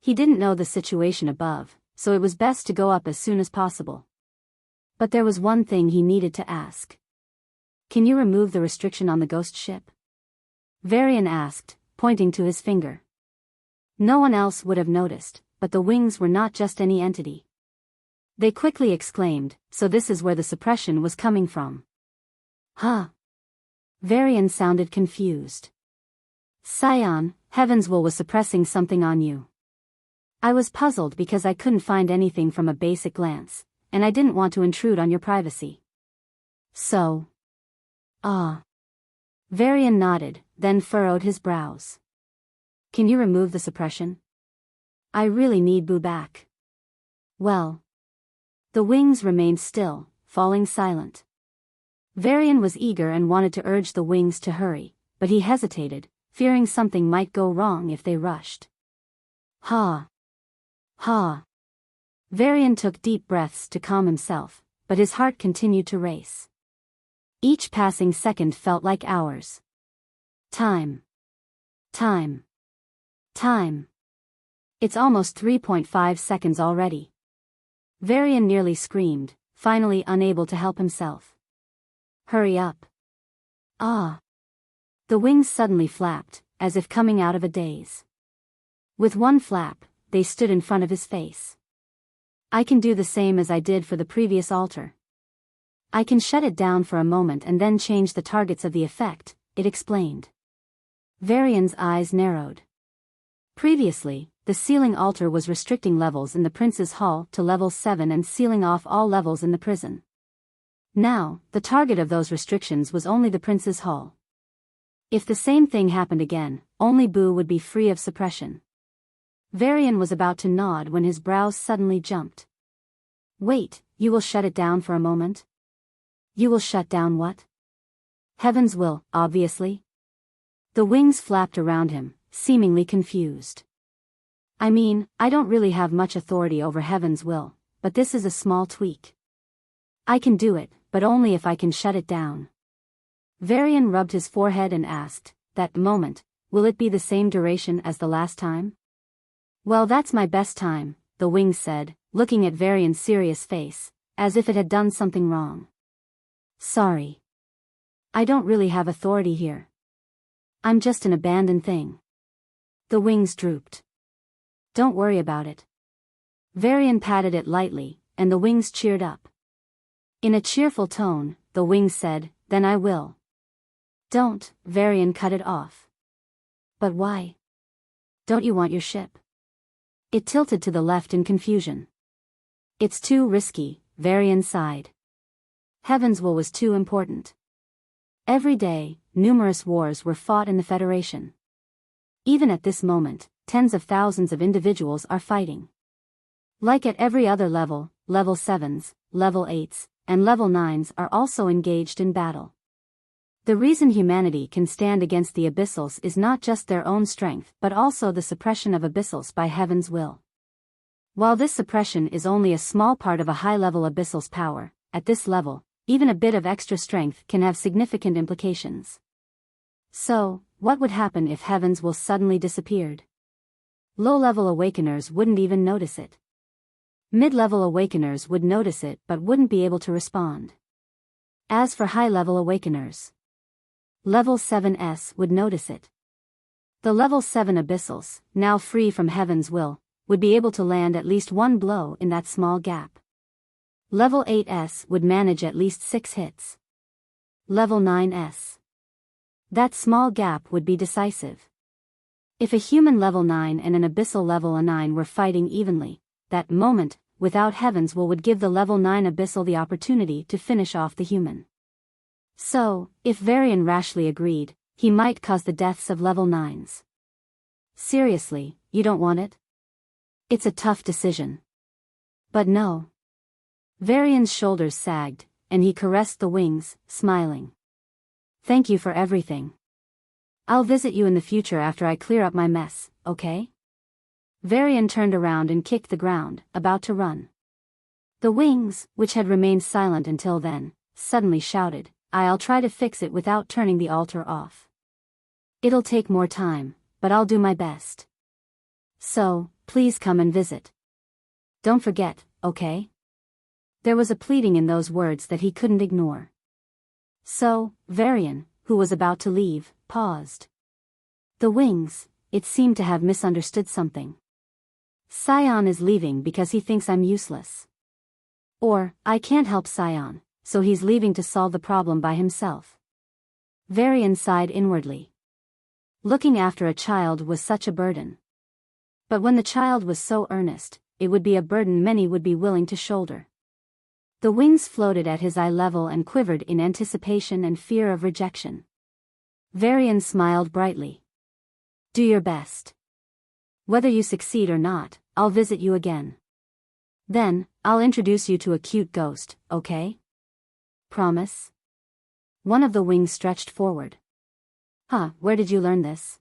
He didn't know the situation above, so it was best to go up as soon as possible. But there was one thing he needed to ask. Can you remove the restriction on the ghost ship? Varian asked, pointing to his finger. No one else would have noticed, but the wings were not just any entity. They quickly exclaimed, so this is where the suppression was coming from. Huh? Varian sounded confused. Scion, Heavenswell was suppressing something on you. I was puzzled because I couldn't find anything from a basic glance, and I didn't want to intrude on your privacy. So? Varian nodded, then furrowed his brows. Can you remove the suppression? I really need Boo back. Well. The wings remained still, falling silent. Varian was eager and wanted to urge the wings to hurry, but he hesitated, fearing something might go wrong if they rushed. Ha! Varian took deep breaths to calm himself, but his heart continued to race. Each passing second felt like hours. Time. It's almost 3.5 seconds already. Varian nearly screamed, finally unable to help himself. Hurry up. The wings suddenly flapped, as if coming out of a daze. With one flap, they stood in front of his face. I can do the same as I did for the previous altar. I can shut it down for a moment and then change the targets of the effect, it explained. Varian's eyes narrowed. Previously, the sealing altar was restricting levels in the Prince's Hall to level 7 and sealing off all levels in the prison. Now, the target of those restrictions was only the Prince's Hall. If the same thing happened again, only Boo would be free of suppression. Varian was about to nod when his brows suddenly jumped. Wait, you will shut it down for a moment? You will shut down what? Heavens will, obviously. The wings flapped around him, seemingly confused. I mean, I don't really have much authority over Heaven's will, but this is a small tweak. I can do it, but only if I can shut it down. Varian rubbed his forehead and asked, that moment, will it be the same duration as the last time? Well, that's my best time, the wings said, looking at Varian's serious face, as if it had done something wrong. Sorry. I don't really have authority here. I'm just an abandoned thing. The wings drooped. Don't worry about it. Varian patted it lightly, and the wings cheered up. In a cheerful tone, the wings said, then I will. Don't, Varian cut it off. But why? Don't you want your ship? It tilted to the left in confusion. It's too risky, Varian sighed. Heavenswell was too important. Every day, numerous wars were fought in the Federation. Even at this moment, tens of thousands of individuals are fighting. Like at every other level, level 7s, level 8s, and level 9s are also engaged in battle. The reason humanity can stand against the Abyssals is not just their own strength but also the suppression of Abyssals by Heaven's will. While this suppression is only a small part of a high-level Abyssal's power, at this level, even a bit of extra strength can have significant implications. So, what would happen if Heaven's will suddenly disappeared? Low-level Awakeners wouldn't even notice it. Mid-level Awakeners would notice it but wouldn't be able to respond. As for high-level Awakeners, Level 7s would notice it. The Level 7 Abyssals, now free from Heaven's will, would be able to land at least one blow in that small gap. Level 8s would manage at least 6 hits. Level 9s. That small gap would be decisive. If a human level 9 and an abyssal level 9 were fighting evenly, that moment, without Heaven's will would give the level 9 abyssal the opportunity to finish off the human. So, if V-Varian rashly agreed, he might cause the deaths of level 9s. Seriously, you don't want it? It's a tough decision. But no. V-Varian's shoulders sagged, and he caressed the wings, smiling. Thank you for everything. I'll visit you in the future after I clear up my mess, okay? V-Varian turned around and kicked the ground, about to run. The wings, which had remained silent until then, suddenly shouted, I'll try to fix it without turning the altar off. It'll take more time, but I'll do my best. So, please come and visit. Don't forget, okay? There was a pleading in those words that he couldn't ignore. So, V-Varian, who was about to leave, paused. The wings, it seemed to have misunderstood something. Scion is leaving because he thinks I'm useless. Or, I can't help Scion, so he's leaving to solve the problem by himself. V-Varian sighed inwardly. Looking after a child was such a burden. But when the child was so earnest, it would be a burden many would be willing to shoulder. The wings floated at his eye level and quivered in anticipation and fear of rejection. V-Varian smiled brightly. Do your best. Whether you succeed or not, I'll visit you again. Then, I'll introduce you to a cute ghost, okay? Promise? One of the wings stretched forward. Where did you learn this?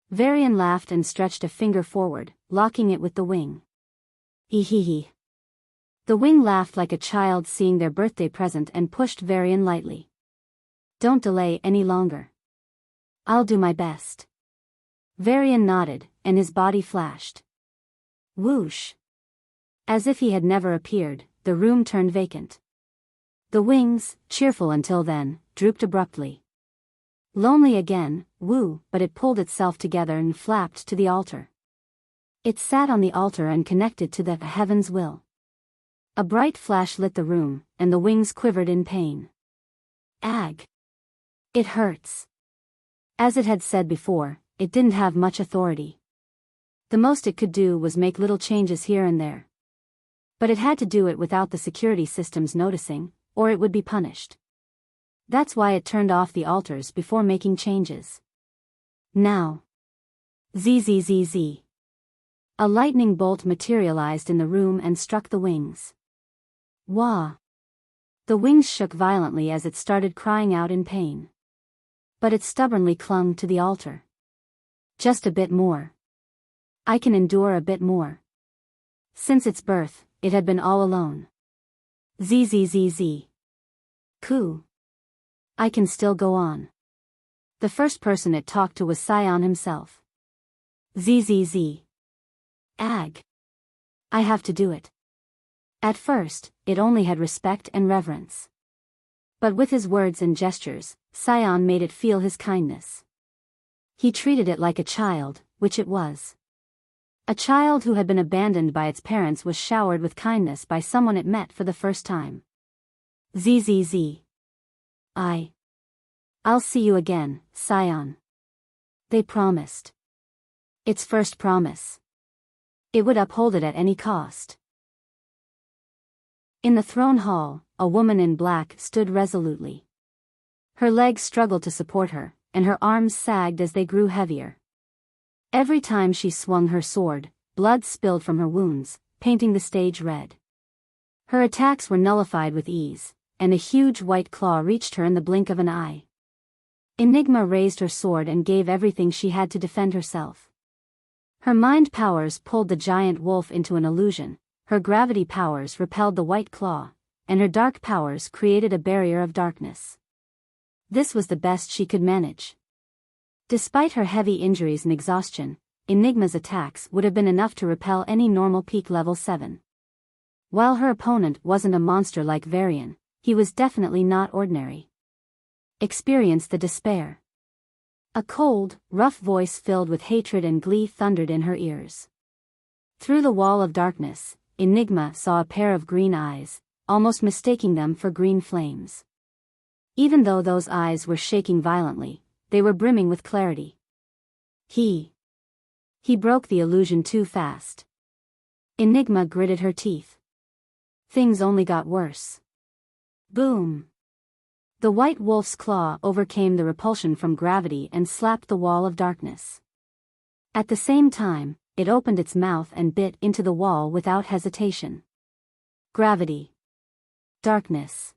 V-Varian laughed and stretched a finger forward, locking it with the wing. Hee. The wing laughed like a child seeing their birthday present and pushed V-Varian lightly. Don't delay any longer. I'll do my best. V-Varian nodded, and his body flashed. Whoosh. As if he had never appeared, the room turned vacant. The wings, cheerful until then, drooped abruptly. Lonely again, woo, but it pulled itself together and flapped to the altar. It sat on the altar and connected to the Heaven's will. A bright flash lit the room, and the wings quivered in pain. Ag. It hurts. As it had said before, it didn't have much authority. The most it could do was make little changes here and there. But it had to do it without the security systems noticing, or it would be punished. That's why it turned off the altars before making changes. Now. Zzz. A lightning bolt materialized in the room and struck the wings. Wah! The wings shook violently as it started crying out in pain. But it stubbornly clung to the altar. Just a bit more. I can endure a bit more. Since its birth, it had been all alone. Zzz. Coo. I can still go on. The first person it talked to was Scion himself. Zzz. Ag. I have to do it. At first, it only had respect and reverence. But with his words and gestures, Scion made it feel his kindness. He treated it like a child, which it was. A child who had been abandoned by its parents was showered with kindness by someone it met for the first time. Zzz. I'll see you again, Scion. They promised. Its first promise. It would uphold it at any cost. In the throne hall, a woman in black stood resolutely. Her legs struggled to support her, and her arms sagged as they grew heavier. Every time she swung her sword, blood spilled from her wounds, painting the stage red. Her attacks were nullified with ease, and a huge white claw reached her in the blink of an eye. Enigma raised her sword and gave everything she had to defend herself. Her mind powers pulled the giant wolf into an illusion, her gravity powers repelled the white claw, and her dark powers created a barrier of darkness. This was the best she could manage. Despite her heavy injuries and exhaustion, Enigma's attacks would have been enough to repel any normal peak level 7. While her opponent wasn't a monster like V-Varian, he was definitely not ordinary. Experience the despair. A cold, rough voice filled with hatred and glee thundered in her ears. Through the wall of darkness, Enigma saw a pair of green eyes, almost mistaking them for green flames. Even though those eyes were shaking violently, they were brimming with clarity. He broke the illusion too fast. Enigma gritted her teeth. Things only got worse. Boom! The white wolf's claw overcame the repulsion from gravity and slapped the wall of darkness. At the same time, it opened its mouth and bit into the wall without hesitation. Gravity. Darkness.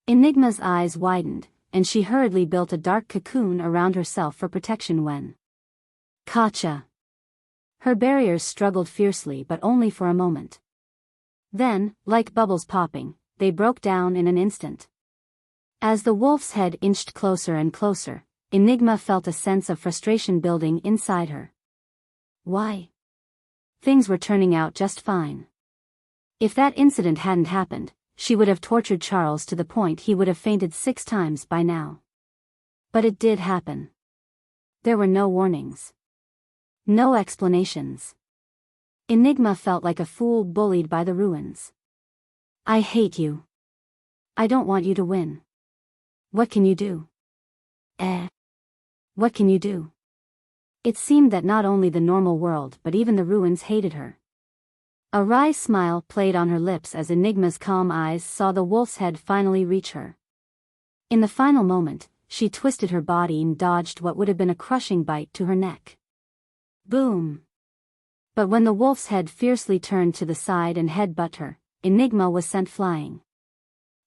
Enigma's eyes widened, and she hurriedly built a dark cocoon around herself for protection when. Gotcha! Her barriers struggled fiercely but only for a moment. Then, like bubbles popping, they broke down in an instant. As the wolf's head inched closer and closer, Enigma felt a sense of frustration building inside her. Why? Things were turning out just fine. If that incident hadn't happened, she would have tortured Charles to the point he would have fainted 6 times by now. But it did happen. There were no warnings. No explanations. Enigma felt like a fool bullied by the ruins. I hate you. I don't want you to win. What can you do? What can you do? It seemed that not only the normal world but even the ruins hated her. A wry smile played on her lips as Enigma's calm eyes saw the wolf's head finally reach her. In the final moment, she twisted her body and dodged what would have been a crushing bite to her neck. Boom! But when the wolf's head fiercely turned to the side and head-butt her, Enigma was sent flying.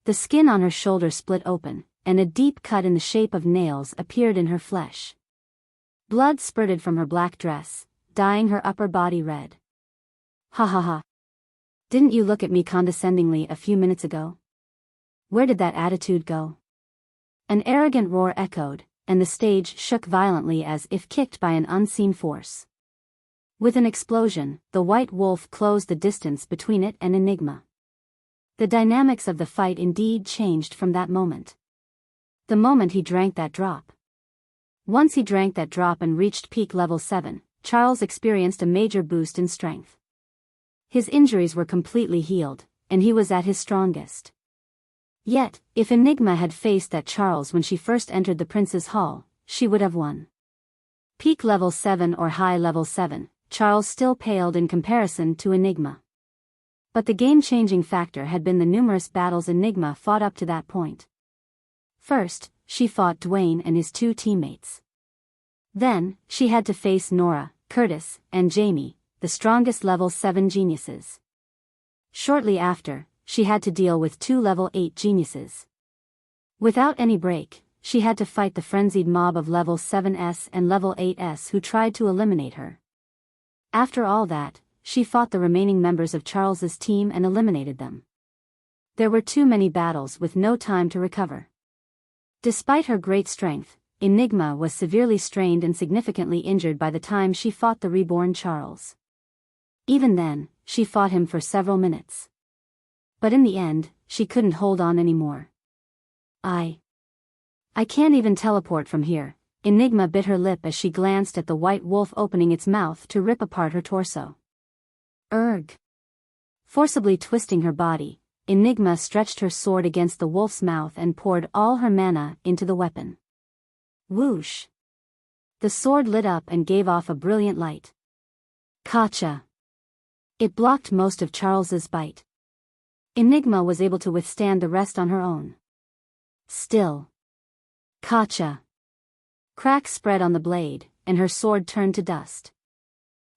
The skin on her shoulder split open, and a deep cut in the shape of nails appeared in her flesh. Blood spurted from her black dress, dyeing her upper body red. Ha ha ha. Didn't you look at me condescendingly a few minutes ago? Where did that attitude go? An arrogant roar echoed, and the stage shook violently as if kicked by an unseen force. With an explosion, the white wolf closed the distance between it and Enigma. The dynamics of the fight indeed changed from that moment. The moment he drank that drop. Once he drank that drop and reached peak level 7, Charles experienced a major boost in strength. His injuries were completely healed, and he was at his strongest. Yet, if Enigma had faced that Charles when she first entered the Prince's Hall, she would have won. Peak level 7 or high level 7, Charles still paled in comparison to Enigma. But the game-changing factor had been the numerous battles Enigma fought up to that point. First, she fought Dwayne and his 2 teammates. Then, she had to face Nora, Curtis, and Jamie, the strongest level 7 geniuses. Shortly after, she had to deal with 2 level 8 geniuses. Without any break, she had to fight the frenzied mob of level 7s and level 8s who tried to eliminate her. After all that, she fought the remaining members of Charles's team and eliminated them. There were too many battles with no time to recover. Despite her great strength, Enigma was severely strained and significantly injured by the time she fought the reborn Charles. Even then, she fought him for several minutes. But in the end, she couldn't hold on anymore. I can't even teleport from here. Enigma bit her lip as she glanced at the white wolf opening its mouth to rip apart her torso. Erg. Forcibly twisting her body, Enigma stretched her sword against the wolf's mouth and poured all her mana into the weapon. Whoosh. The sword lit up and gave off a brilliant light. Gotcha. It blocked most of Charles's bite. Enigma was able to withstand the rest on her own. Still. Gotcha. Cracks spread on the blade, and her sword turned to dust.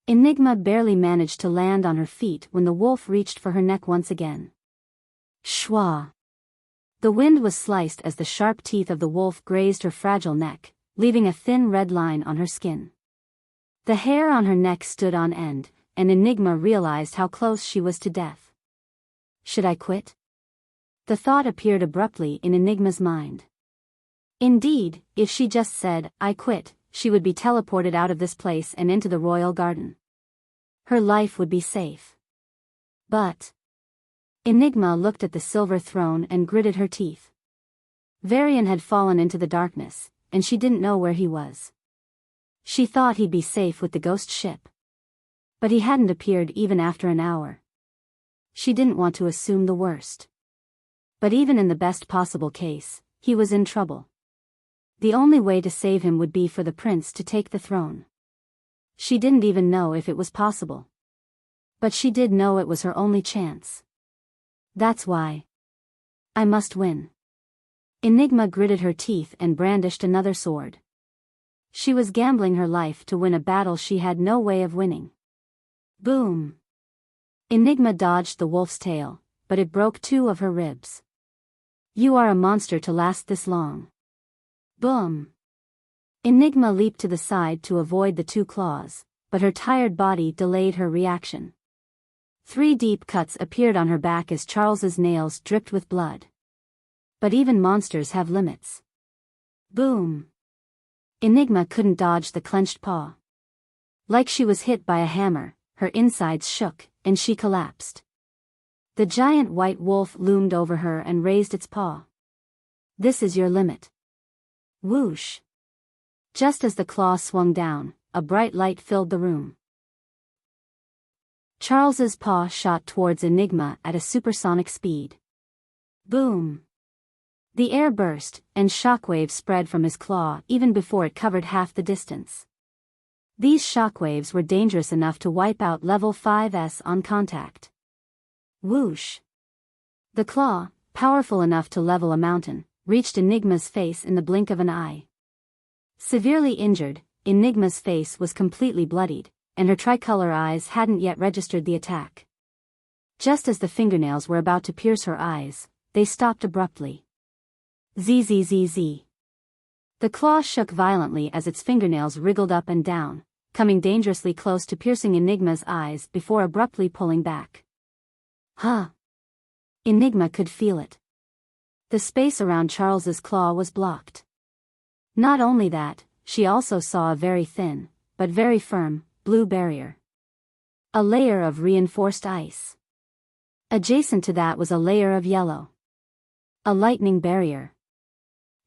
Enigma barely managed to land on her feet when the wolf reached for her neck once again. Schwa! The wind was sliced as the sharp teeth of the wolf grazed her fragile neck, leaving a thin red line on her skin. The hair on her neck stood on end, and Enigma realized how close she was to death. Should I quit? The thought appeared abruptly in Enigma's mind. Indeed, if she just said, "I quit," she would be teleported out of this place and into the royal garden. Her life would be safe. But Enigma looked at the silver throne and gritted her teeth. V-Varian had fallen into the darkness, and she didn't know where he was. She thought he'd be safe with the ghost ship. But he hadn't appeared even after an hour. She didn't want to assume the worst. But even in the best possible case, he was in trouble. The only way to save him would be for the prince to take the throne. She didn't even know if it was possible. But she did know it was her only chance. That's why. I must win. Enigma gritted her teeth and brandished another sword. She was gambling her life to win a battle she had no way of winning. Boom! Enigma dodged the wolf's tail, but it broke 2 of her ribs. You are a monster to last this long. Boom! Enigma leaped to the side to avoid the 2 claws, but her tired body delayed her reaction. 3 deep cuts appeared on her back as Charles's nails dripped with blood. But even monsters have limits. Boom! Enigma couldn't dodge the clenched paw. Like she was hit by a hammer, her insides shook, and she collapsed. The giant white wolf loomed over her and raised its paw. This is your limit. Whoosh! Just as the claw swung down, a bright light filled the room. Charles's paw shot towards Enigma at a supersonic speed. Boom! The air burst, and shockwaves spread from his claw even before it covered half the distance. These shockwaves were dangerous enough to wipe out level 5s on contact. Whoosh! The claw, powerful enough to level a mountain, reached Enigma's face in the blink of an eye. Severely injured, Enigma's face was completely bloodied, and her tricolor eyes hadn't yet registered the attack. Just as the fingernails were about to pierce her eyes, they stopped abruptly. Zzz. The claw shook violently as its fingernails wriggled up and down, coming dangerously close to piercing Enigma's eyes before abruptly pulling back. Huh! Enigma could feel it. The space around Charles's claw was blocked. Not only that, she also saw a very thin, but very firm, blue barrier. A layer of reinforced ice. Adjacent to that was a layer of yellow. A lightning barrier.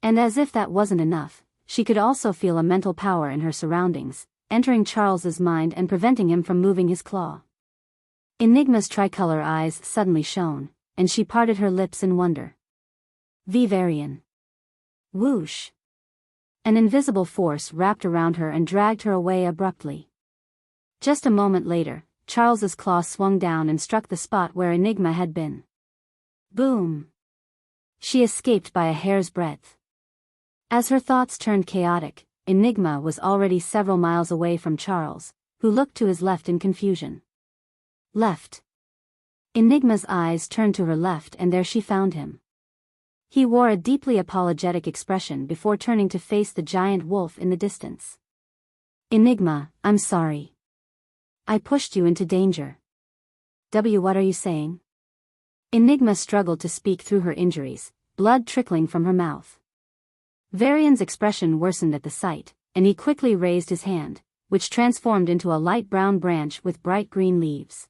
And as if that wasn't enough, she could also feel a mental power in her surroundings, entering Charles's mind and preventing him from moving his claw. Enigma's tricolor eyes suddenly shone, and she parted her lips in wonder. V-Varian. Whoosh! An invisible force wrapped around her and dragged her away abruptly. Just a moment later, Charles's claw swung down and struck the spot where Enigma had been. Boom! She escaped by a hair's breadth. As her thoughts turned chaotic, Enigma was already several miles away from Charles, who looked to his left in confusion. Left. Enigma's eyes turned to her left and there she found him. He wore a deeply apologetic expression before turning to face the giant wolf in the distance. Enigma, I'm sorry. I pushed you into danger. What are you saying? Enigma struggled to speak through her injuries, blood trickling from her mouth. V-Varian's expression worsened at the sight, and he quickly raised his hand, which transformed into a light brown branch with bright green leaves.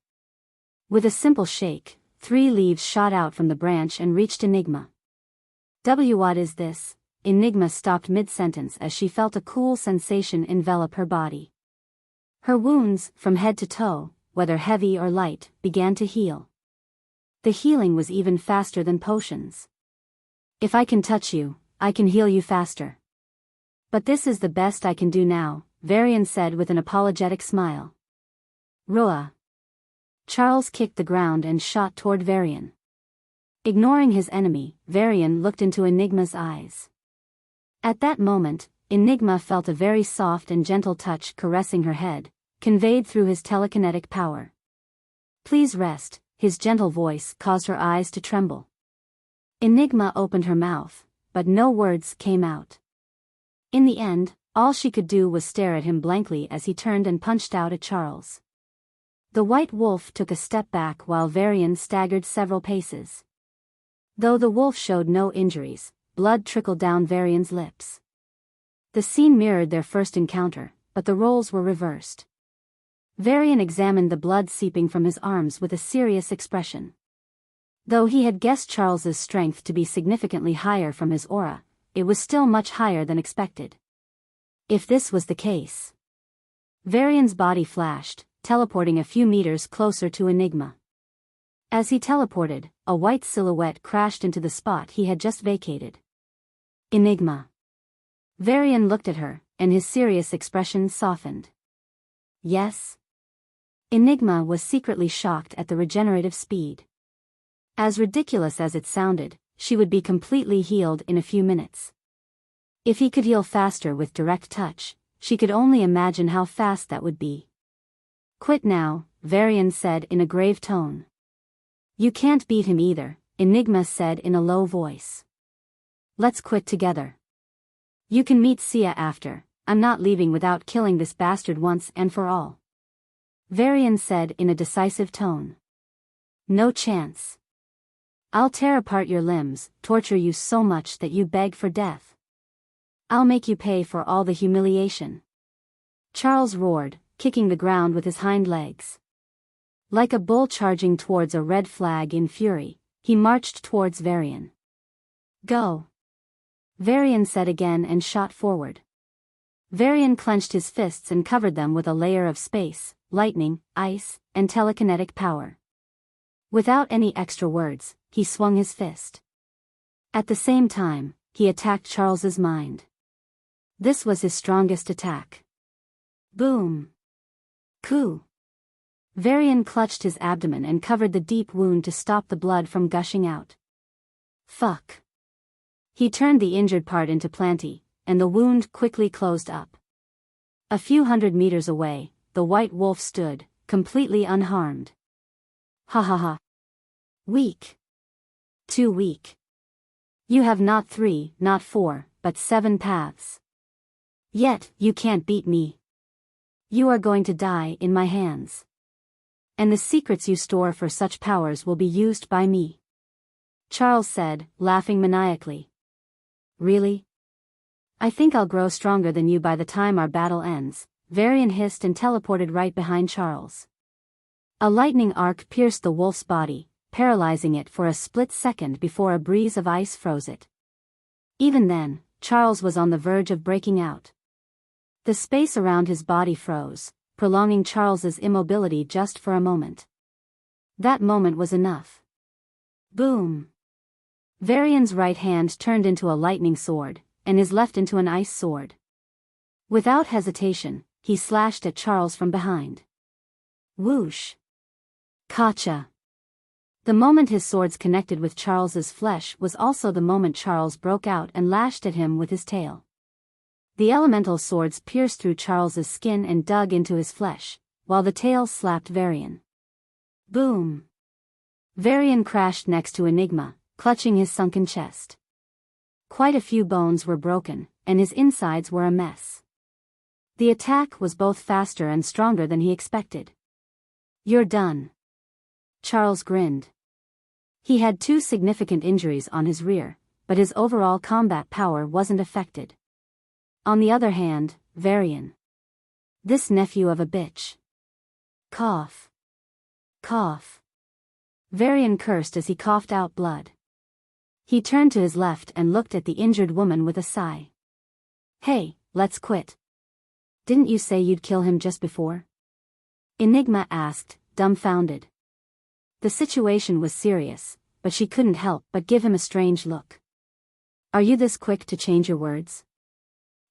With a simple shake, 3 leaves shot out from the branch and reached Enigma. What is this? Enigma stopped mid-sentence as she felt a cool sensation envelop her body. Her wounds, from head to toe, whether heavy or light, began to heal. The healing was even faster than potions. If I can touch you, I can heal you faster. But this is the best I can do now, V-Varian said with an apologetic smile. Roa. Charles kicked the ground and shot toward V-Varian. Ignoring his enemy, V-Varian looked into Enigma's eyes. At that moment, Enigma felt a very soft and gentle touch caressing her head, conveyed through his telekinetic power. "Please rest," his gentle voice caused her eyes to tremble. Enigma opened her mouth, but no words came out. In the end, all she could do was stare at him blankly as he turned and punched out at Charles. The white wolf took a step back while V-Varian staggered several paces. Though the wolf showed no injuries, blood trickled down V-Varian's lips. The scene mirrored their first encounter, but the roles were reversed. V-Varian examined the blood seeping from his arms with a serious expression. Though he had guessed Charles's strength to be significantly higher from his aura, it was still much higher than expected. If this was the case... V-Varian's body flashed, teleporting a few meters closer to Enigma. As he teleported, a white silhouette crashed into the spot he had just vacated. Enigma. V-Varian looked at her, and his serious expression softened. Yes? Enigma was secretly shocked at the regenerative speed. As ridiculous as it sounded, she would be completely healed in a few minutes. If he could heal faster with direct touch, she could only imagine how fast that would be. "Quit now," V-Varian said in a grave tone. "You can't beat him either," Enigma said in a low voice. "Let's quit together. You can meet Sia after. I'm not leaving without killing this bastard once and for all," V-Varian said in a decisive tone. "No chance. I'll tear apart your limbs, torture you so much that you beg for death. I'll make you pay for all the humiliation," Charles roared, kicking the ground with his hind legs. Like a bull charging towards a red flag in fury, he marched towards V-Varian. "Go," V-Varian said again and shot forward. V-Varian clenched his fists and covered them with a layer of space, lightning, ice, and telekinetic power. Without any extra words, he swung his fist. At the same time, he attacked Charles's mind. This was his strongest attack. Boom. Coup. V-Varian clutched his abdomen and covered the deep wound to stop the blood from gushing out. Fuck. He turned the injured part into plenty, and the wound quickly closed up. A few hundred meters away, the white wolf stood, completely unharmed. Ha ha ha. Weak. Too weak. You have not 3, not 4, but 7 paths. Yet, you can't beat me. You are going to die in my hands. And the secrets you store for such powers will be used by me," Charles said, laughing maniacally. "Really? I think I'll grow stronger than you by the time our battle ends," V-Varian hissed and teleported right behind Charles. A lightning arc pierced the wolf's body, paralyzing it for a split second before a breeze of ice froze it. Even then, Charles was on the verge of breaking out. The space around his body froze, prolonging Charles's immobility just for a moment. That moment was enough. Boom! V-Varian's right hand turned into a lightning sword, and his left into an ice sword. Without hesitation, he slashed at Charles from behind. Whoosh! Gotcha! The moment his swords connected with Charles's flesh was also the moment Charles broke out and lashed at him with his tail. The elemental swords pierced through Charles's skin and dug into his flesh, while the tail slapped V-Varian. Boom! V-Varian crashed next to Enigma, clutching his sunken chest. Quite a few bones were broken, and his insides were a mess. The attack was both faster and stronger than he expected. "You're done." Charles grinned. He had 2 significant injuries on his rear, but his overall combat power wasn't affected. On the other hand, V-Varian. This nephew of a bitch. Cough. Cough. V-Varian cursed as he coughed out blood. He turned to his left and looked at the injured woman with a sigh. "Hey, let's quit. Didn't you say you'd kill him just before?" Enigma asked, dumbfounded. The situation was serious, but she couldn't help but give him a strange look. "Are you this quick to change your words?"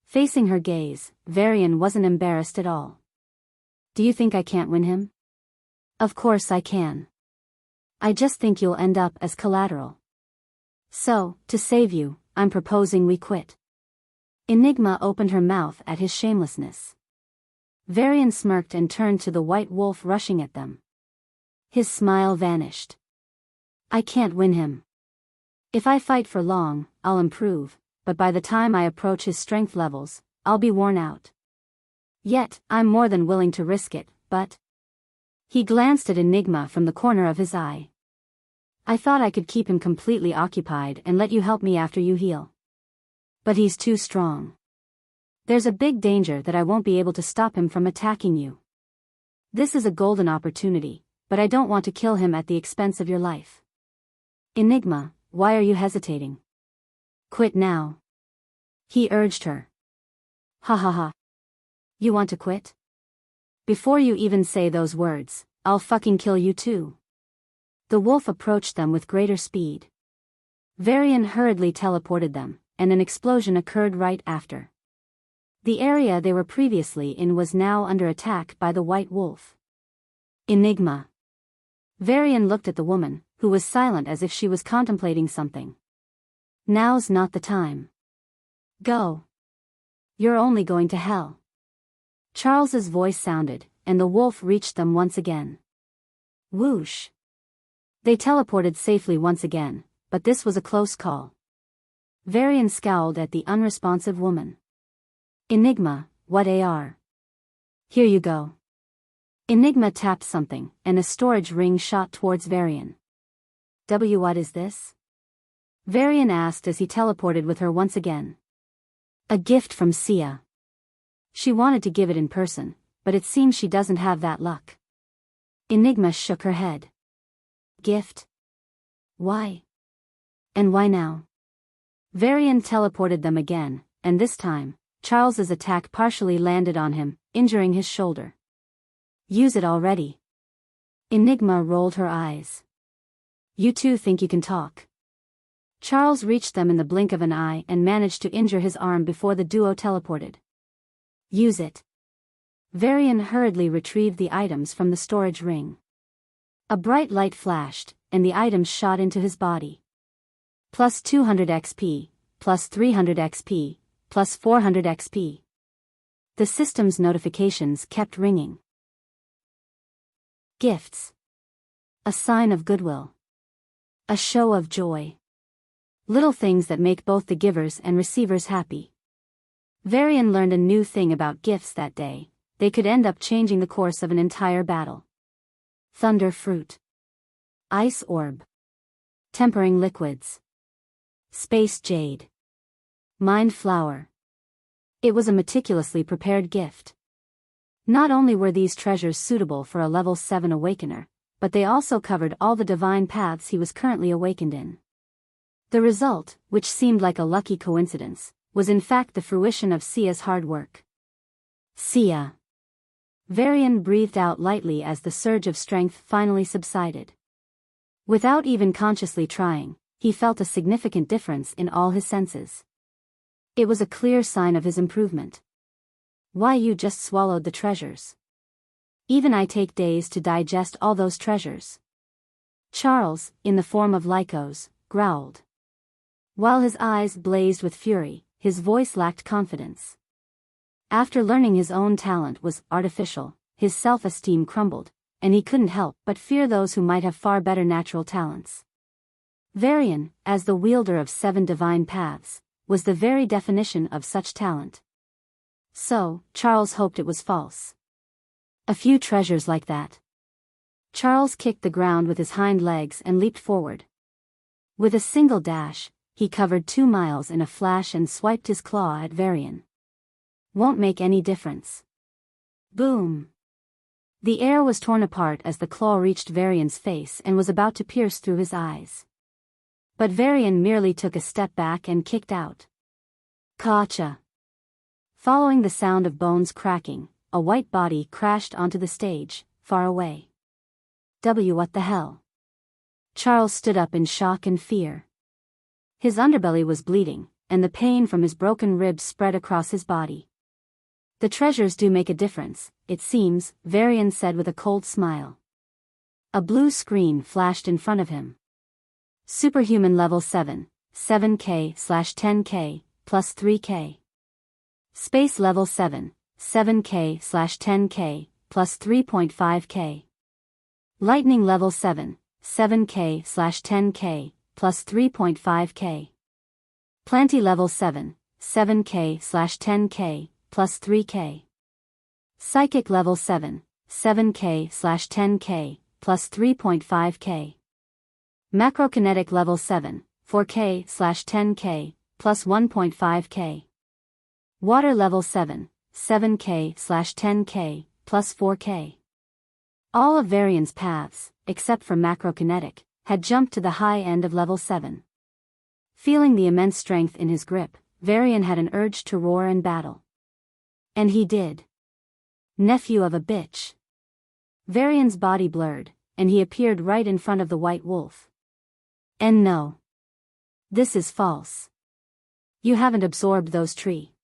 Facing her gaze, V-Varian wasn't embarrassed at all. "Do you think I can't win him?" "Of course I can. I just think you'll end up as collateral. So, to save you, I'm proposing we quit." Enigma opened her mouth at his shamelessness. V-Varian smirked and turned to the white wolf rushing at them. His smile vanished. I can't win him. If I fight for long, I'll improve, but by the time I approach his strength levels, I'll be worn out. Yet, I'm more than willing to risk it, but... He glanced at Enigma from the corner of his eye. I thought I could keep him completely occupied and let you help me after you heal. But he's too strong. There's a big danger that I won't be able to stop him from attacking you. This is a golden opportunity, but I don't want to kill him at the expense of your life. Enigma, why are you hesitating? Quit now. He urged her. Ha ha ha. You want to quit? Before you even say those words, I'll fucking kill you too. The wolf approached them with greater speed. V-Varian hurriedly teleported them, and an explosion occurred right after. The area they were previously in was now under attack by the white wolf. Enigma. V-Varian looked at the woman, who was silent as if she was contemplating something. Now's not the time. Go. You're only going to hell. Charles's voice sounded, and the wolf reached them once again. Whoosh. They teleported safely once again, but this was a close call. V-Varian scowled at the unresponsive woman. Enigma, what AR? Here you go. Enigma tapped something, and a storage ring shot towards V-Varian. What is this? V-Varian asked as he teleported with her once again. A gift from Sia. She wanted to give it in person, but it seems she doesn't have that luck. Enigma shook her head. Gift? Why? And why now? V-Varian teleported them again, and this time, Charles's attack partially landed on him, injuring his shoulder. Use it already. Enigma rolled her eyes. You two think you can talk. Charles reached them in the blink of an eye and managed to injure his arm before the duo teleported. Use it. V-Varian hurriedly retrieved the items from the storage ring. A bright light flashed, and the items shot into his body. Plus 200 XP, plus 300 XP, plus 400 XP. The system's notifications kept ringing. Gifts. A sign of goodwill. A show of joy. Little things that make both the givers and receivers happy. V-Varian learned a new thing about gifts that day. They could end up changing the course of an entire battle. Thunder fruit. Ice orb. Tempering liquids. Space jade. Mind flower. It was a meticulously prepared gift. Not only were these treasures suitable for a level 7 awakener, but they also covered all the divine paths he was currently awakened in. The result, which seemed like a lucky coincidence, was in fact the fruition of Sia's hard work. Sia. V-Varian breathed out lightly as the surge of strength finally subsided. Without even consciously trying, he felt a significant difference in all his senses. It was a clear sign of his improvement. Why, you just swallowed the treasures. Even I take days to digest all those treasures. Charles, in the form of Lycos, growled. While his eyes blazed with fury, his voice lacked confidence. After learning his own talent was artificial, his self-esteem crumbled, and he couldn't help but fear those who might have far better natural talents. V-Varian, as the wielder of 7 divine paths, was the very definition of such talent. So, Charles hoped it was false. A few treasures like that. Charles kicked the ground with his hind legs and leaped forward. With a single dash, he covered 2 miles in a flash and swiped his claw at V-Varian. Won't make any difference. Boom. The air was torn apart as the claw reached V-Varian's face and was about to pierce through his eyes. But V-Varian merely took a step back and kicked out. Gotcha. Following the sound of bones cracking, a white body crashed onto the stage, far away. What the hell? Charles stood up in shock and fear. His underbelly was bleeding, and the pain from his broken ribs spread across his body. The treasures do make a difference, it seems, V-Varian said with a cold smile. A blue screen flashed in front of him. Superhuman level 7, 7K/10K, plus 3K. Space level 7, 7K/10K, plus 3.5K. Lightning level 7, 7K/10K, plus 3.5K. Plenty level 7, 7K/10K, plus 3K. Psychic level 7, 7K/10K, plus 3.5K. Macrokinetic level 7, 4K/10K, plus 1.5K. Water level 7, 7K/10K, plus 4K. All of Varian's paths, except for macrokinetic, had jumped to the high end of level 7. Feeling the immense strength in his grip, Varian had an urge to roar and battle. And he did. Nephew of a bitch. Varian's body blurred, and he appeared right in front of the white wolf. And no. This is false. You haven't absorbed those tree.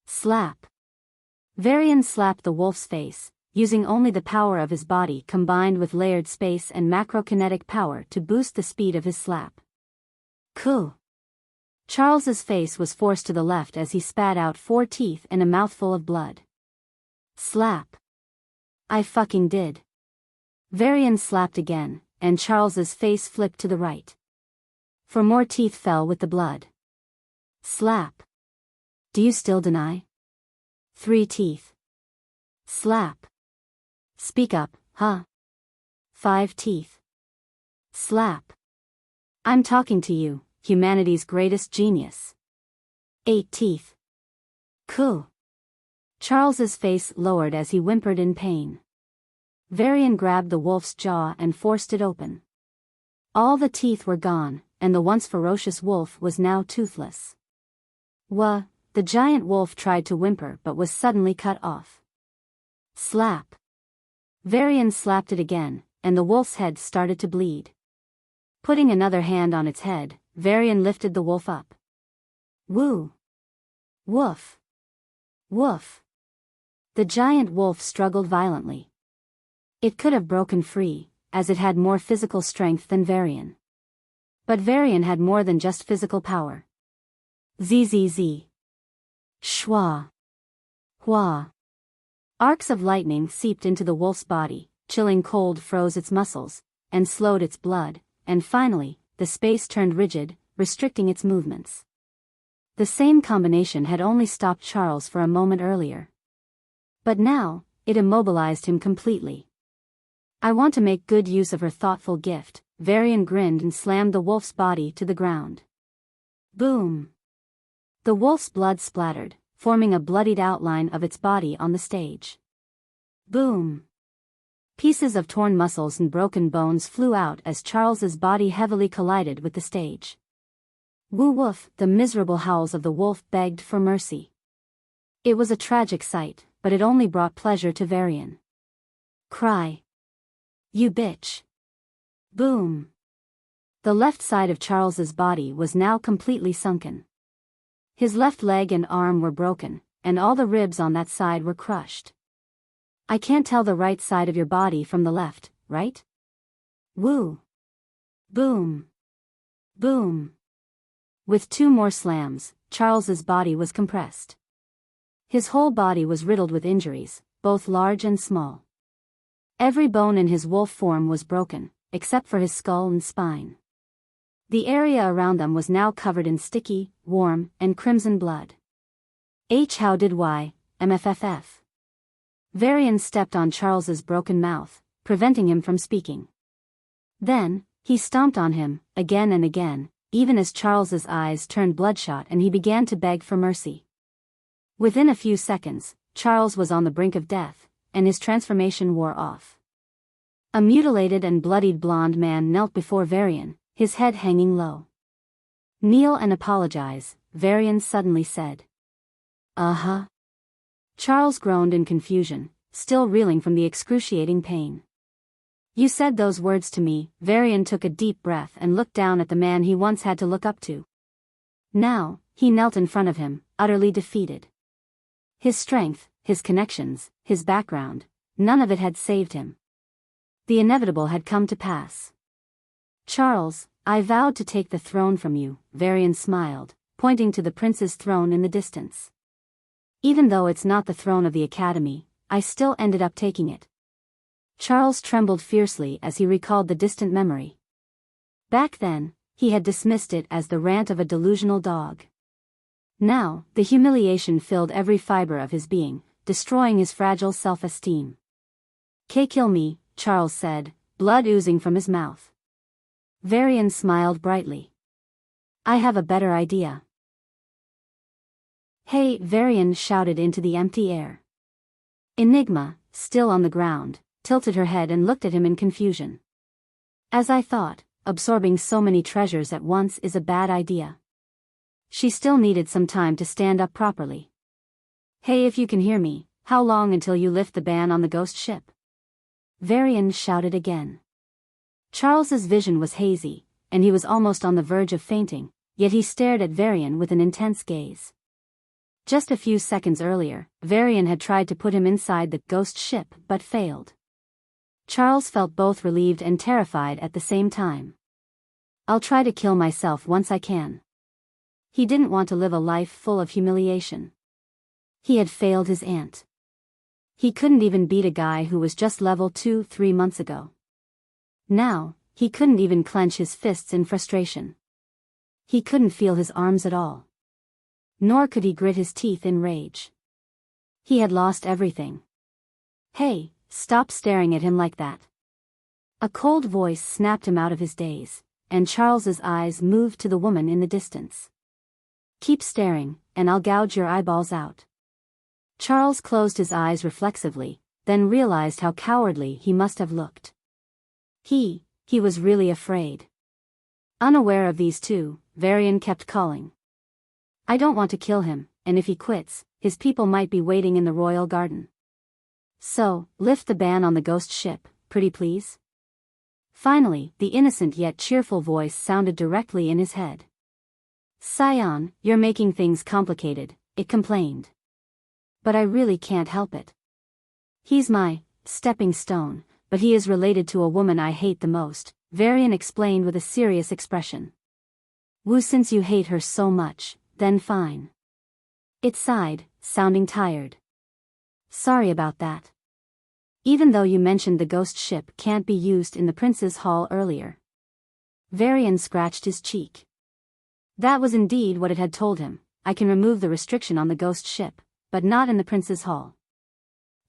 Slap. Varian slapped the wolf's face, using only the power of his body combined with layered space and macrokinetic power to boost the speed of his slap. Cool. Charles's face was forced to the left as he spat out 4 teeth and a mouthful of blood. Slap. I fucking did. Varian slapped again, and Charles's face flipped to the right. 4 more teeth fell with the blood. Slap. Do you still deny? 3 teeth. Slap. Speak up, huh? 5 teeth. Slap. I'm talking to you, humanity's greatest genius. 8 teeth. Cool. Charles's face lowered as he whimpered in pain. Varian grabbed the wolf's jaw and forced it open. All the teeth were gone, and the once ferocious wolf was now toothless. The giant wolf tried to whimper but was suddenly cut off. Slap. Varian slapped it again, and the wolf's head started to bleed. Putting another hand on its head, Varian lifted the wolf up. Woo! Woof! Woof! The giant wolf struggled violently. It could have broken free, as it had more physical strength than Varian. But Varian had more than just physical power. Zzz. Schwa. Hua. Arcs of lightning seeped into the wolf's body, chilling cold froze its muscles, and slowed its blood, and finally, the space turned rigid, restricting its movements. The same combination had only stopped Charles for a moment earlier. But now, it immobilized him completely. I want to make good use of her thoughtful gift, Varian grinned and slammed the wolf's body to the ground. Boom! The wolf's blood splattered, forming a bloodied outline of its body on the stage. Boom! Pieces of torn muscles and broken bones flew out as Charles's body heavily collided with the stage. Woo-woof! The miserable howls of the wolf begged for mercy. It was a tragic sight, but it only brought pleasure to Varian. Cry. You bitch. Boom. The left side of Charles's body was now completely sunken. His left leg and arm were broken, and all the ribs on that side were crushed. I can't tell the right side of your body from the left, right? Woo. Boom. Boom. With 2 more slams, Charles's body was compressed. His whole body was riddled with injuries, both large and small. Every bone in his wolf form was broken, except for his skull and spine. The area around them was now covered in sticky, warm, and crimson blood. How did Y, MFFF. Varian stepped on Charles's broken mouth, preventing him from speaking. Then, he stomped on him, again and again, even as Charles's eyes turned bloodshot and he began to beg for mercy. Within a few seconds, Charles was on the brink of death, and his transformation wore off. A mutilated and bloodied blonde man knelt before Varian, his head hanging low. Kneel and apologize, Varian suddenly said. Uh-huh. Charles groaned in confusion, still reeling from the excruciating pain. You said those words to me. Varian took a deep breath and looked down at the man he once had to look up to. Now, he knelt in front of him, utterly defeated. His strength, his connections, his background, none of it had saved him. The inevitable had come to pass. Charles, I vowed to take the throne from you, Varian smiled, pointing to the prince's throne in the distance. Even though it's not the throne of the Academy, I still ended up taking it. Charles trembled fiercely as he recalled the distant memory. Back then, he had dismissed it as the rant of a delusional dog. Now, the humiliation filled every fiber of his being, destroying his fragile self-esteem. Kill me, Charles said, blood oozing from his mouth. V-Varian smiled brightly. I have a better idea. Hey, V-Varian shouted into the empty air. Enigma, still on the ground, tilted her head and looked at him in confusion. As I thought, absorbing so many treasures at once is a bad idea. She still needed some time to stand up properly. Hey, if you can hear me, how long until you lift the ban on the ghost ship? V-Varian shouted again. Charles's vision was hazy, and he was almost on the verge of fainting, yet he stared at V-Varian with an intense gaze. Just a few seconds earlier, V-Varian had tried to put him inside the ghost ship but failed. Charles felt both relieved and terrified at the same time. I'll try to kill myself once I can. He didn't want to live a life full of humiliation. He had failed his aunt. He couldn't even beat a guy who was just level 2 3 months ago. Now, he couldn't even clench his fists in frustration. He couldn't feel his arms at all. Nor could he grit his teeth in rage. He had lost everything. Hey, stop staring at him like that. A cold voice snapped him out of his daze, and Charles's eyes moved to the woman in the distance. Keep staring, and I'll gouge your eyeballs out. Charles closed his eyes reflexively, then realized how cowardly he must have looked. He was really afraid. Unaware of these two, V-Varian kept calling. I don't want to kill him, and if he quits, his people might be waiting in the royal garden. So, lift the ban on the ghost ship, pretty please? Finally, the innocent yet cheerful voice sounded directly in his head. Scion, you're making things complicated, it complained. But I really can't help it. He's my stepping stone, but he is related to a woman I hate the most, V-Varian explained with a serious expression. Woo, since you hate her so much, then fine. It sighed, sounding tired. Sorry about that. Even though you mentioned the ghost ship can't be used in the Prince's Hall earlier. V-Varian scratched his cheek. That was indeed what it had told him. I can remove the restriction on the ghost ship, but not in the Prince's Hall.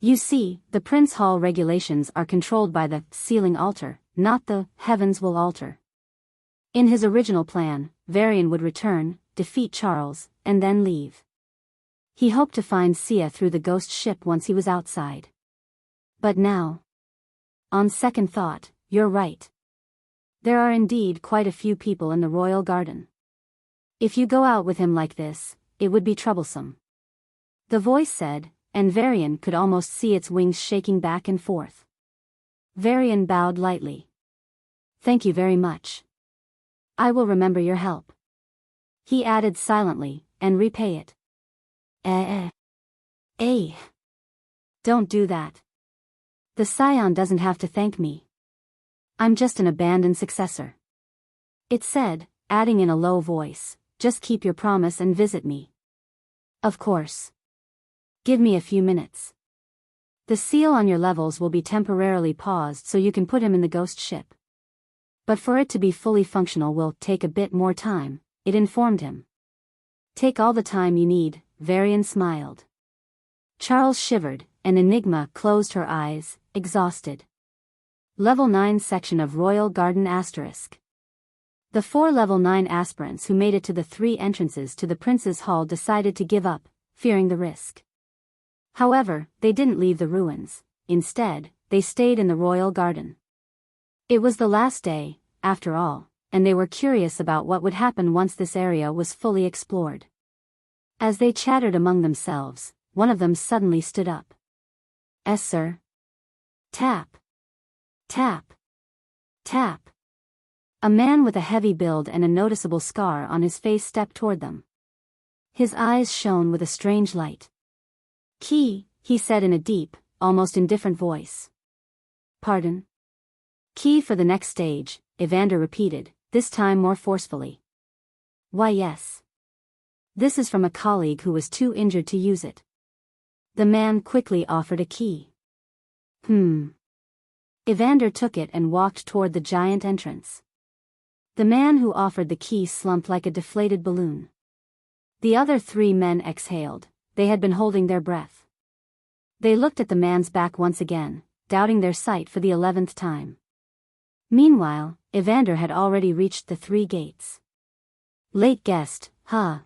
You see, the Prince Hall regulations are controlled by the sealing altar, not the heavens will alter. In his original plan, V-Varian would return, defeat Charles, and then leave. He hoped to find Sia through the ghost ship once he was outside. But now, on second thought, you're right. There are indeed quite a few people in the royal garden. If you go out with him like this, it would be troublesome. The voice said, and V-Varian could almost see its wings shaking back and forth. V-Varian bowed lightly. Thank you very much. I will remember your help. He added silently, and repay it. Don't do that. The Scion doesn't have to thank me. I'm just an abandoned successor. It said, adding in a low voice, just keep your promise and visit me. Of course. Give me a few minutes. The seal on your levels will be temporarily paused so you can put him in the ghost ship. But for it to be fully functional will take a bit more time, it informed him. Take all the time you need, V-Varian smiled. Charles shivered, and Enigma closed her eyes, exhausted. Level 9 section of Royal Garden Asterisk. The 4 level 9 aspirants who made it to the 3 entrances to the Prince's Hall decided to give up, fearing the risk. However, they didn't leave the ruins. Instead, they stayed in the royal garden. It was the last day, after all, and they were curious about what would happen once this area was fully explored. As they chattered among themselves, one of them suddenly stood up. Sir. Tap. Tap. Tap. A man with a heavy build and a noticeable scar on his face stepped toward them. His eyes shone with a strange light. Key, he said in a deep, almost indifferent voice. Pardon? Key for the next stage, Evander repeated, this time more forcefully. Why yes. This is from a colleague who was too injured to use it. The man quickly offered a key. Evander took it and walked toward the giant entrance. The man who offered the key slumped like a deflated balloon. The other 3 men exhaled. They had been holding their breath. They looked at the man's back once again, doubting their sight for the 11th time. Meanwhile, Evander had already reached the 3 gates. Late guest, huh?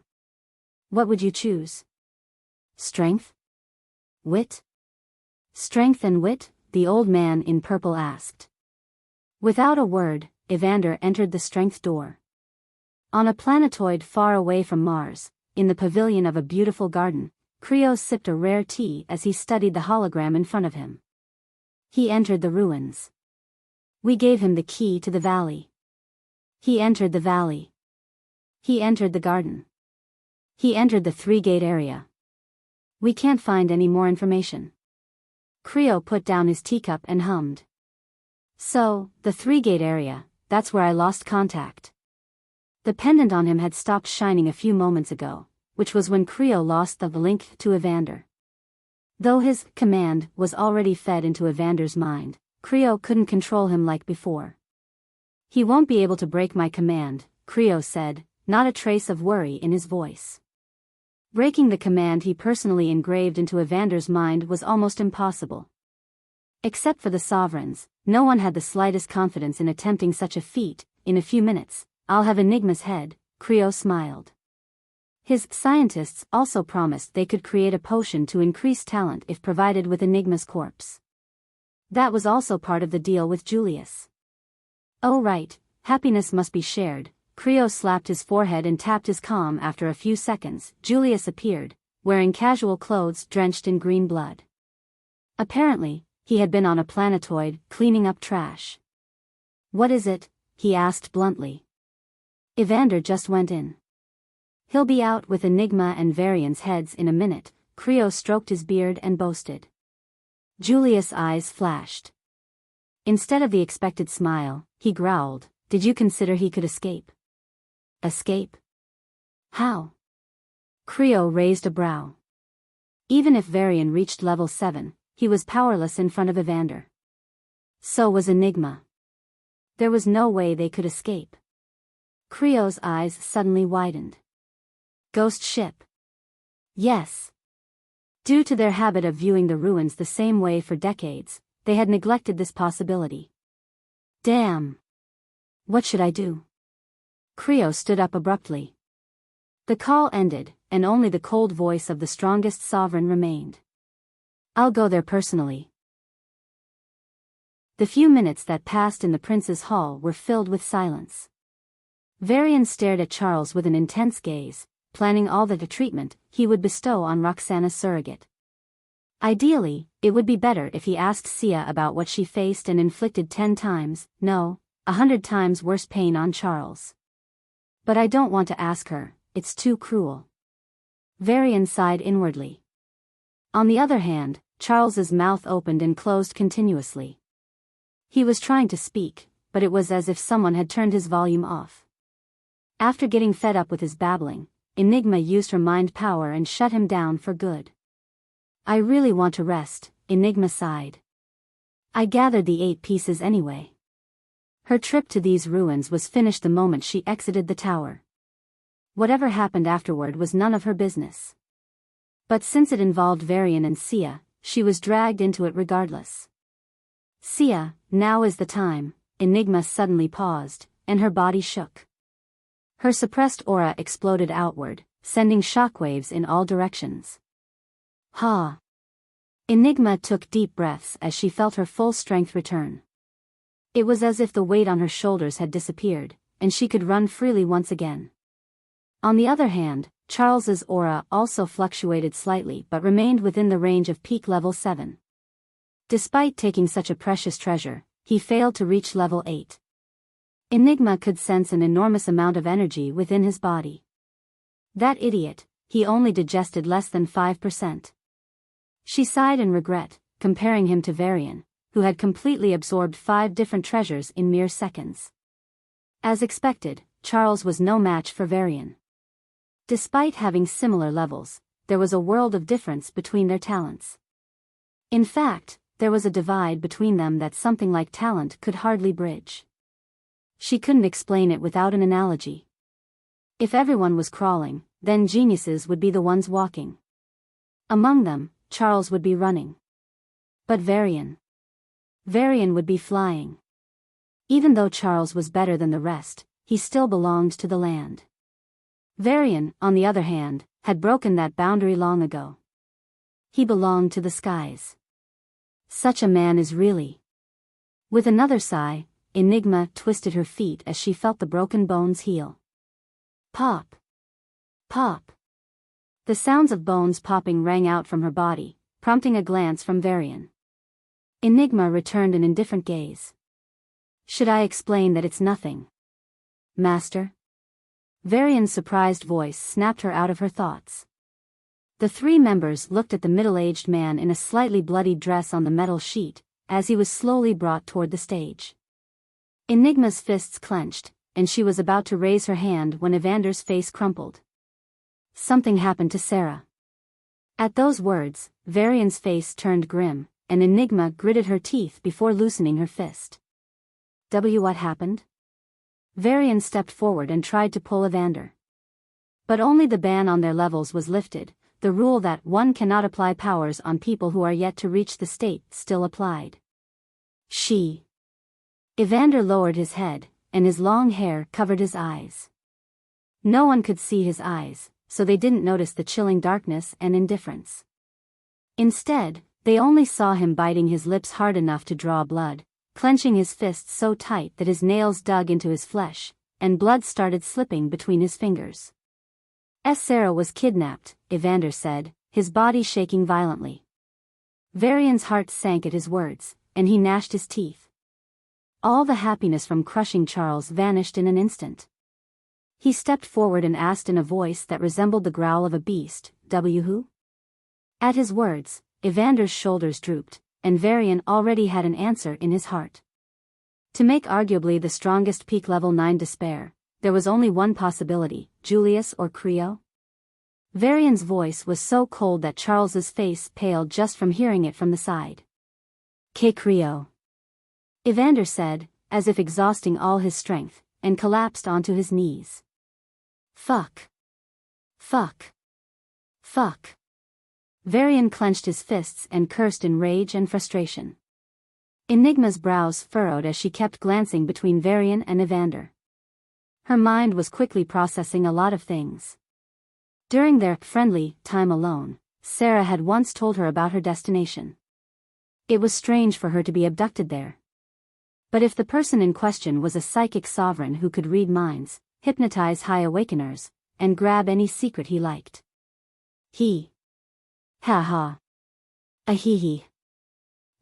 What would you choose? Strength? Wit? Strength and wit? The old man in purple asked. Without a word, Evander entered the strength door. On a planetoid far away from Mars, in the pavilion of a beautiful garden, Creo sipped a rare tea as he studied the hologram in front of him. He entered the ruins. We gave him the key to the valley. He entered the valley. He entered the garden. He entered the 3-gate area. We can't find any more information. Creo put down his teacup and hummed. So, the 3-gate area, that's where I lost contact. The pendant on him had stopped shining a few moments ago, which was when Creo lost the link to Evander. Though his command was already fed into Evander's mind, Creo couldn't control him like before. He won't be able to break my command, Creo said, not a trace of worry in his voice. Breaking the command he personally engraved into Evander's mind was almost impossible. Except for the sovereigns, no one had the slightest confidence in attempting such a feat. In a few minutes, I'll have Enigma's head, Creo smiled. His scientists also promised they could create a potion to increase talent if provided with Enigma's corpse. That was also part of the deal with Julius. Oh right, happiness must be shared. Creo slapped his forehead and tapped his calm. After a few seconds, Julius appeared, wearing casual clothes drenched in green blood. Apparently, he had been on a planetoid, cleaning up trash. What is it? He asked bluntly. Evander just went in. He'll be out with Enigma and V-Varian's heads in a minute, Creo stroked his beard and boasted. Julius' eyes flashed. Instead of the expected smile, he growled, did you consider he could escape? Escape? How? Creo raised a brow. Even if V-Varian reached level 7, he was powerless in front of Evander. So was Enigma. There was no way they could escape. Creo's eyes suddenly widened. Ghost ship? Yes. Due to their habit of viewing the ruins the same way for decades, they had neglected this possibility. Damn. What should I do? Creo stood up abruptly. The call ended, and only the cold voice of the strongest sovereign remained. I'll go there personally. The few minutes that passed in the prince's hall were filled with silence. V-Varian stared at Charles with an intense gaze, planning all the treatment he would bestow on Roxana's surrogate. Ideally, it would be better if he asked Sia about what she faced and inflicted 10 times, no, 100 times worse pain on Charles. But I don't want to ask her, it's too cruel. V-Varian sighed inwardly. On the other hand, Charles's mouth opened and closed continuously. He was trying to speak, but it was as if someone had turned his volume off. After getting fed up with his babbling, Enigma used her mind power and shut him down for good. I really want to rest, Enigma sighed. I gathered the 8 pieces anyway. Her trip to these ruins was finished the moment she exited the tower. Whatever happened afterward was none of her business. But since it involved V-Varian and Sia, she was dragged into it regardless. Sia, now is the time, Enigma suddenly paused, and her body shook. Her suppressed aura exploded outward, sending shockwaves in all directions. Ha! Enigma took deep breaths as she felt her full strength return. It was as if the weight on her shoulders had disappeared, and she could run freely once again. On the other hand, Charles's aura also fluctuated slightly but remained within the range of peak level 7. Despite taking such a precious treasure, he failed to reach level 8. Enigma could sense an enormous amount of energy within his body. That idiot, he only digested less than 5%. She sighed in regret, comparing him to V-Varian, who had completely absorbed 5 different treasures in mere seconds. As expected, Charles was no match for V-Varian. Despite having similar levels, there was a world of difference between their talents. In fact, there was a divide between them that something like talent could hardly bridge. She couldn't explain it without an analogy. If everyone was crawling, then geniuses would be the ones walking. Among them, Charles would be running. But Varian would be flying. Even though Charles was better than the rest, he still belonged to the land. Varian, on the other hand, had broken that boundary long ago. He belonged to the skies. Such a man is really. With another sigh, Enigma twisted her feet as she felt the broken bones heal. Pop! Pop! The sounds of bones popping rang out from her body, prompting a glance from Varian. Enigma returned an indifferent gaze. Should I explain that it's nothing, Master? Varian's surprised voice snapped her out of her thoughts. The three members looked at the middle-aged man in a slightly bloodied dress on the metal sheet, as he was slowly brought toward the stage. Enigma's fists clenched, and she was about to raise her hand when Evander's face crumpled. Something happened to Sarah. At those words, Varian's face turned grim, and Enigma gritted her teeth before loosening her fist. What happened? Varian stepped forward and tried to pull Evander. But only the ban on their levels was lifted. The rule that one cannot apply powers on people who are yet to reach the state still applied. Evander lowered his head, and his long hair covered his eyes. No one could see his eyes, so they didn't notice the chilling darkness and indifference. Instead, they only saw him biting his lips hard enough to draw blood, clenching his fists so tight that his nails dug into his flesh, and blood started slipping between his fingers. Sarah was kidnapped, Evander said, his body shaking violently. Varian's heart sank at his words, and he gnashed his teeth. All the happiness from crushing Charles vanished in an instant. He stepped forward and asked in a voice that resembled the growl of a beast, who? At his words, Evander's shoulders drooped, and Varian already had an answer in his heart. To make arguably the strongest peak level 9 despair, there was only one possibility, Julius or Creo. Varian's voice was so cold that Charles's face paled just from hearing it from the side. Creo, Evander said, as if exhausting all his strength, and collapsed onto his knees. Fuck. Fuck. Fuck. Varian clenched his fists and cursed in rage and frustration. Enigma's brows furrowed as she kept glancing between Varian and Evander. Her mind was quickly processing a lot of things. During their friendly time alone, Sarah had once told her about her destination. It was strange for her to be abducted there. But if the person in question was a psychic sovereign who could read minds, hypnotize high awakeners, and grab any secret he liked. Ha ha. A hee.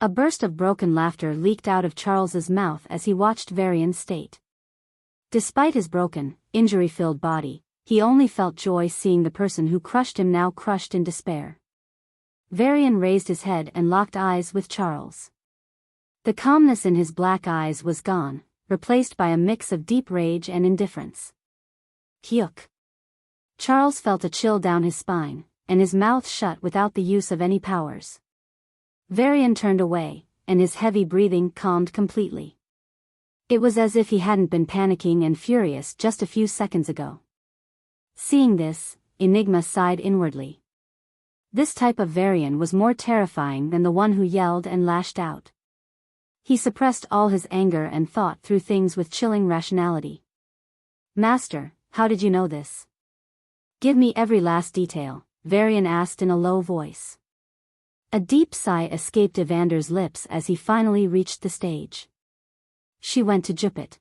A burst of broken laughter leaked out of Charles's mouth as he watched Varian's state. Despite his broken, injury-filled body, he only felt joy seeing the person who crushed him now crushed in despair. Varian raised his head and locked eyes with Charles. The calmness in his black eyes was gone, replaced by a mix of deep rage and indifference. Hyuk. Charles felt a chill down his spine, and his mouth shut without the use of any powers. Varian turned away, and his heavy breathing calmed completely. It was as if he hadn't been panicking and furious just a few seconds ago. Seeing this, Enigma sighed inwardly. This type of Varian was more terrifying than the one who yelled and lashed out. He suppressed all his anger and thought through things with chilling rationality. Master, how did you know this? Give me every last detail, Varian asked in a low voice. A deep sigh escaped Evander's lips as he finally reached the stage. She went to Jupit.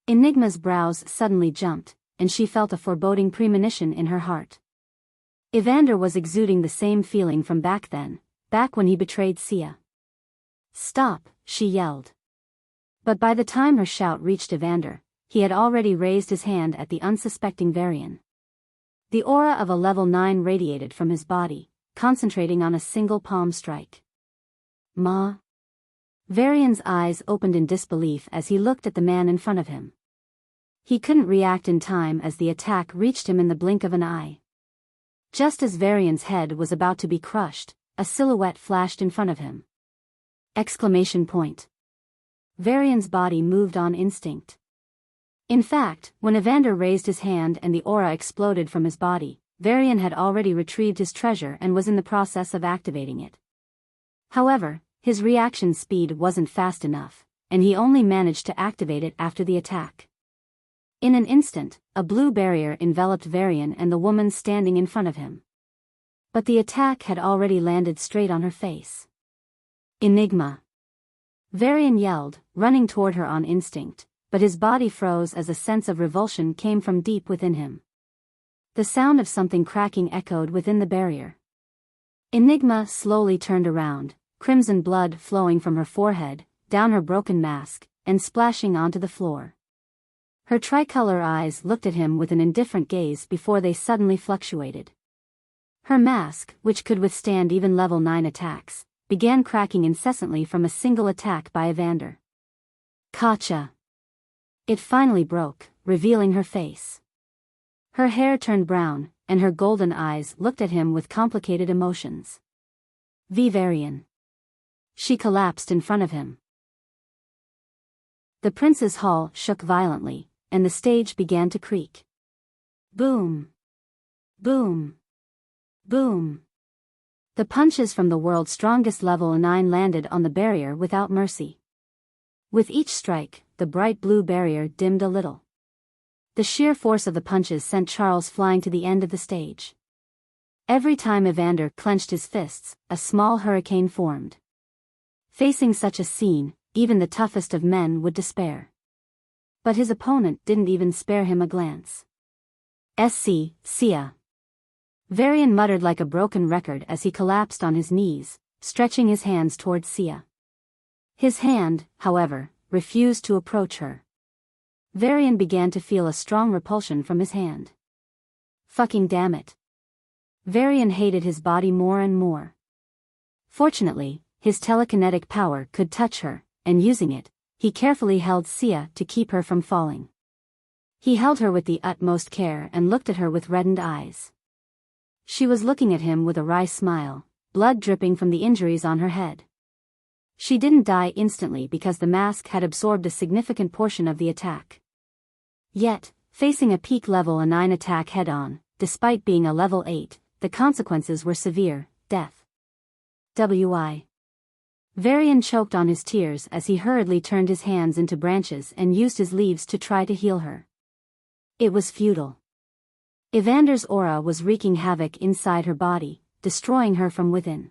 Enigma's brows suddenly jumped, and she felt a foreboding premonition in her heart. Evander was exuding the same feeling from back then, back when he betrayed Sia. Stop, she yelled. But by the time her shout reached Evander, he had already raised his hand at the unsuspecting Varian. The aura of a level 9 radiated from his body, concentrating on a single palm strike. Ma? Varian's eyes opened in disbelief as he looked at the man in front of him. He couldn't react in time as the attack reached him in the blink of an eye. Just as Varian's head was about to be crushed, a silhouette flashed in front of him. Exclamation point. Varian's body moved on instinct. In fact, when Evander raised his hand and the aura exploded from his body, Varian had already retrieved his treasure and was in the process of activating it. However, his reaction speed wasn't fast enough, and he only managed to activate it after the attack. In an instant, a blue barrier enveloped Varian and the woman standing in front of him. But the attack had already landed straight on her face. Enigma. Varian yelled, running toward her on instinct, but his body froze as a sense of revulsion came from deep within him. The sound of something cracking echoed within the barrier. Enigma slowly turned around, crimson blood flowing from her forehead, down her broken mask, and splashing onto the floor. Her tricolor eyes looked at him with an indifferent gaze before they suddenly fluctuated. Her mask, which could withstand even level 9 attacks, began cracking incessantly from a single attack by Evander. Gotcha! It finally broke, revealing her face. Her hair turned brown, and her golden eyes looked at him with complicated emotions. V-Varian. She collapsed in front of him. The prince's hall shook violently, and the stage began to creak. Boom! Boom! Boom! The punches from the world's strongest level 9 landed on the barrier without mercy. With each strike, the bright blue barrier dimmed a little. The sheer force of the punches sent Charles flying to the end of the stage. Every time Evander clenched his fists, a small hurricane formed. Facing such a scene, even the toughest of men would despair. But his opponent didn't even spare him a glance. Sia. Varian muttered like a broken record as he collapsed on his knees, stretching his hands towards Sia. His hand, however, refused to approach her. Varian began to feel a strong repulsion from his hand. Fucking damn it. Varian hated his body more and more. Fortunately, his telekinetic power could touch her, and using it, he carefully held Sia to keep her from falling. He held her with the utmost care and looked at her with reddened eyes. She was looking at him with a wry smile, blood dripping from the injuries on her head. She didn't die instantly because the mask had absorbed a significant portion of the attack. Yet, facing a peak level 9 attack head-on, despite being a level 8, the consequences were severe: death. Varian choked on his tears as he hurriedly turned his hands into branches and used his leaves to try to heal her. It was futile. Evander's aura was wreaking havoc inside her body, destroying her from within.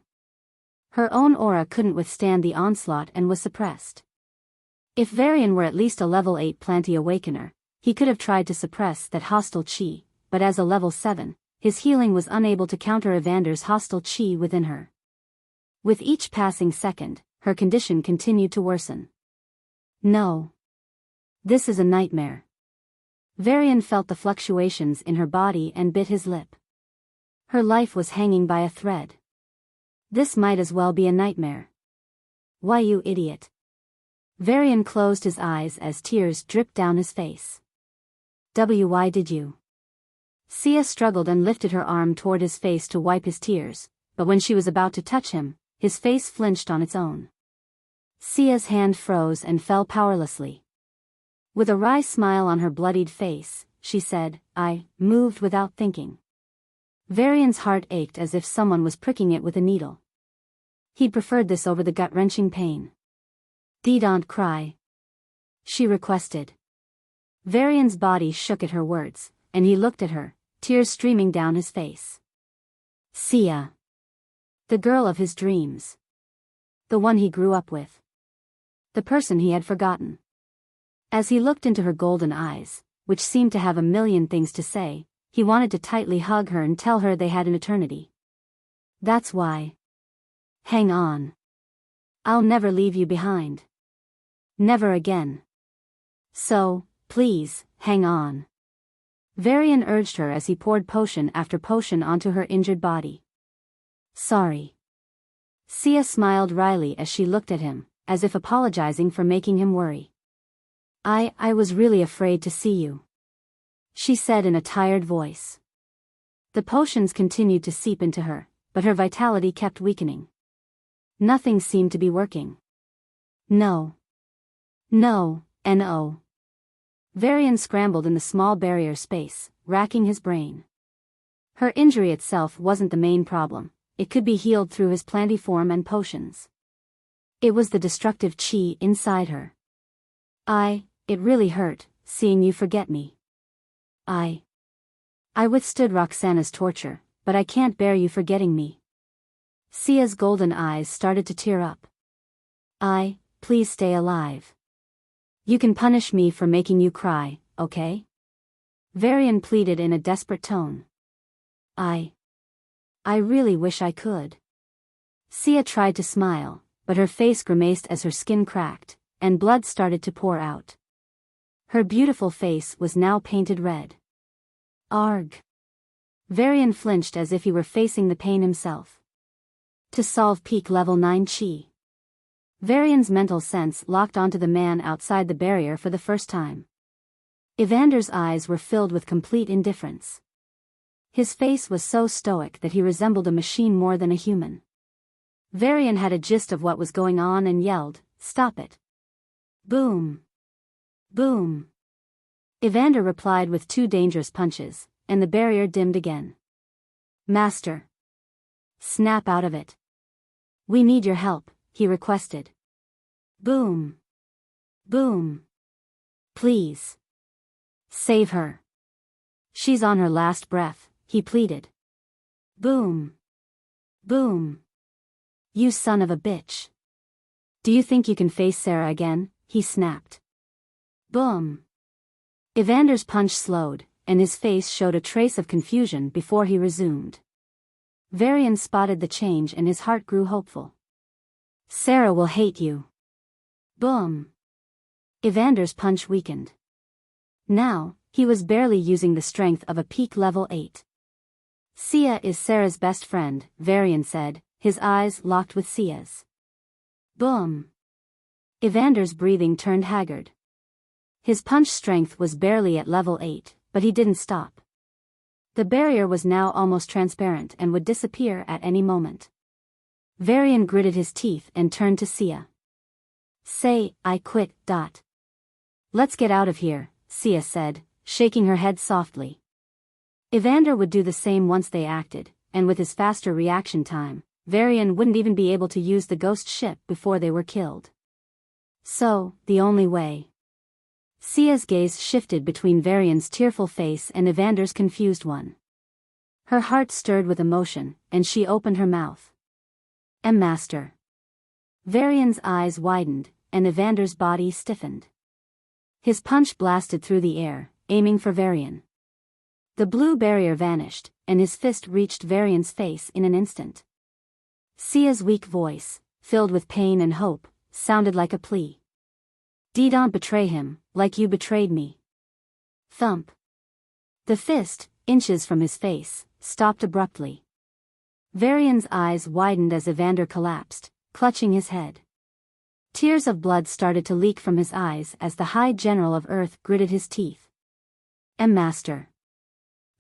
Her own aura couldn't withstand the onslaught and was suppressed. If Varian were at least a level 8 Planty Awakener, he could have tried to suppress that hostile chi, but as a level 7, his healing was unable to counter Evander's hostile chi within her. With each passing second, her condition continued to worsen. No. This is a nightmare. Varian felt the fluctuations in her body and bit his lip. Her life was hanging by a thread. This might as well be a nightmare. Why, you idiot. Varian closed his eyes as tears dripped down his face. Why did you? Sia struggled and lifted her arm toward his face to wipe his tears, but when she was about to touch him, his face flinched on its own. Sia's hand froze and fell powerlessly. With a wry smile on her bloodied face, she said, "I moved without thinking." Varian's heart ached as if someone was pricking it with a needle. He'd preferred this over the gut-wrenching pain. "Don't cry," she requested. Varian's body shook at her words, and he looked at her, tears streaming down his face. Sia. The girl of his dreams. The one he grew up with. The person he had forgotten. As he looked into her golden eyes, which seemed to have a million things to say, he wanted to tightly hug her and tell her they had an eternity. That's why. Hang on. I'll never leave you behind. Never again. So, please, hang on. Varian urged her as he poured potion after potion onto her injured body. Sorry. Sia smiled wryly as she looked at him, as if apologizing for making him worry. I was really afraid to see you, she said in a tired voice. The potions continued to seep into her, but her vitality kept weakening. Nothing seemed to be working. No. No, no. V-Varian scrambled in the small barrier space, racking his brain. Her injury itself wasn't the main problem, it could be healed through his plantiform and potions. It was the destructive chi inside her. It really hurt, seeing you forget me. I withstood Roxana's torture, but I can't bear you forgetting me. Sia's golden eyes started to tear up. Please stay alive. You can punish me for making you cry, okay? V-Varian pleaded in a desperate tone. I really wish I could. Sia tried to smile, but her face grimaced as her skin cracked, and blood started to pour out. Her beautiful face was now painted red. Arg. V-Varian flinched as if he were facing the pain himself. To solve peak level 9 chi. V-Varian's mental sense locked onto the man outside the barrier for the first time. Evander's eyes were filled with complete indifference. His face was so stoic that he resembled a machine more than a human. V-Varian had a gist of what was going on and yelled, "Stop it." Boom. Boom. Evander replied with 2 dangerous punches, and the barrier dimmed again. Master. Snap out of it. We need your help, he requested. Boom. Boom. Please. Save her. She's on her last breath, he pleaded. Boom. Boom. You son of a bitch. Do you think you can face Sarah again? He snapped. Boom. Evander's punch slowed, and his face showed a trace of confusion before he resumed. V-Varian spotted the change and his heart grew hopeful. Sarah will hate you. Boom. Evander's punch weakened. Now, he was barely using the strength of a peak level 8. Sia is Sarah's best friend, V-Varian said, his eyes locked with Sia's. Boom. Evander's breathing turned haggard. His punch strength was barely at level 8, but he didn't stop. The barrier was now almost transparent and would disappear at any moment. V-Varian gritted his teeth and turned to Sia. Say, I quit. Let's get out of here, Sia said, shaking her head softly. Evander would do the same once they acted, and with his faster reaction time, V-Varian wouldn't even be able to use the ghost ship before they were killed. So, the only way. Sia's gaze shifted between V-Varian's tearful face and Evander's confused one. Her heart stirred with emotion, and she opened her mouth. Master. V-Varian's eyes widened, and Evander's body stiffened. His punch blasted through the air, aiming for V-Varian. The blue barrier vanished, and his fist reached V-Varian's face in an instant. Sia's weak voice, filled with pain and hope, sounded like a plea. Don't betray him, like you betrayed me. Thump. The fist, inches from his face, stopped abruptly. V-Varian's eyes widened as Evander collapsed, clutching his head. Tears of blood started to leak from his eyes as the High General of Earth gritted his teeth. Master.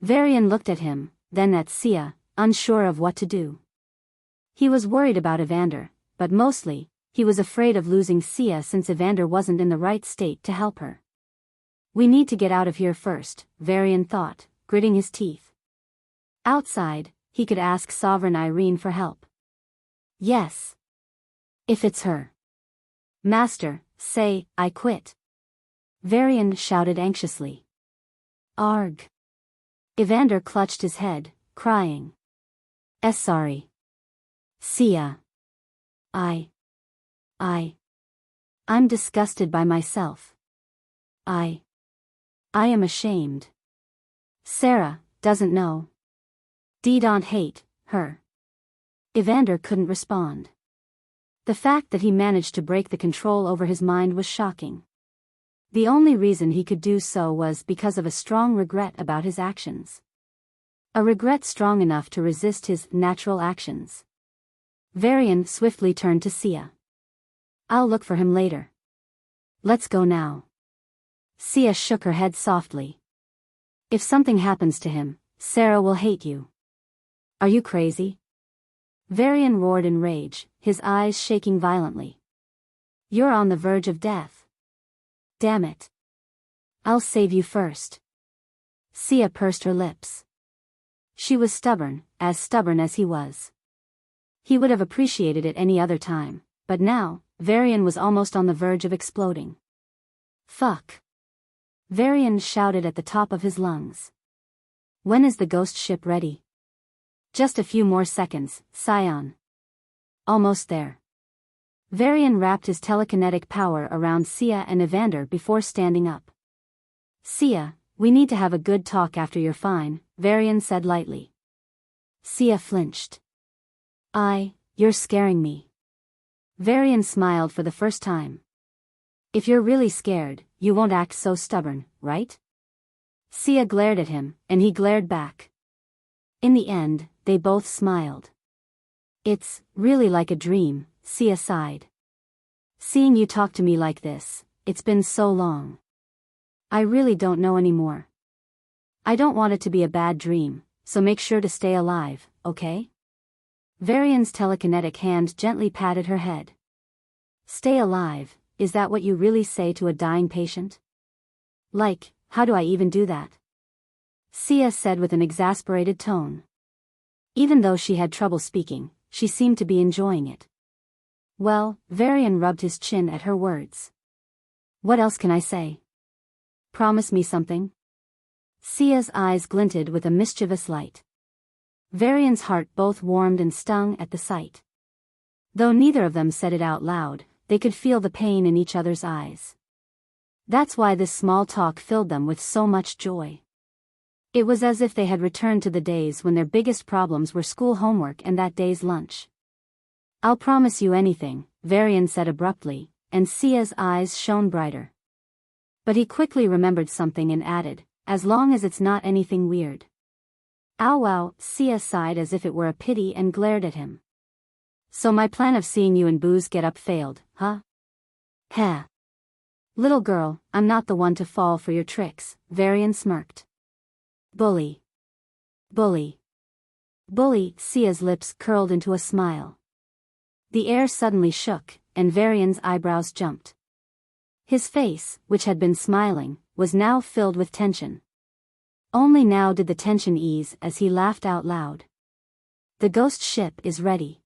V-Varian looked at him, then at Sia, unsure of what to do. He was worried about Evander, but mostly, he was afraid of losing Sia since Evander wasn't in the right state to help her. We need to get out of here first, V-Varian thought, gritting his teeth. Outside, he could ask Sovereign Irene for help. Yes. If it's her. Master, say, I quit. V-Varian shouted anxiously. Arg. Evander clutched his head, crying. Sorry. Sia. I'm disgusted by myself. I am ashamed. Sarah doesn't know. Don't hate her. Evander couldn't respond. The fact that he managed to break the control over his mind was shocking. The only reason he could do so was because of a strong regret about his actions. A regret strong enough to resist his natural actions. V-Varian swiftly turned to Sia. I'll look for him later. Let's go now. Sia shook her head softly. If something happens to him, Sarah will hate you. Are you crazy? Varian roared in rage, his eyes shaking violently. You're on the verge of death. Damn it. I'll save you first. Sia pursed her lips. She was stubborn as he was. He would have appreciated it any other time, but now, Varian was almost on the verge of exploding. Fuck. Varian shouted at the top of his lungs. When is the ghost ship ready? Just a few more seconds, Scion. Almost there. Varian wrapped his telekinetic power around Sia and Evander before standing up. Sia, we need to have a good talk after you're fine, Varian said lightly. Sia flinched. You're scaring me. Varian smiled for the first time. If you're really scared, you won't act so stubborn, right? Sia glared at him, and he glared back. In the end, they both smiled. It's really like a dream, Sia sighed. Seeing you talk to me like this, it's been so long. I really don't know anymore. I don't want it to be a bad dream, so make sure to stay alive, okay? Varian's telekinetic hand gently patted her head. Stay alive, is that what you really say to a dying patient? Like, how do I even do that? Sia said with an exasperated tone. Even though she had trouble speaking, she seemed to be enjoying it. Well, Varian rubbed his chin at her words. What else can I say? Promise me something? Sia's eyes glinted with a mischievous light. Varian's heart both warmed and stung at the sight. Though neither of them said it out loud, they could feel the pain in each other's eyes. That's why this small talk filled them with so much joy. It was as if they had returned to the days when their biggest problems were school homework and that day's lunch. I'll promise you anything, Varian said abruptly, and Sia's eyes shone brighter. But he quickly remembered something and added, as long as it's not anything weird. Ow wow, Sia sighed as if it were a pity and glared at him. So my plan of seeing you and Booze get up failed, huh? Heh. Little girl, I'm not the one to fall for your tricks, Varian smirked. Bully. Bully. Bully, Sia's lips curled into a smile. The air suddenly shook, and Varian's eyebrows jumped. His face, which had been smiling, was now filled with tension. Only now did the tension ease as he laughed out loud. The ghost ship is ready.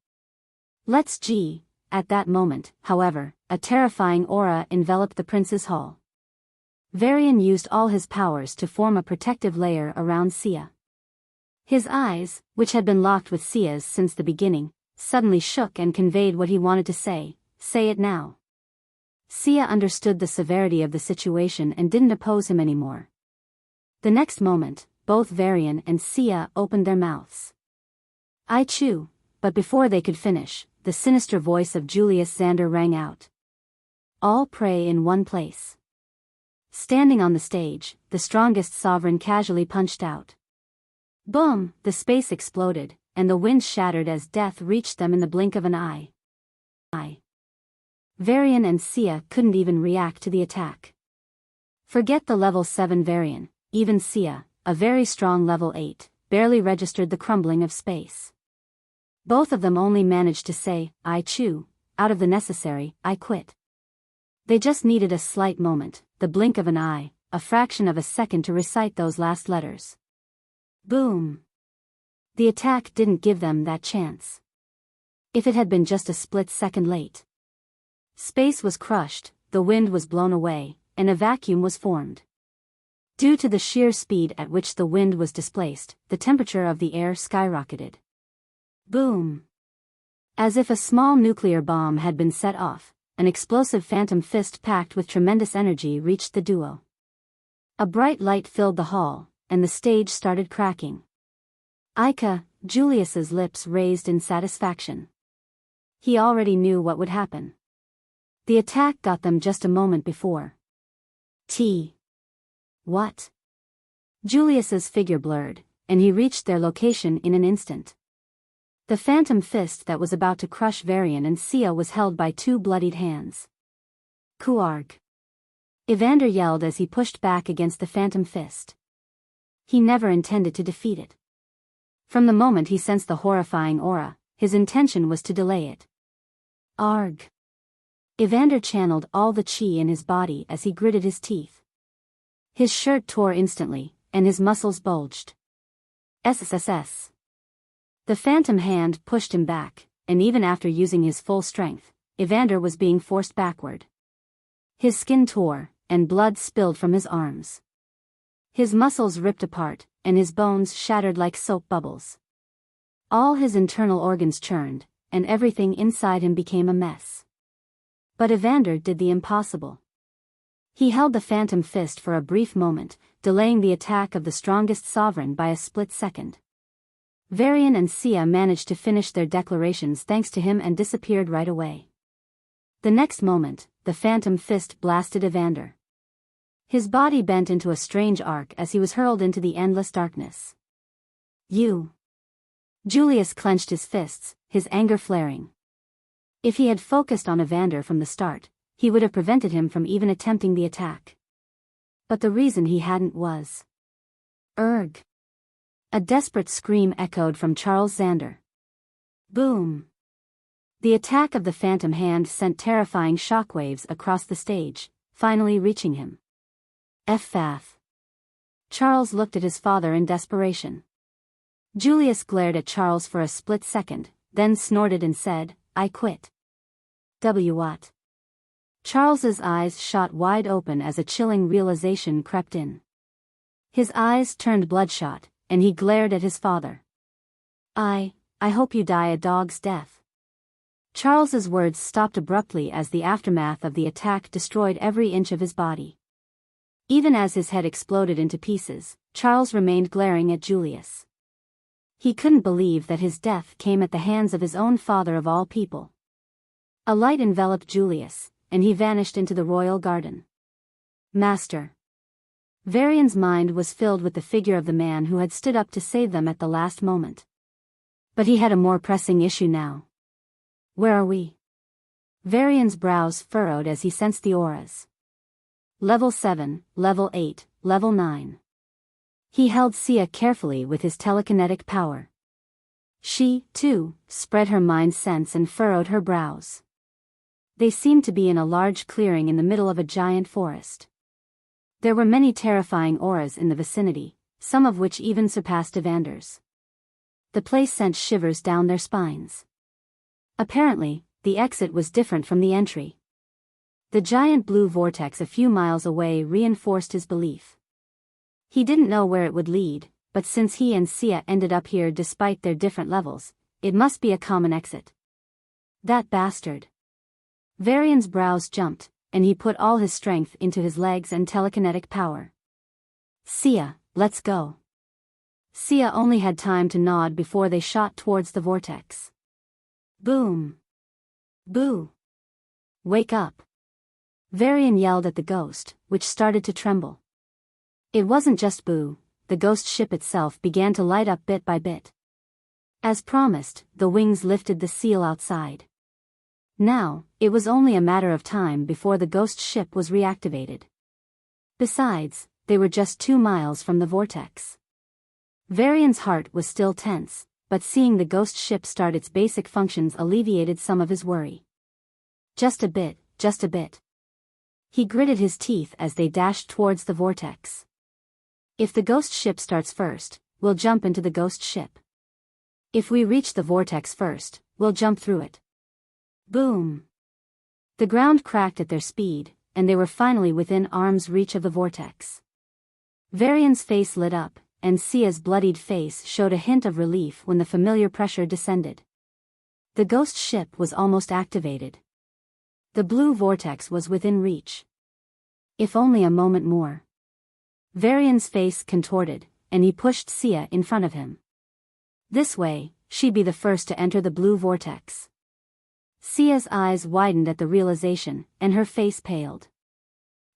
Let's G. At that moment, however, a terrifying aura enveloped the prince's hall. Varian used all his powers to form a protective layer around Sia. His eyes, which had been locked with Sia's since the beginning, suddenly shook and conveyed what he wanted to say it now. Sia understood the severity of the situation and didn't oppose him anymore. The next moment, both Varian and Sia opened their mouths. I chew, but before they could finish, the sinister voice of Julius Xander rang out. All pray in one place. Standing on the stage, the strongest sovereign casually punched out. Boom! The space exploded, and the wind shattered as death reached them in the blink of an eye. Varian and Sia couldn't even react to the attack. Forget the level 7 Varian, even Sia, a very strong level 8, barely registered the crumbling of space. Both of them only managed to say, I chew, out of the necessary, I quit. They just needed a slight moment, the blink of an eye, a fraction of a second to recite those last letters. Boom! The attack didn't give them that chance. If it had been just a split second late. Space was crushed, the wind was blown away, and a vacuum was formed. Due to the sheer speed at which the wind was displaced, the temperature of the air skyrocketed. Boom! As if a small nuclear bomb had been set off, an explosive phantom fist packed with tremendous energy reached the duo. A bright light filled the hall, and the stage started cracking. Ika, Julius's lips raised in satisfaction. He already knew what would happen. The attack got them just a moment before. What? Julius's figure blurred, and he reached their location in an instant. The phantom fist that was about to crush Varian and Sia was held by two bloodied hands. Kuarg! Evander yelled as he pushed back against the phantom fist. He never intended to defeat it. From the moment he sensed the horrifying aura, his intention was to delay it. Arg! Evander channeled all the chi in his body as he gritted his teeth. His shirt tore instantly, and his muscles bulged. SSSS. The phantom hand pushed him back, and even after using his full strength, Evander was being forced backward. His skin tore, and blood spilled from his arms. His muscles ripped apart, and his bones shattered like soap bubbles. All his internal organs churned, and everything inside him became a mess. But Evander did the impossible. He held the phantom fist for a brief moment, delaying the attack of the strongest sovereign by a split second. V-Varian and Sia managed to finish their declarations thanks to him and disappeared right away. The next moment, the phantom fist blasted Evander. His body bent into a strange arc as he was hurled into the endless darkness. You! Julius clenched his fists, his anger flaring. If he had focused on Evander from the start, he would have prevented him from even attempting the attack. But the reason he hadn't was... Urgh! A desperate scream echoed from Charles Xander. Boom! The attack of the phantom hand sent terrifying shockwaves across the stage, finally reaching him. F-fath. Charles looked at his father in desperation. Julius glared at Charles for a split second, then snorted and said, I quit. What? Charles's eyes shot wide open as a chilling realization crept in. His eyes turned bloodshot, and he glared at his father. I hope you die a dog's death. Charles's words stopped abruptly as the aftermath of the attack destroyed every inch of his body. Even as his head exploded into pieces, Charles remained glaring at Julius. He couldn't believe that his death came at the hands of his own father of all people. A light enveloped Julius, and he vanished into the royal garden. Master. V-Varian's mind was filled with the figure of the man who had stood up to save them at the last moment. But he had a more pressing issue now. Where are we? V-Varian's brows furrowed as he sensed the auras. Level 7, Level 8, Level 9. He held Sia carefully with his telekinetic power. She, too, spread her mind sense and furrowed her brows. They seemed to be in a large clearing in the middle of a giant forest. There were many terrifying auras in the vicinity, some of which even surpassed Evander's. The place sent shivers down their spines. Apparently, the exit was different from the entry. The giant blue vortex a few miles away reinforced his belief. He didn't know where it would lead, but since he and Sia ended up here despite their different levels, it must be a common exit. That bastard. V-Varian's brows jumped, and he put all his strength into his legs and telekinetic power. Sia, let's go. Sia only had time to nod before they shot towards the vortex. Boom. Boo. Wake up. V-Varian yelled at the ghost, which started to tremble. It wasn't just Boo, the ghost ship itself began to light up bit by bit. As promised, the wings lifted the seal outside. Now, it was only a matter of time before the ghost ship was reactivated. Besides, they were just 2 miles from the vortex. V-Varian's heart was still tense, but seeing the ghost ship start its basic functions alleviated some of his worry. Just a bit, just a bit. He gritted his teeth as they dashed towards the vortex. If the ghost ship starts first, we'll jump into the ghost ship. If we reach the vortex first, we'll jump through it. Boom. The ground cracked at their speed, and they were finally within arm's reach of the vortex. V-Varian's face lit up, and Sia's bloodied face showed a hint of relief when the familiar pressure descended. The ghost ship was almost activated. The blue vortex was within reach. If only a moment more. V-Varian's face contorted, and he pushed Sia in front of him. This way, she'd be the first to enter the blue vortex. Sia's eyes widened at the realization, and her face paled.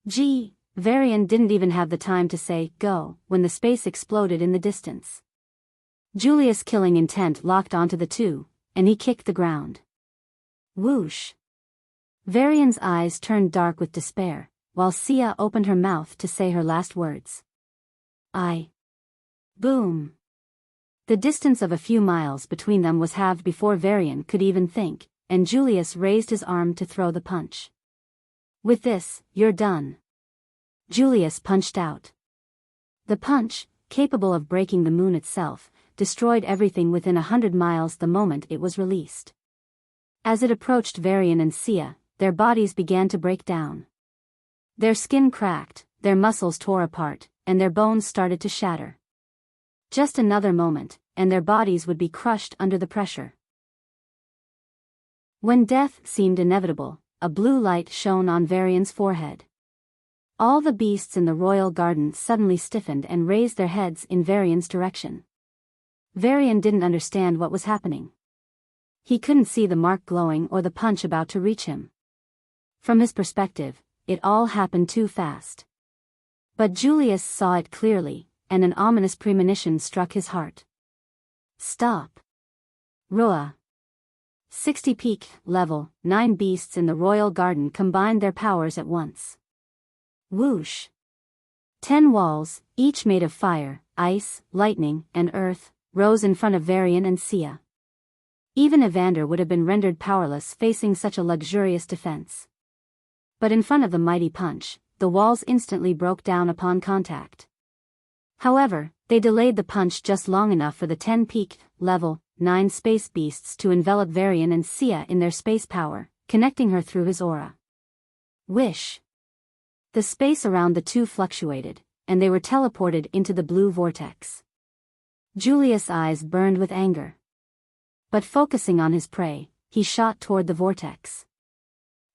Gee, V-Varian didn't even have the time to say, go, when the space exploded in the distance. Julius' killing intent locked onto the two, and he kicked the ground. Whoosh. V-Varian's eyes turned dark with despair, while Sia opened her mouth to say her last words. Boom! The distance of a few miles between them was halved before V-Varian could even think, and Julius raised his arm to throw the punch. With this, you're done. Julius punched out. The punch, capable of breaking the moon itself, destroyed everything within 100 miles the moment it was released. As it approached V-Varian and Sia, their bodies began to break down. Their skin cracked, their muscles tore apart, and their bones started to shatter. Just another moment, and their bodies would be crushed under the pressure. When death seemed inevitable, a blue light shone on V-Varian's forehead. All the beasts in the royal garden suddenly stiffened and raised their heads in V-Varian's direction. V-Varian didn't understand what was happening. He couldn't see the mark glowing or the punch about to reach him. From his perspective, it all happened too fast. But Julius saw it clearly, and an ominous premonition struck his heart. Stop. Roa. 60 peak, level, 9 beasts in the royal garden combined their powers at once. Whoosh. 10 walls, each made of fire, ice, lightning, and earth, rose in front of V-Varian and Sia. Even Evander would have been rendered powerless facing such a luxurious defense. But in front of the mighty punch, the walls instantly broke down upon contact. However, they delayed the punch just long enough for the 10 peak, level, 9 space beasts to envelop V-Varian and Sia in their space power, connecting her through his aura. Wish. The space around the two fluctuated, and they were teleported into the blue vortex. Julius' eyes burned with anger. But focusing on his prey, he shot toward the vortex.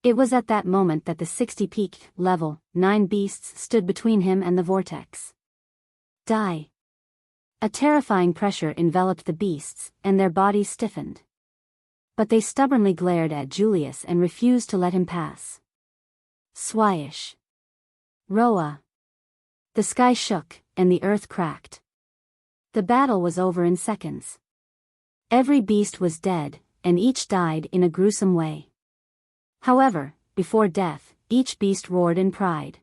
It was at that moment that the 60 peak, level, 9 beasts stood between him and the vortex. Die. A terrifying pressure enveloped the beasts, and their bodies stiffened. But they stubbornly glared at Julius and refused to let him pass. Swyish. Roa. The sky shook, and the earth cracked. The battle was over in seconds. Every beast was dead, and each died in a gruesome way. However, before death, each beast roared in pride.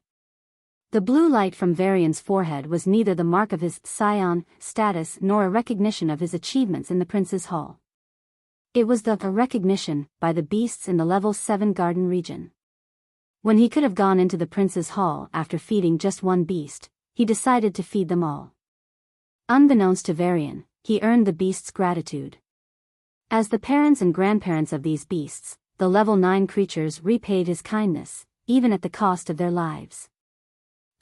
The blue light from V-Varian's forehead was neither the mark of his Scion status nor a recognition of his achievements in the Prince's Hall. It was a recognition by the beasts in the level 7 garden region. When he could have gone into the Prince's Hall after feeding just one beast, he decided to feed them all. Unbeknownst to V-Varian, he earned the beasts' gratitude. As the parents and grandparents of these beasts, the level 9 creatures repaid his kindness, even at the cost of their lives.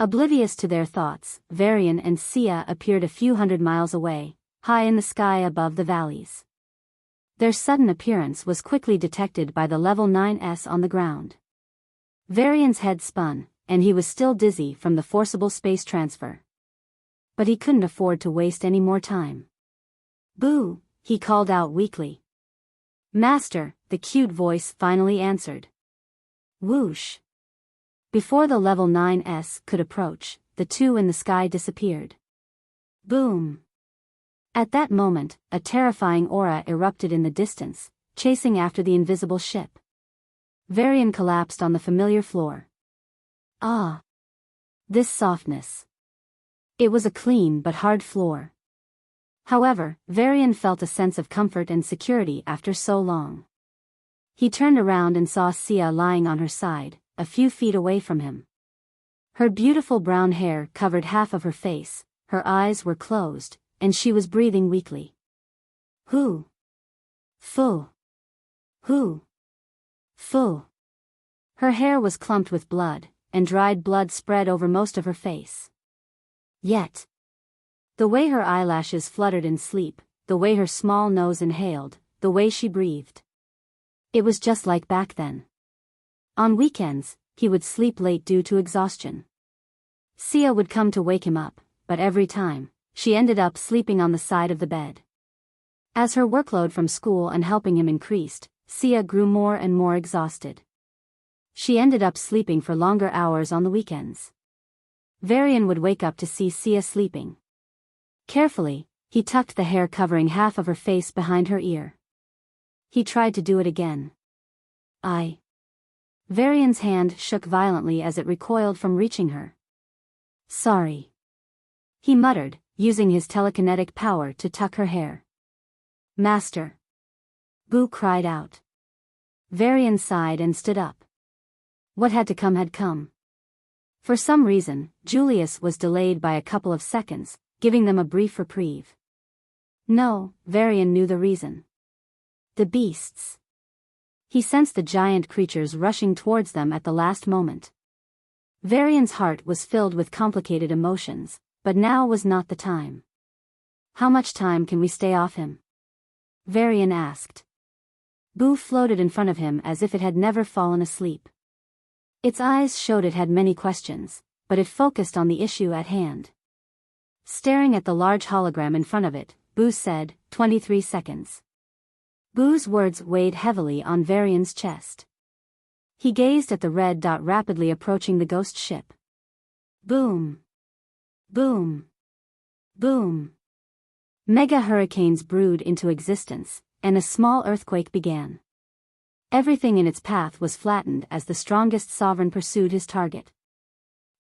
Oblivious to their thoughts, V-Varian and Sia appeared a few hundred miles away, high in the sky above the valleys. Their sudden appearance was quickly detected by the level 9s on the ground. V-Varian's head spun, and he was still dizzy from the forcible space transfer. But he couldn't afford to waste any more time. Boo, he called out weakly. Master, the cute voice finally answered. Whoosh. Before the level 9s could approach, the two in the sky disappeared. Boom. At that moment, a terrifying aura erupted in the distance, chasing after the invisible ship. V-Varian collapsed on the familiar floor. Ah! This softness. It was a clean but hard floor. However, V-Varian felt a sense of comfort and security after so long. He turned around and saw Sia lying on her side, a few feet away from him. Her beautiful brown hair covered half of her face, her eyes were closed, and she was breathing weakly. Who? Fu. Who? Fu. Her hair was clumped with blood, and dried blood spread over most of her face. Yet, the way her eyelashes fluttered in sleep, the way her small nose inhaled, the way she breathed. It was just like back then. On weekends, he would sleep late due to exhaustion. Sia would come to wake him up, but every time, she ended up sleeping on the side of the bed. As her workload from school and helping him increased, Sia grew more and more exhausted. She ended up sleeping for longer hours on the weekends. V-Varian would wake up to see Sia sleeping. Carefully, he tucked the hair covering half of her face behind her ear. He tried to do it again. V-Varian's hand shook violently as it recoiled from reaching her. Sorry. He muttered, using his telekinetic power to tuck her hair. "Master!" Boo cried out. V-Varian sighed and stood up. What had to come had come. For some reason, Julius was delayed by a couple of seconds, giving them a brief reprieve. No, V-Varian knew the reason. The beasts. He sensed the giant creatures rushing towards them at the last moment. V-Varian's heart was filled with complicated emotions, but now was not the time. "How much time can we stay off him?" V-Varian asked. Boo floated in front of him as if it had never fallen asleep. Its eyes showed it had many questions, but it focused on the issue at hand. Staring at the large hologram in front of it, Boo said, 23 seconds. Boo's words weighed heavily on V-Varian's chest. He gazed at the red dot rapidly approaching the ghost ship. Boom! Boom! Boom! Mega hurricanes brewed into existence, and a small earthquake began. Everything in its path was flattened as the strongest sovereign pursued his target.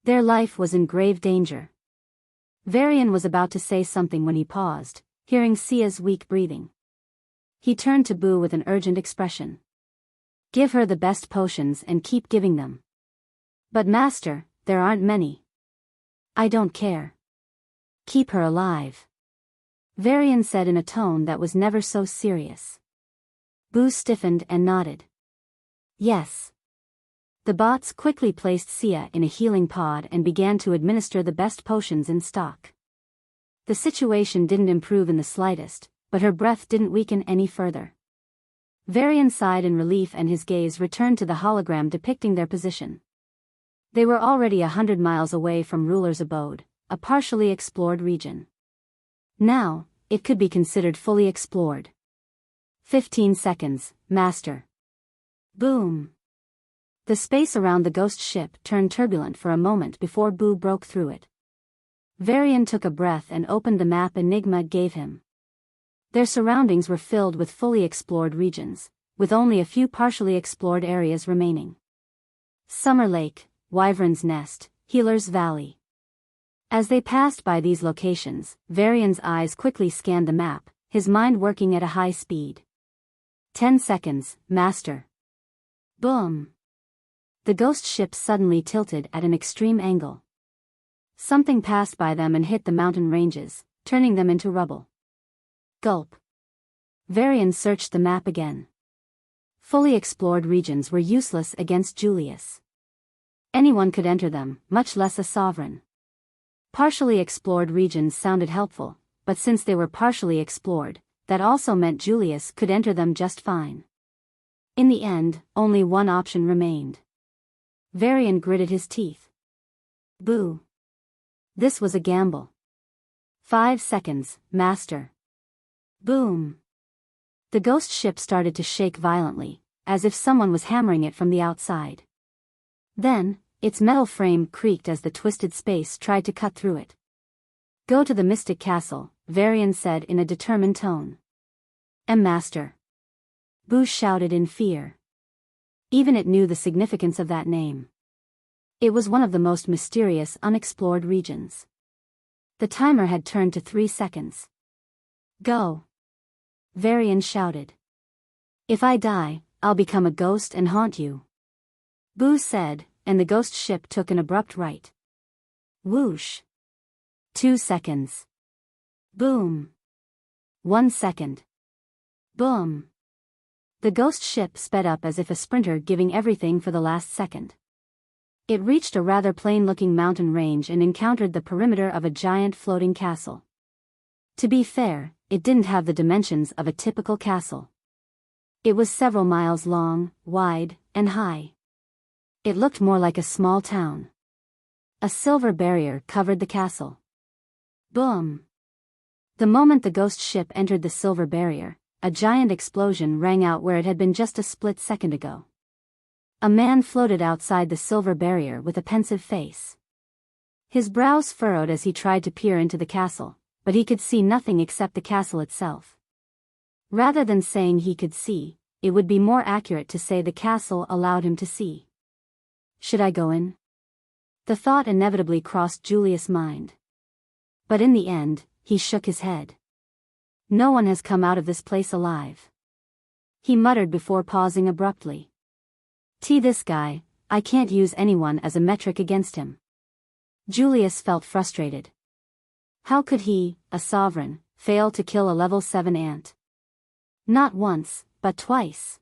Their life was in grave danger. V-Varian was about to say something when he paused, hearing Sia's weak breathing. He turned to Boo with an urgent expression. "Give her the best potions and keep giving them." "But master, there aren't many." "I don't care. Keep her alive," V-Varian said in a tone that was never so serious. Boo stiffened and nodded. "Yes." The bots quickly placed Sia in a healing pod and began to administer the best potions in stock. The situation didn't improve in the slightest, but her breath didn't weaken any further. V-Varian sighed in relief and his gaze returned to the hologram depicting their position. They were already 100 miles away from Ruler's abode, a partially explored region. Now, it could be considered fully explored. 15 seconds, master. Boom. The space around the ghost ship turned turbulent for a moment before Boo broke through it. V-Varian took a breath and opened the map Enigma gave him. Their surroundings were filled with fully explored regions, with only a few partially explored areas remaining. Summer Lake, Wyvern's Nest, Healer's Valley. As they passed by these locations, V-Varian's eyes quickly scanned the map, his mind working at a high speed. 10 seconds, master. Boom. The ghost ship suddenly tilted at an extreme angle. Something passed by them and hit the mountain ranges, turning them into rubble. Gulp. V-Varian searched the map again. Fully explored regions were useless against Julius. Anyone could enter them, much less a sovereign. Partially explored regions sounded helpful, but since they were partially explored, that also meant Julius could enter them just fine. In the end, only one option remained. V-Varian gritted his teeth. Boo. This was a gamble. 5 seconds, master. Boom. The ghost ship started to shake violently, as if someone was hammering it from the outside. Then, its metal frame creaked as the twisted space tried to cut through it. Go to the Mystic Castle, V-Varian said in a determined tone. Master. Boo shouted in fear. Even it knew the significance of that name. It was one of the most mysterious unexplored regions. The timer had turned to 3 seconds. Go. V-Varian shouted. If I die, I'll become a ghost and haunt you. Boo said, and the ghost ship took an abrupt right. Whoosh. 2 seconds. Boom. 1 second. Boom. The ghost ship sped up as if a sprinter giving everything for the last second. It reached a rather plain-looking mountain range and encountered the perimeter of a giant floating castle. To be fair, it didn't have the dimensions of a typical castle. It was several miles long, wide, and high. It looked more like a small town. A silver barrier covered the castle. Boom. The moment the ghost ship entered the silver barrier, a giant explosion rang out where it had been just a split second ago. A man floated outside the silver barrier with a pensive face. His brows furrowed as he tried to peer into the castle, but he could see nothing except the castle itself. Rather than saying he could see, it would be more accurate to say the castle allowed him to see. Should I go in? The thought inevitably crossed Julius' mind. But in the end, he shook his head. No one has come out of this place alive. He muttered before pausing abruptly. This guy, I can't use anyone as a metric against him. Julius felt frustrated. How could he, a sovereign, fail to kill a level 7 ant? Not once, but twice.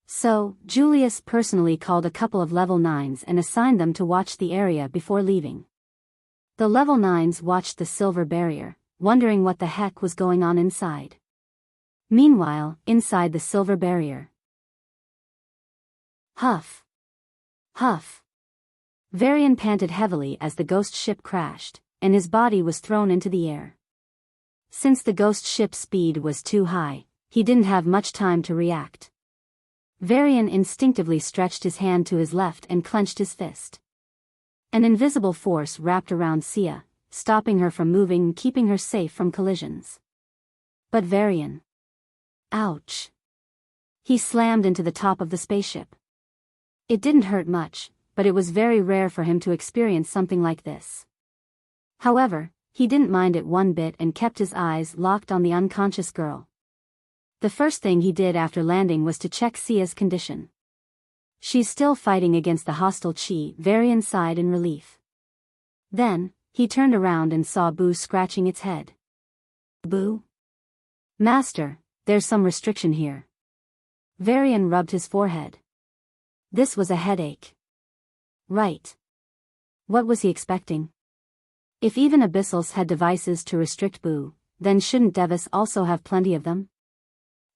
So, Julius personally called a couple of level 9s and assigned them to watch the area before leaving. The level 9s watched the silver barrier, wondering what the heck was going on inside. Meanwhile, inside the silver barrier. Huff. Huff. V-Varian panted heavily as the ghost ship crashed, and his body was thrown into the air. Since the ghost ship's speed was too high, he didn't have much time to react. V-Varian instinctively stretched his hand to his left and clenched his fist. An invisible force wrapped around Sia, stopping her from moving and keeping her safe from collisions. But V-Varian. Ouch. He slammed into the top of the spaceship. It didn't hurt much, but it was very rare for him to experience something like this. However, he didn't mind it one bit and kept his eyes locked on the unconscious girl. The first thing he did after landing was to check Sia's condition. She's still fighting against the hostile chi. V-Varian sighed in relief. Then, he turned around and saw Boo scratching its head. Boo? Master, there's some restriction here. V-Varian rubbed his forehead. This was a headache. Right. What was he expecting? If even Abyssals had devices to restrict Boo, then shouldn't Devis also have plenty of them?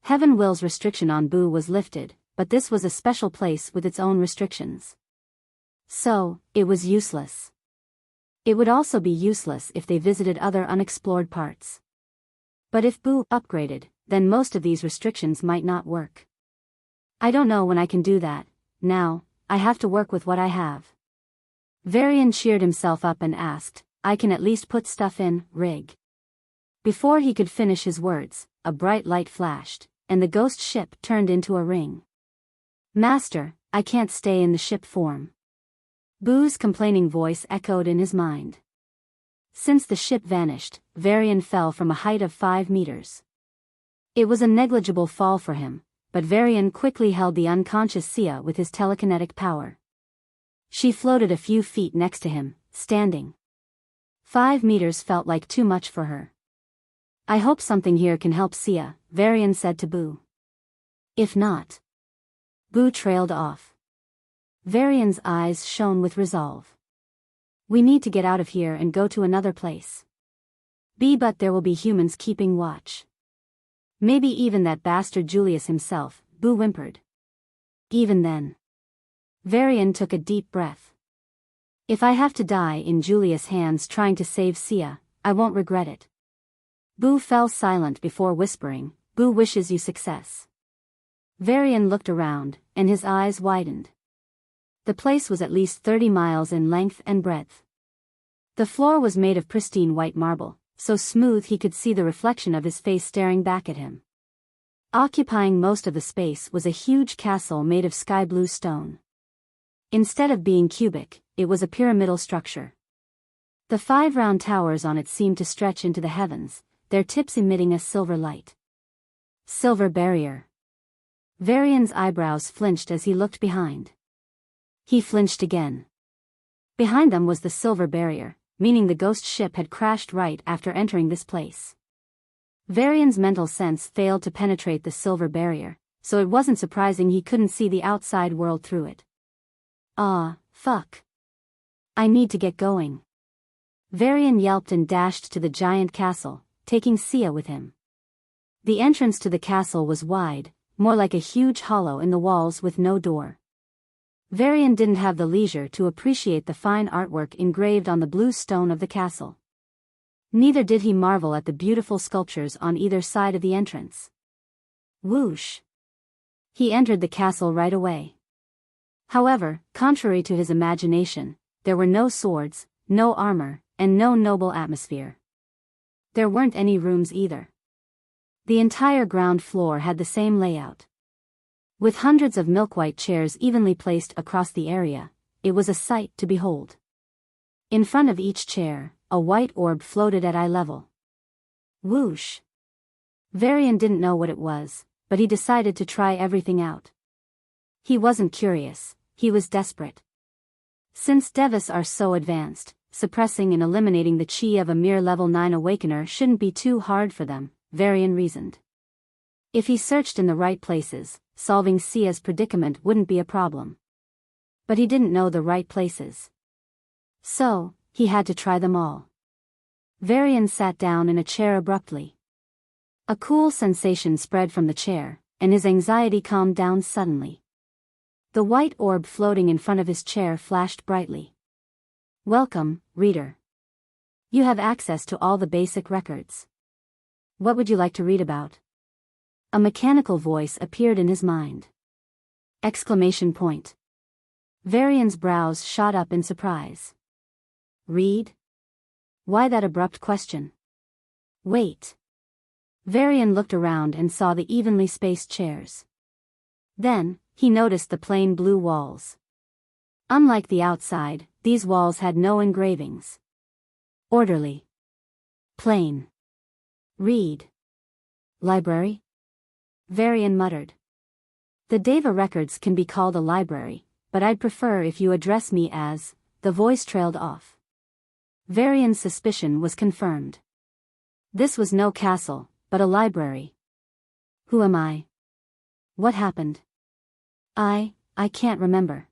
Heaven Will's restriction on Boo was lifted, but this was a special place with its own restrictions. So, it was useless. It would also be useless if they visited other unexplored parts. But if Boo upgraded, then most of these restrictions might not work. I don't know when I can do that. Now, I have to work with what I have. V-Varian cheered himself up and asked, I can at least put stuff in, rig. Before he could finish his words, a bright light flashed, and the ghost ship turned into a ring. Master, I can't stay in the ship form. Boo's complaining voice echoed in his mind. Since the ship vanished, V-Varian fell from a height of 5 meters. It was a negligible fall for him, but V-Varian quickly held the unconscious Sia with his telekinetic power. She floated a few feet next to him, standing. 5 meters felt like too much for her. I hope something here can help Sia, V-Varian said to Boo. If not. Boo trailed off. V-Varian's eyes shone with resolve. We need to get out of here and go to another place. But there will be humans keeping watch. Maybe even that bastard Julius himself, Boo whimpered. Even then. V-Varian took a deep breath. If I have to die in Julius' hands trying to save Sia, I won't regret it. Boo fell silent before whispering, Boo wishes you success. V-Varian looked around, and his eyes widened. The place was at least 30 miles in length and breadth. The floor was made of pristine white marble, so smooth he could see the reflection of his face staring back at him. Occupying most of the space was a huge castle made of sky blue stone. Instead of being cubic, it was a pyramidal structure. The 5 round towers on it seemed to stretch into the heavens, their tips emitting a silver light. Silver barrier. V-Varian's eyebrows flinched as he looked behind. He flinched again. Behind them was the silver barrier, meaning the ghost ship had crashed right after entering this place. V-Varian's mental sense failed to penetrate the silver barrier, so it wasn't surprising he couldn't see the outside world through it. Fuck. I need to get going. V-Varian yelped and dashed to the giant castle, taking Sia with him. The entrance to the castle was wide, more like a huge hollow in the walls with no door. V-Varian didn't have the leisure to appreciate the fine artwork engraved on the blue stone of the castle. Neither did he marvel at the beautiful sculptures on either side of the entrance. Whoosh! He entered the castle right away. However, contrary to his imagination, there were no swords, no armor, and no noble atmosphere. There weren't any rooms either. The entire ground floor had the same layout. With hundreds of milk-white chairs evenly placed across the area, it was a sight to behold. In front of each chair, a white orb floated at eye level. Whoosh! V-Varian didn't know what it was, but he decided to try everything out. He wasn't curious, he was desperate. Since devas are so advanced, suppressing and eliminating the chi of a mere level 9 awakener shouldn't be too hard for them, V-Varian reasoned. If he searched in the right places, solving Sia's predicament wouldn't be a problem. But he didn't know the right places. So, he had to try them all. V-Varian sat down in a chair abruptly. A cool sensation spread from the chair, and his anxiety calmed down suddenly. The white orb floating in front of his chair flashed brightly. Welcome, reader. You have access to all the basic records. What would you like to read about? A mechanical voice appeared in his mind. Exclamation point. V-Varian's brows shot up in surprise. Read? Why that abrupt question? Wait. V-Varian looked around and saw the evenly spaced chairs. Then, he noticed the plain blue walls. Unlike the outside, these walls had no engravings. Orderly. Plain. Read. Library? V-Varian muttered. The Deva records can be called a library, but I'd prefer if you address me as, the voice trailed off. V-Varian's suspicion was confirmed. This was no castle, but a library. Who am I? What happened? I can't remember.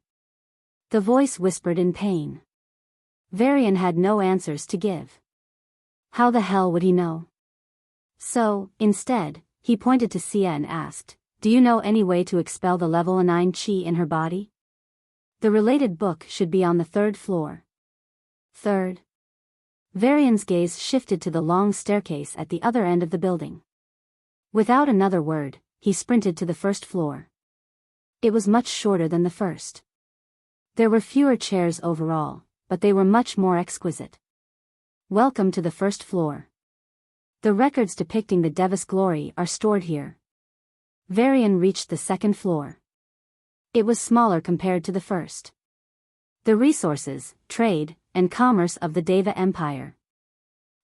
The voice whispered in pain. V-Varian had no answers to give. How the hell would he know? So, instead, he pointed to Sia and asked, do you know any way to expel the level 9 chi in her body? The related book should be on the 3rd floor. 3rd. V-Varian's gaze shifted to the long staircase at the other end of the building. Without another word, he sprinted to the 1st floor. It was much shorter than the 1st. There were fewer chairs overall, but they were much more exquisite. Welcome to the 1st floor. The records depicting the Deva's glory are stored here. V-Varian reached the 2nd floor. It was smaller compared to the 1st. The resources, trade, and commerce of the Deva Empire.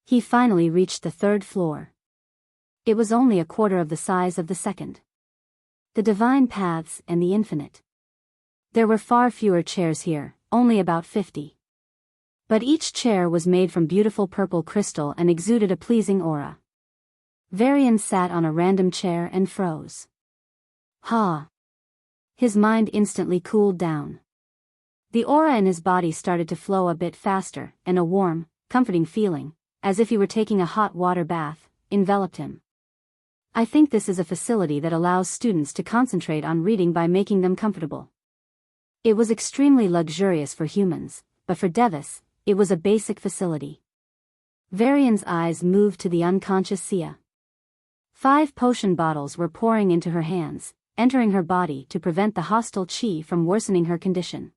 He finally reached the 3rd floor. It was only a quarter of the size of the 2nd. The divine paths and the infinite. There were far fewer chairs here, only about 50. But each chair was made from beautiful purple crystal and exuded a pleasing aura. V-Varian sat on a random chair and froze. Ha! His mind instantly cooled down. The aura in his body started to flow a bit faster, and a warm, comforting feeling, as if he were taking a hot water bath, enveloped him. I think this is a facility that allows students to concentrate on reading by making them comfortable. It was extremely luxurious for humans, but for Devas, it was a basic facility. V-Varian's eyes moved to the unconscious Sia. 5 potion bottles were pouring into her hands, entering her body to prevent the hostile chi from worsening her condition.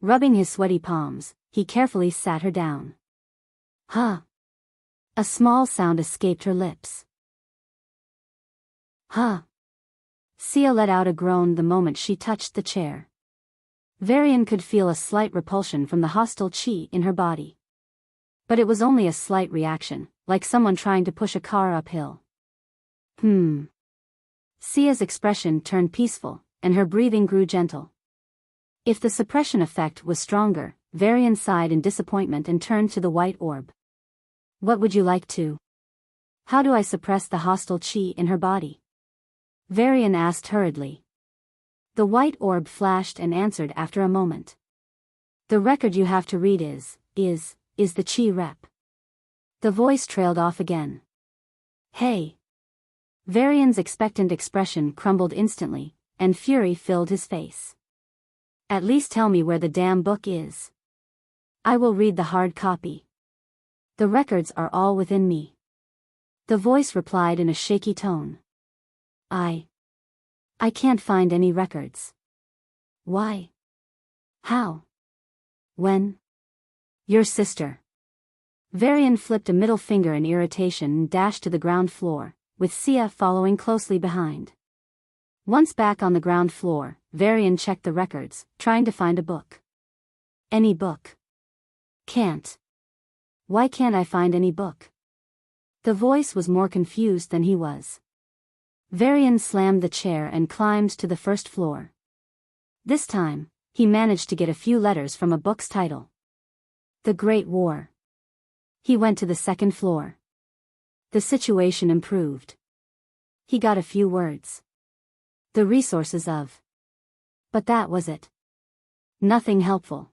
Rubbing his sweaty palms, he carefully sat her down. Huh. A small sound escaped her lips. Huh. Sia let out a groan the moment she touched the chair. V-Varian could feel a slight repulsion from the hostile chi in her body. But it was only a slight reaction, like someone trying to push a car uphill. Sia's expression turned peaceful, and her breathing grew gentle. If the suppression effect was stronger, V-Varian sighed in disappointment and turned to the white orb. What would you like to? How do I suppress the hostile chi in her body? V-Varian asked hurriedly. The white orb flashed and answered after a moment. The record you have to read is the chi rep. The voice trailed off again. Hey. V-Varian's expectant expression crumbled instantly, and fury filled his face. At least tell me where the damn book is. I will read the hard copy. The records are all within me. The voice replied in a shaky tone. I can't find any records. Why? How? When? Your sister. V-Varian flipped a middle finger in irritation and dashed to the ground floor, with Sia following closely behind. Once back on the ground floor, V-Varian checked the records, trying to find a book. Any book. Can't. Why can't I find any book? The voice was more confused than he was. V-Varian slammed the chair and climbed to the first floor. This time, he managed to get a few letters from a book's title. The Great War. He went to the second floor. The situation improved. He got a few words. The resources of. But that was it. Nothing helpful.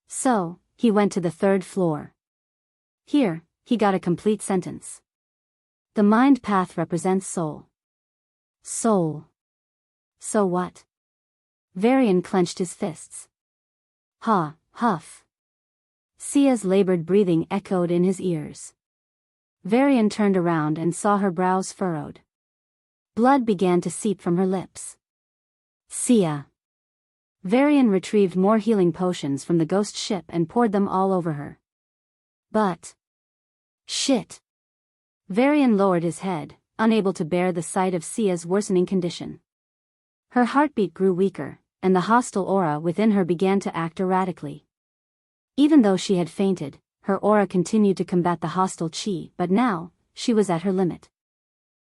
So, he went to the third floor. Here, he got a complete sentence. The mind path represents soul. Soul. So what? V-Varian clenched his fists. Huff. Sia's labored breathing echoed in his ears. V-Varian turned around and saw her brows furrowed. Blood began to seep from her lips. Sia. V-Varian retrieved more healing potions from the ghost ship and poured them all over her. But. Shit. V-Varian lowered his head, unable to bear the sight of Sia's worsening condition. Her heartbeat grew weaker, and the hostile aura within her began to act erratically. Even though she had fainted, her aura continued to combat the hostile chi, but now, she was at her limit.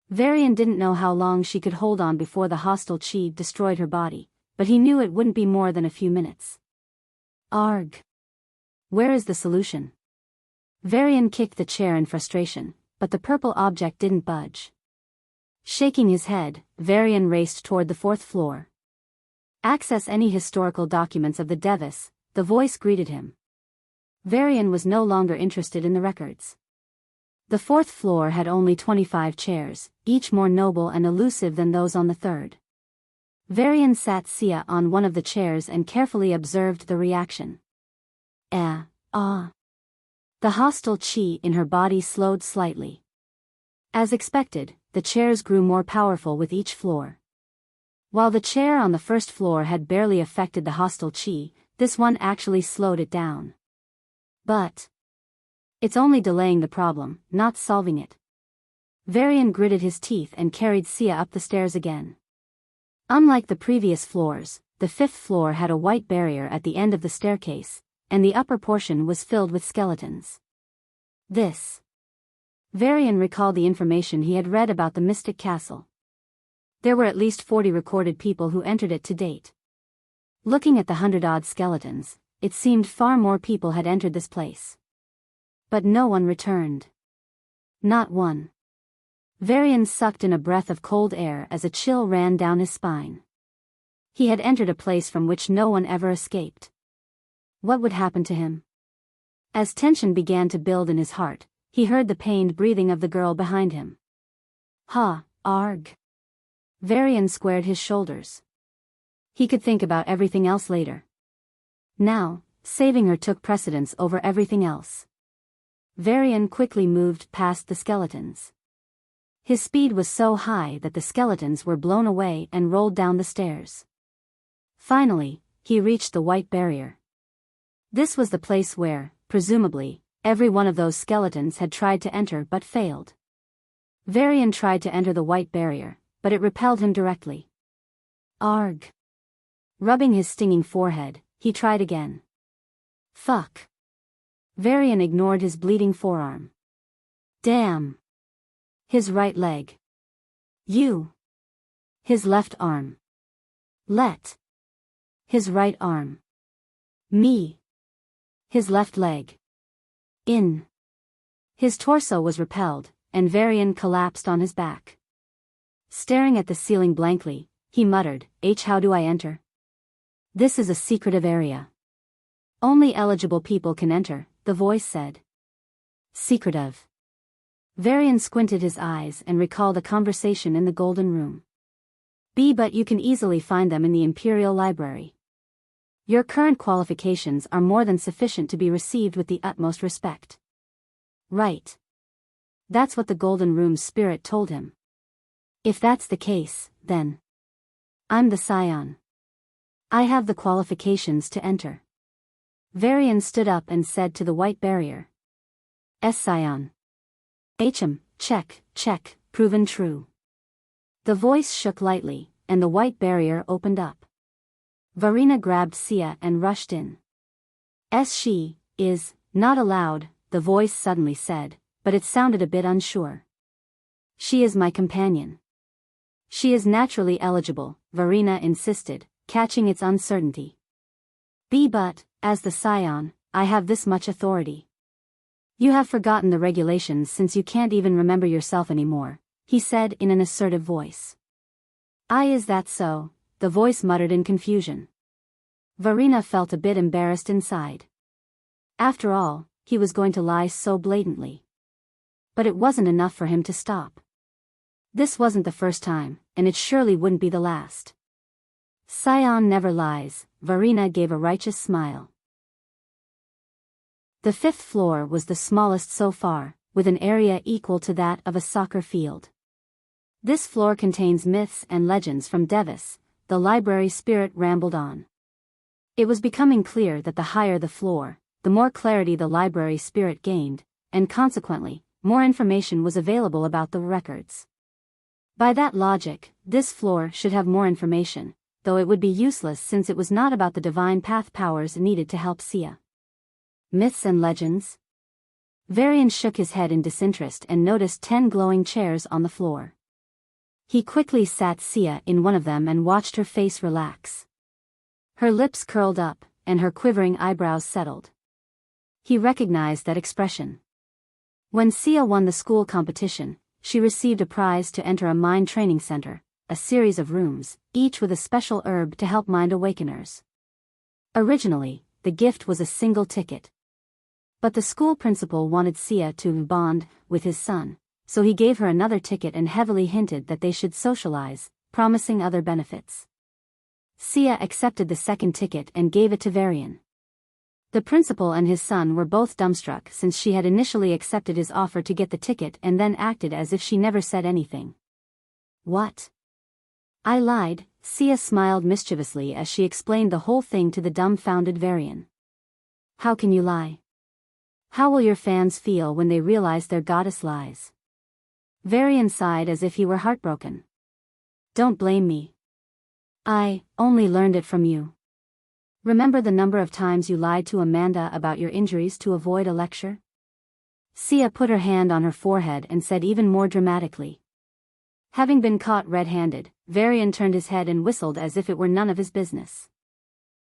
V-Varian didn't know how long she could hold on before the hostile chi destroyed her body, but he knew it wouldn't be more than a few minutes. Arg. Where is the solution? V-Varian kicked the chair in frustration, but the purple object didn't budge. Shaking his head, V-Varian raced toward the fourth floor. Access any historical documents of the Devis, the voice greeted him. V-Varian was no longer interested in the records. The fourth floor had only 25 chairs, each more noble and elusive than those on the third. V-Varian sat Sia on one of the chairs and carefully observed the reaction. The hostile chi in her body slowed slightly. As expected, the chairs grew more powerful with each floor. While the chair on the first floor had barely affected the hostile chi, this one actually slowed it down. But it's only delaying the problem, not solving it. V-Varian gritted his teeth and carried Sia up the stairs again. Unlike the previous floors, the fifth floor had a white barrier at the end of the staircase, and the upper portion was filled with skeletons. V-Varian recalled the information he had read about the Mystic Castle. There were at least 40 recorded people who entered it to date. Looking at the 100-odd skeletons, it seemed far more people had entered this place. But no one returned. Not one. V-Varian sucked in a breath of cold air as a chill ran down his spine. He had entered a place from which no one ever escaped. What would happen to him? As tension began to build in his heart, he heard the pained breathing of the girl behind him. Arg. V-Varian squared his shoulders. He could think about everything else later. Now, saving her took precedence over everything else. V-Varian quickly moved past the skeletons. His speed was so high that the skeletons were blown away and rolled down the stairs. Finally, he reached the white barrier. This was the place where, presumably, every one of those skeletons had tried to enter but failed. V-Varian tried to enter the white barrier, but it repelled him directly. Arg. Rubbing his stinging forehead, he tried again. Fuck. V-Varian ignored his bleeding forearm. Damn. His right leg. His left arm. His right arm. Me. His left leg. In. His torso was repelled, and V-Varian collapsed on his back. Staring at the ceiling blankly, he muttered, How do I enter? This is a secretive area. Only eligible people can enter, the voice said. Secretive. V-Varian squinted his eyes and recalled a conversation in the Golden Room. But you can easily find them in the Imperial Library. Your current qualifications are more than sufficient to be received with the utmost respect. Right. That's what the Golden Room's spirit told him. If that's the case, then I'm the Scion. I have the qualifications to enter. V-Varian stood up and said to the white barrier. Scion. Check, proven true. The voice shook lightly, and the white barrier opened up. Varina grabbed Sia and rushed in. She is, not aloud, the voice suddenly said, but it sounded a bit unsure. She is my companion. She is naturally eligible, Verena insisted, catching its uncertainty. But, as the Scion, I have this much authority. You have forgotten the regulations since you can't even remember yourself anymore, he said in an assertive voice. Is that so? The voice muttered in confusion. Verena felt a bit embarrassed inside. After all, he was going to lie so blatantly. But it wasn't enough for him to stop. This wasn't the first time, and it surely wouldn't be the last. Scion never lies, Verena gave a righteous smile. The 5th floor was the smallest so far, with an area equal to that of a soccer field. This floor contains myths and legends from Devis, the library spirit rambled on. It was becoming clear that the higher the floor, the more clarity the library spirit gained, and consequently, more information was available about the records. By that logic, this floor should have more information, though it would be useless since it was not about the divine path powers needed to help Sia. Myths and legends? Varian shook his head in disinterest and noticed 10 glowing chairs on the floor. He quickly sat Sia in one of them and watched her face relax. Her lips curled up, and her quivering eyebrows settled. He recognized that expression. When Sia won the school competition, she received a prize to enter a mind training center, a series of rooms, each with a special herb to help mind awakeners. Originally, the gift was a single ticket. But the school principal wanted Sia to bond with his son, so he gave her another ticket and heavily hinted that they should socialize, promising other benefits. Sia accepted the second ticket and gave it to Varian. The principal and his son were both dumbstruck since she had initially accepted his offer to get the ticket and then acted as if she never said anything. What? I lied, Sia smiled mischievously as she explained the whole thing to the dumbfounded Varian. How can you lie? How will your fans feel when they realize their goddess lies? Varian sighed as if he were heartbroken. Don't blame me. I only learned it from you. Remember the number of times you lied to Amanda about your injuries to avoid a lecture? Sia put her hand on her forehead and said even more dramatically. Having been caught red-handed, Varian turned his head and whistled as if it were none of his business.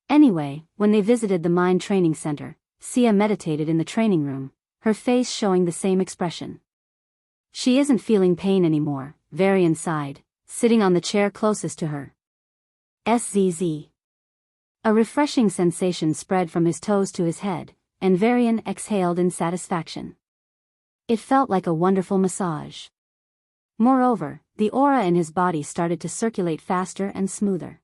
Anyway, when they visited the mind training center, Sia meditated in the training room, her face showing the same expression. She isn't feeling pain anymore, Varian sighed, sitting on the chair closest to her. Zzz. A refreshing sensation spread from his toes to his head, and Varian exhaled in satisfaction. It felt like a wonderful massage. Moreover, the aura in his body started to circulate faster and smoother.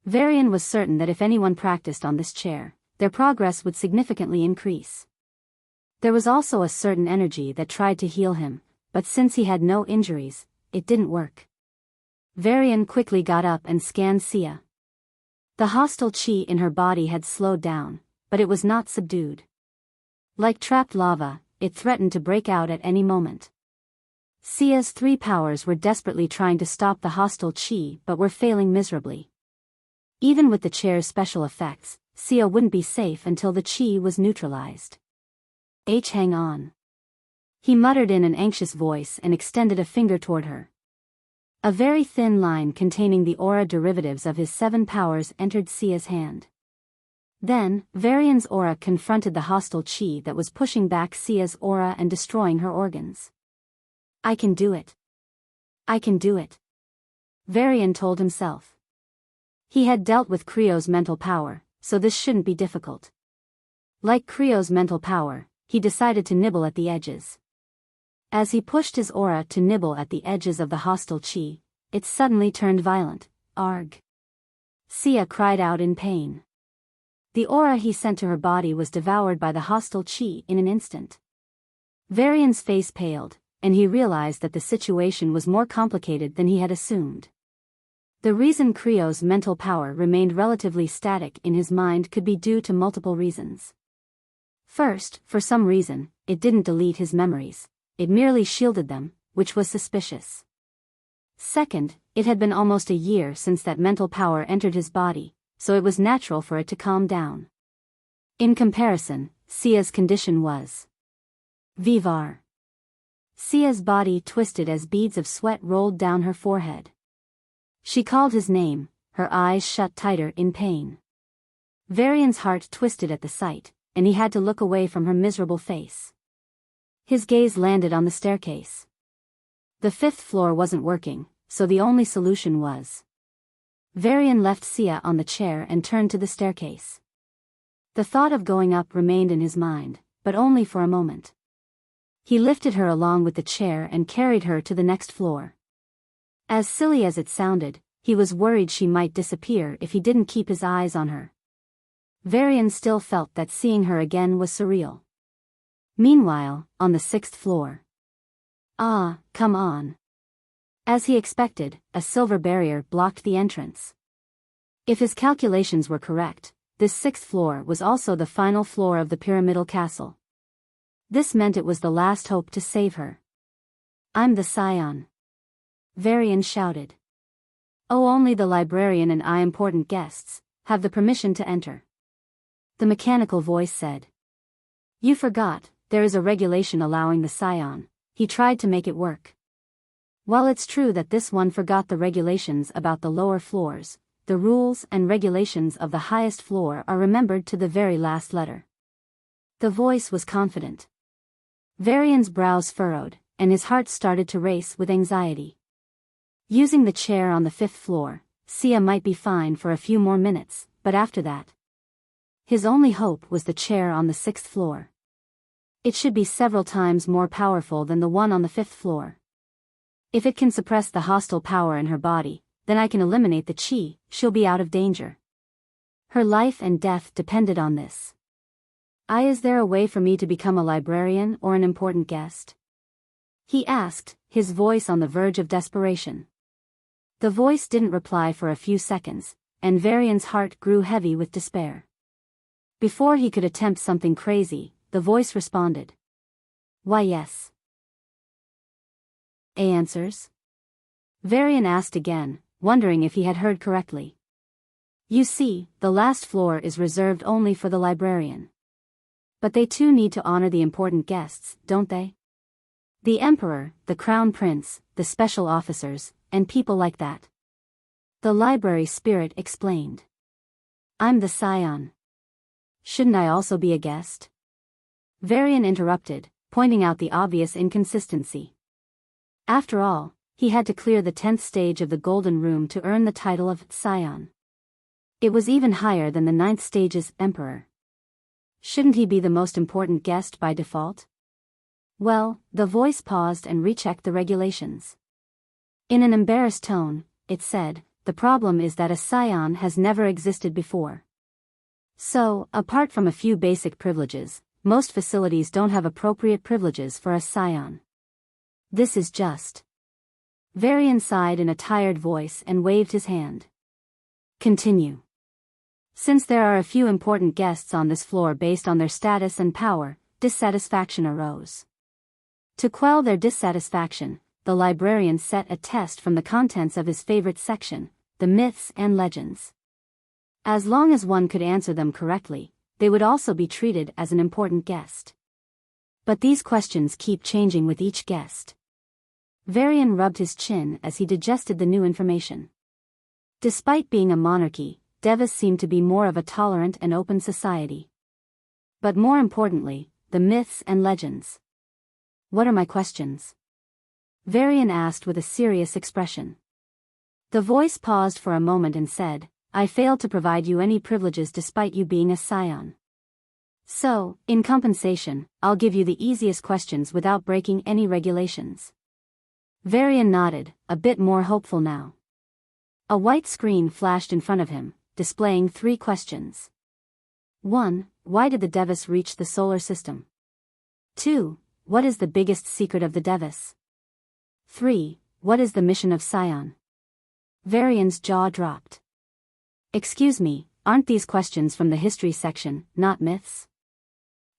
Varian was certain that if anyone practiced on this chair, their progress would significantly increase. There was also a certain energy that tried to heal him, but since he had no injuries, it didn't work. Varian quickly got up and scanned Sia. The hostile chi in her body had slowed down, but it was not subdued. Like trapped lava, it threatened to break out at any moment. Sia's 3 powers were desperately trying to stop the hostile chi but were failing miserably. Even with the chair's special effects, Sia wouldn't be safe until the chi was neutralized. Hang on. He muttered in an anxious voice and extended a finger toward her. A very thin line containing the aura derivatives of his 7 powers entered Sia's hand. Then, Varian's aura confronted the hostile chi that was pushing back Sia's aura and destroying her organs. I can do it. I can do it. Varian told himself. He had dealt with Creo's mental power, so this shouldn't be difficult. Like Creo's mental power, he decided to nibble at the edges. As he pushed his aura to nibble at the edges of the hostile chi, it suddenly turned violent. Arg. Sia cried out in pain. The aura he sent to her body was devoured by the hostile chi in an instant. Varian's face paled, and he realized that the situation was more complicated than he had assumed. The reason Creo's mental power remained relatively static in his mind could be due to multiple reasons. First, for some reason, it didn't delete his memories. It merely shielded them, which was suspicious. Second, it had been almost a year since that mental power entered his body, so it was natural for it to calm down. In comparison, Sia's condition was V-Var. Sia's body twisted as beads of sweat rolled down her forehead. She called his name, her eyes shut tighter in pain. V-Varian's heart twisted at the sight, and he had to look away from her miserable face. His gaze landed on the staircase. The fifth floor wasn't working, so the only solution was. V-Varian left Sia on the chair and turned to the staircase. The thought of going up remained in his mind, but only for a moment. He lifted her along with the chair and carried her to the next floor. As silly as it sounded, he was worried she might disappear if he didn't keep his eyes on her. V-Varian still felt that seeing her again was surreal. Meanwhile, on the sixth floor. Ah, come on. As he expected, a silver barrier blocked the entrance. If his calculations were correct, this sixth floor was also the final floor of the pyramidal castle. This meant it was the last hope to save her. I'm the Scion. V-Varian shouted. Oh, only the librarian and I, important guests, have the permission to enter. The mechanical voice said. You forgot, there is a regulation allowing the Scion. He tried to make it work. While it's true that this one forgot the regulations about the lower floors, the rules and regulations of the highest floor are remembered to the very last letter. The voice was confident. V-Varian's brows furrowed, and his heart started to race with anxiety. Using the chair on the fifth floor, Sia might be fine for a few more minutes, but after that. His only hope was the chair on the sixth floor. It should be several times more powerful than the one on the fifth floor. If it can suppress the hostile power in her body, then I can eliminate the chi, she'll be out of danger. Her life and death depended on this. Is there a way for me to become a librarian or an important guest? He asked, his voice on the verge of desperation. The voice didn't reply for a few seconds, and V-Varian's heart grew heavy with despair. Before he could attempt something crazy, the voice responded. Why, yes. Answers? V-Varian asked again, wondering if he had heard correctly. You see, the last floor is reserved only for the librarian. But they too need to honor the important guests, don't they? The emperor, the crown prince, the special officers, and people like that. The library spirit explained. I'm the Scion. Shouldn't I also be a guest? V-Varian interrupted, pointing out the obvious inconsistency. After all, he had to clear the 10th stage of the Golden Room to earn the title of Scion. It was even higher than the 9th stage's Emperor. Shouldn't he be the most important guest by default? Well, the voice paused and rechecked the regulations. In an embarrassed tone, it said, the problem is that a Scion has never existed before. So, apart from a few basic privileges, most facilities don't have appropriate privileges for a Scion. This is just. V-Varian sighed in a tired voice and waved his hand. Continue. Since there are a few important guests on this floor based on their status and power, dissatisfaction arose. To quell their dissatisfaction, the librarian set a test from the contents of his favorite section, the myths and legends. As long as one could answer them correctly, they would also be treated as an important guest. But these questions keep changing with each guest. V-Varian rubbed his chin as he digested the new information. Despite being a monarchy, Devas seemed to be more of a tolerant and open society. But more importantly, the myths and legends. What are my questions? V-Varian asked with a serious expression. The voice paused for a moment and said, I failed to provide you any privileges despite you being a Scion. So, in compensation, I'll give you the easiest questions without breaking any regulations. V-Varian nodded, a bit more hopeful now. A white screen flashed in front of him, displaying 3 questions. 1. Why did the Devas reach the solar system? 2. What is the biggest secret of the Devas? 3. What is the mission of Scion? V-Varian's jaw dropped. Excuse me, aren't these questions from the history section, not myths?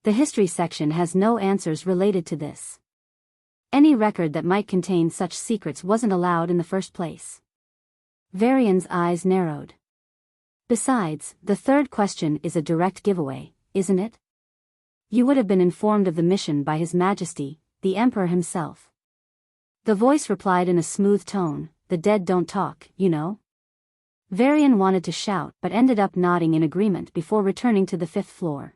The history section has no answers related to this. Any record that might contain such secrets wasn't allowed in the first place. V-Varian's eyes narrowed. Besides, the third question is a direct giveaway, isn't it? You would have been informed of the mission by His Majesty, the Emperor himself. The voice replied in a smooth tone, "The dead don't talk, you know." V-Varian wanted to shout but ended up nodding in agreement before returning to the 5th floor.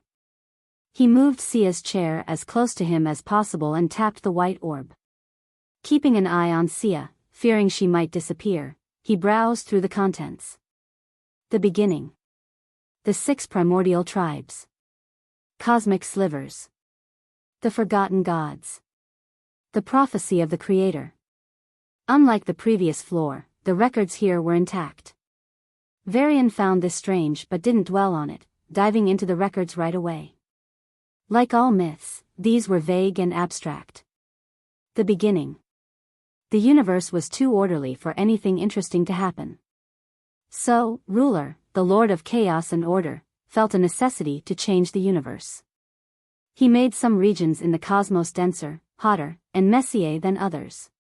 He moved Sia's chair as close to him as possible and tapped the white orb. Keeping an eye on Sia, fearing she might disappear, he browsed through the contents. The beginning. The 6 primordial tribes. Cosmic slivers. The forgotten gods. The prophecy of the Creator. Unlike the previous floor, the records here were intact. V-Varian found this strange but didn't dwell on it, diving into the records right away. Like all myths, these were vague and abstract. The beginning. The universe was too orderly for anything interesting to happen. So, Ruler, the Lord of Chaos and Order, felt a necessity to change the universe. He made some regions in the cosmos denser, hotter, and messier than others.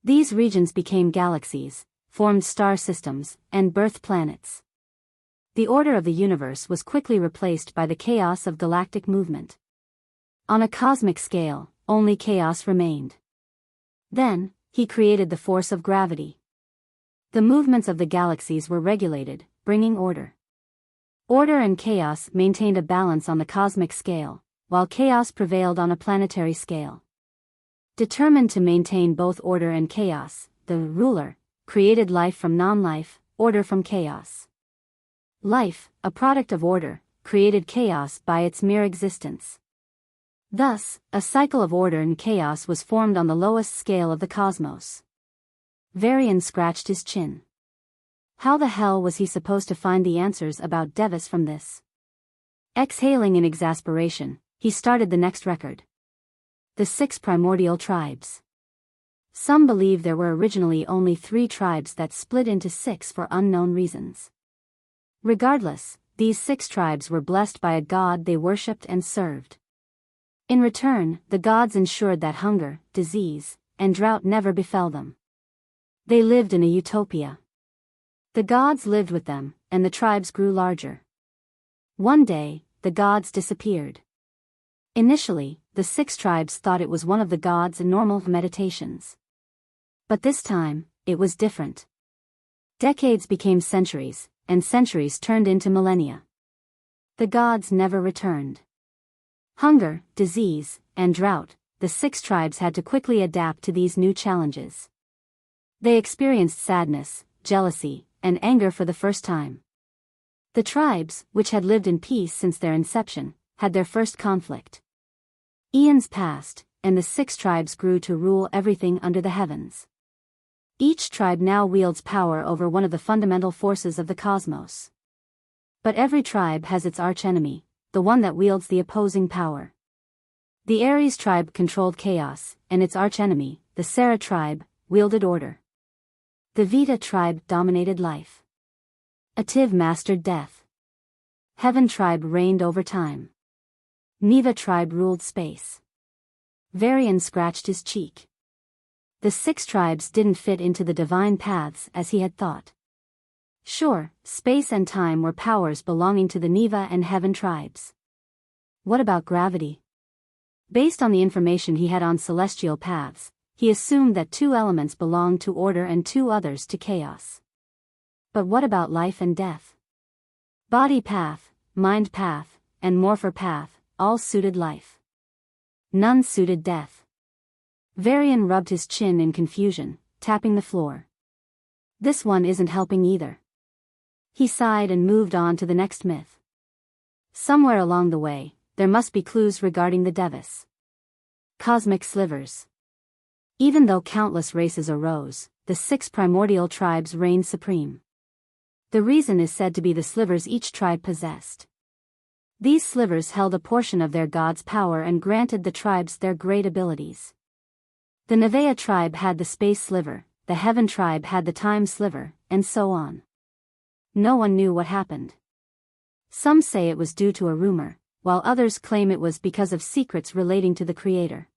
These regions became galaxies, formed star systems, and birthed planets. The order of the universe was quickly replaced by the chaos of galactic movement. On a cosmic scale, only chaos remained. Then, he created the force of gravity. The movements of the galaxies were regulated, bringing order. Order and chaos maintained a balance on the cosmic scale, while chaos prevailed on a planetary scale. Determined to maintain both order and chaos, the Ruler created life from non-life, order from chaos. Life, a product of order, created chaos by its mere existence. Thus, a cycle of order and chaos was formed on the lowest scale of the cosmos. V-Varian scratched his chin. How the hell was he supposed to find the answers about Devis from this? Exhaling in exasperation, he started the next record. The 6 primordial tribes. Some believe there were originally only 3 tribes that split into 6 for unknown reasons. Regardless, these 6 tribes were blessed by a god they worshipped and served. In return, the gods ensured that hunger, disease, and drought never befell them. They lived in a utopia. The gods lived with them, and the tribes grew larger. One day, the gods disappeared. Initially, the 6 tribes thought it was one of the gods' normal meditations. But this time, it was different. Decades became centuries, and centuries turned into millennia. The gods never returned. Hunger, disease, and drought, the 6 tribes had to quickly adapt to these new challenges. They experienced sadness, jealousy, and anger for the first time. The tribes, which had lived in peace since their inception, had their first conflict. Eons passed, and the 6 tribes grew to rule everything under the heavens. Each tribe now wields power over one of the fundamental forces of the cosmos. But every tribe has its archenemy, the one that wields the opposing power. The Aries tribe controlled chaos, and its archenemy, the Sarah tribe, wielded order. The Vita tribe dominated life. Ativ mastered death. Heaven tribe reigned over time. Neva tribe ruled space. V-Varian scratched his cheek. The 6 tribes didn't fit into the divine paths as he had thought. Sure, space and time were powers belonging to the Neva and Heaven tribes. What about gravity? Based on the information he had on celestial paths, he assumed that 2 elements belonged to order and 2 others to chaos. But what about life and death? Body path, mind path, and morpher path, all suited life. None suited death. V-Varian rubbed his chin in confusion, tapping the floor. This one isn't helping either. He sighed and moved on to the next myth. Somewhere along the way, there must be clues regarding the Devis. Cosmic slivers. Even though countless races arose, the 6 primordial tribes reigned supreme. The reason is said to be the slivers each tribe possessed. These slivers held a portion of their god's power and granted the tribes their great abilities. The Nevaeh tribe had the space sliver, the Heaven tribe had the time sliver, and so on. No one knew what happened. Some say it was due to a rumor, while others claim it was because of secrets relating to the Creator.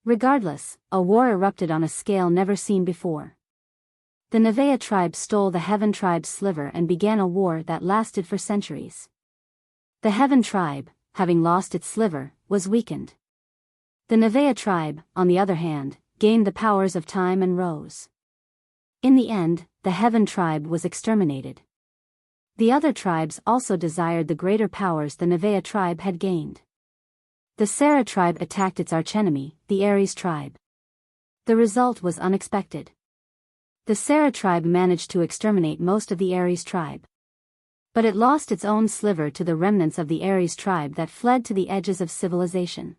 Regardless, a war erupted on a scale never seen before. The Nevaeh tribe stole the Heaven tribe's sliver and began a war that lasted for centuries. The Heaven tribe, having lost its sliver, was weakened. The Nevaeh tribe, on the other hand, gained the powers of time and rose. In the end, the Heaven tribe was exterminated. The other tribes also desired the greater powers the Nevaeh tribe had gained. The Serah tribe attacked its archenemy, the Aries tribe. The result was unexpected. The Serah tribe managed to exterminate most of the Aries tribe. But it lost its own sliver to the remnants of the Aries tribe that fled to the edges of civilization.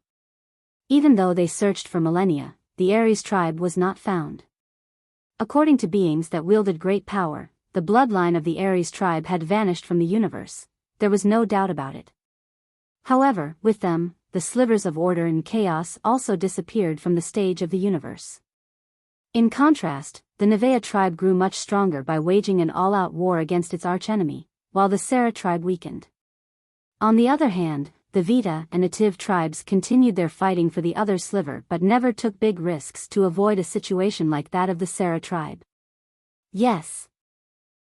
Even though they searched for millennia, the Aries tribe was not found. According to beings that wielded great power, the bloodline of the Aries tribe had vanished from the universe. There was no doubt about it. However, with them, the slivers of order and chaos also disappeared from the stage of the universe. In contrast, the Nevaeh tribe grew much stronger by waging an all-out war against its archenemy, while the Serah tribe weakened. On the other hand, the Vita and Nativ tribes continued their fighting for the other sliver but never took big risks to avoid a situation like that of the Serah tribe. Yes.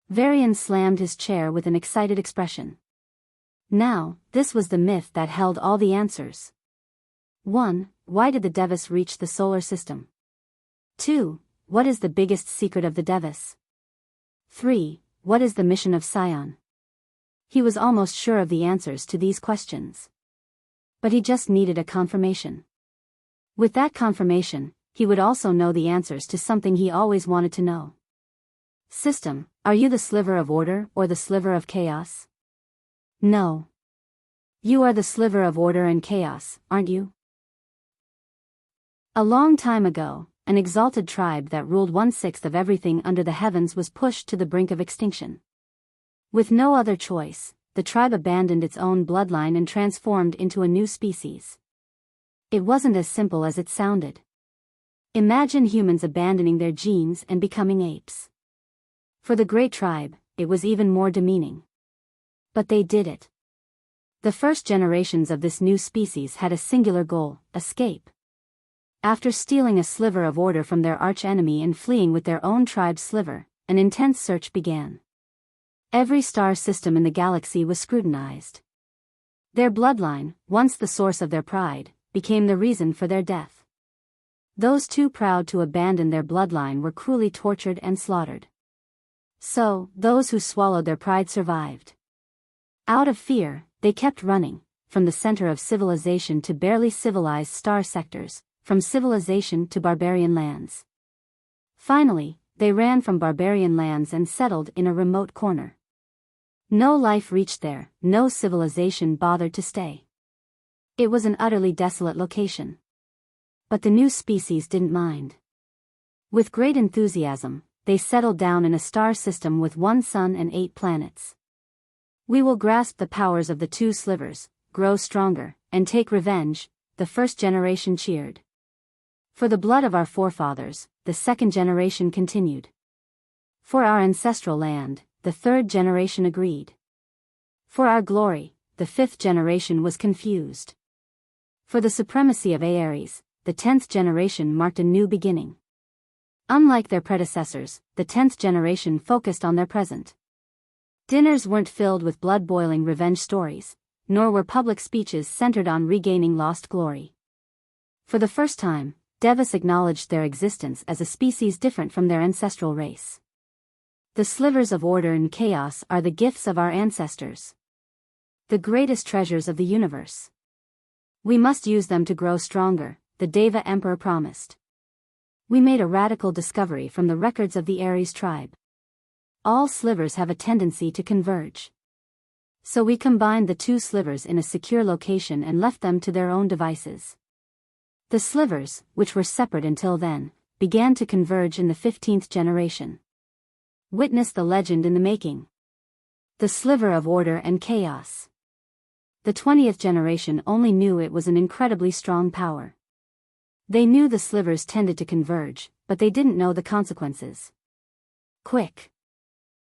V-Varian slammed his chair with an excited expression. Now, this was the myth that held all the answers. 1. Why did the Devis reach the solar system? 2. What is the biggest secret of the Devis? 3. What is the mission of Scion? He was almost sure of the answers to these questions. But he just needed a confirmation. With that confirmation, he would also know the answers to something he always wanted to know. System, are you the sliver of order or the sliver of chaos? No. You are the sliver of order and chaos, aren't you? A long time ago, an exalted tribe that ruled 1/6 of everything under the heavens was pushed to the brink of extinction. With no other choice, the tribe abandoned its own bloodline and transformed into a new species. It wasn't as simple as it sounded. Imagine humans abandoning their genes and becoming apes. For the great tribe, it was even more demeaning. But they did it. The first generations of this new species had a singular goal: escape. After stealing a sliver of order from their arch-enemy and fleeing with their own tribe's sliver, an intense search began. Every star system in the galaxy was scrutinized. Their bloodline, once the source of their pride, became the reason for their death. Those too proud to abandon their bloodline were cruelly tortured and slaughtered. So, those who swallowed their pride survived. Out of fear, they kept running, from the center of civilization to barely civilized star sectors, from civilization to barbarian lands. Finally, they ran from barbarian lands and settled in a remote corner. No life reached there, no civilization bothered to stay. It was an utterly desolate location. But the new species didn't mind. With great enthusiasm, they settled down in a star system with 1 sun and 8 planets. We will grasp the powers of the 2 slivers, grow stronger, and take revenge, the first generation cheered. For the blood of our forefathers, the second generation continued. For our ancestral land, the third generation agreed. For our glory, the 5th generation was confused. For the supremacy of Aries, the 10th generation marked a new beginning. Unlike their predecessors, the 10th generation focused on their present. Dinners weren't filled with blood-boiling revenge stories, nor were public speeches centered on regaining lost glory. For the first time, Devis acknowledged their existence as a species different from their ancestral race. The slivers of order and chaos are the gifts of our ancestors. The greatest treasures of the universe. We must use them to grow stronger, the Deva Emperor promised. We made a radical discovery from the records of the Aries tribe. All slivers have a tendency to converge. So we combined the 2 slivers in a secure location and left them to their own devices. The slivers, which were separate until then, began to converge in the 15th generation. Witness the legend in the making. The sliver of order and chaos. The 20th generation only knew it was an incredibly strong power. They knew the slivers tended to converge, but they didn't know the consequences. Quick!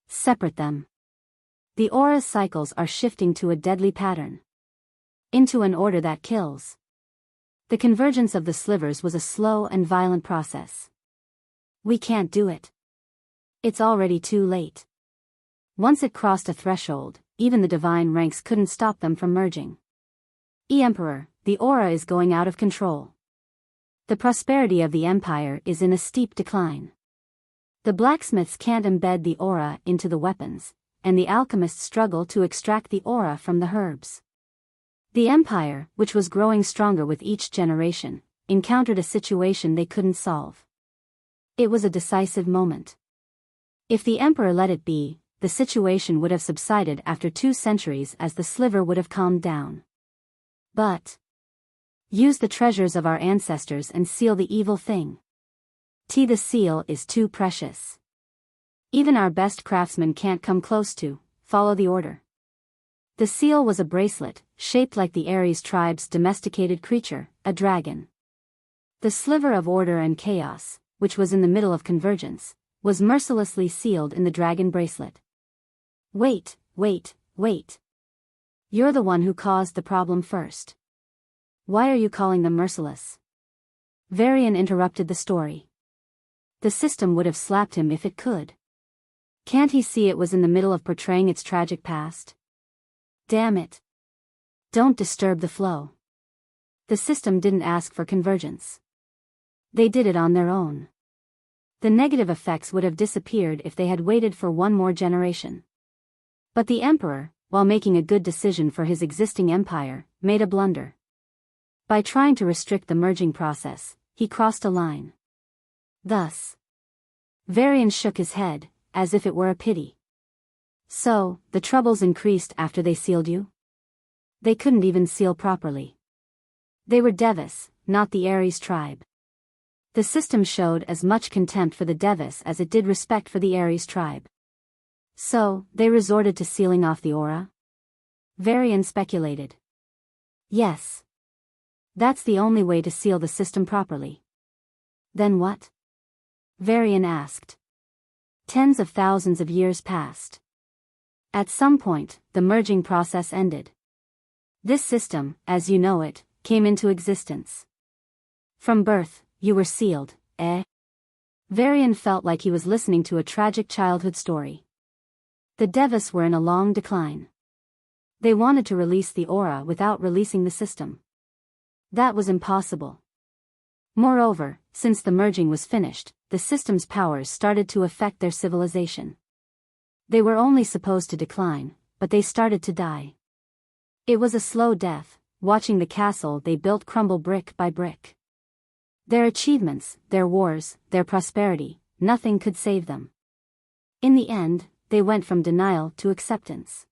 Separate them. The aura cycles are shifting to a deadly pattern. Into an order that kills. The convergence of the slivers was a slow and violent process. We can't do it. It's already too late. Once it crossed a threshold, even the divine ranks couldn't stop them from merging. Emperor, the aura is going out of control. The prosperity of the empire is in a steep decline. The blacksmiths can't embed the aura into the weapons, and the alchemists struggle to extract the aura from the herbs. The empire, which was growing stronger with each generation, encountered a situation they couldn't solve. It was a decisive moment. If the emperor let it be, the situation would have subsided after 2 centuries as the sliver would have calmed down. But use the treasures of our ancestors and seal the evil thing. The seal is too precious. Even our best craftsmen can't come close to, follow the order. The seal was a bracelet, shaped like the Ares tribe's domesticated creature, a dragon. The sliver of order and chaos, which was in the middle of convergence, was mercilessly sealed in the dragon bracelet. Wait. You're the one who caused the problem first. Why are you calling them merciless? V-Varian interrupted the story. The system would have slapped him if it could. Can't he see it was in the middle of portraying its tragic past? Damn it. Don't disturb the flow. The system didn't ask for convergence. They did it on their own. The negative effects would have disappeared if they had waited for 1 more generation. But the emperor, while making a good decision for his existing empire, made a blunder. By trying to restrict the merging process, he crossed a line. Thus, V-Varian shook his head, as if it were a pity. So, the troubles increased after they sealed you? They couldn't even seal properly. They were Devis, not the Ares tribe. The system showed as much contempt for the Devis as it did respect for the Ares tribe. So, they resorted to sealing off the aura? V-Varian speculated. Yes. That's the only way to seal the system properly. Then what? V-Varian asked. Tens of thousands of years passed. At some point, the merging process ended. This system, as you know it, came into existence. From birth, you were sealed, eh? V-Varian felt like he was listening to a tragic childhood story. The Devis were in a long decline. They wanted to release the aura without releasing the system. That was impossible. Moreover, since the merging was finished, the system's powers started to affect their civilization. They were only supposed to decline, but they started to die. It was a slow death, watching the castle they built crumble brick by brick. Their achievements, their wars, their prosperity, nothing could save them. In the end, they went from denial to acceptance.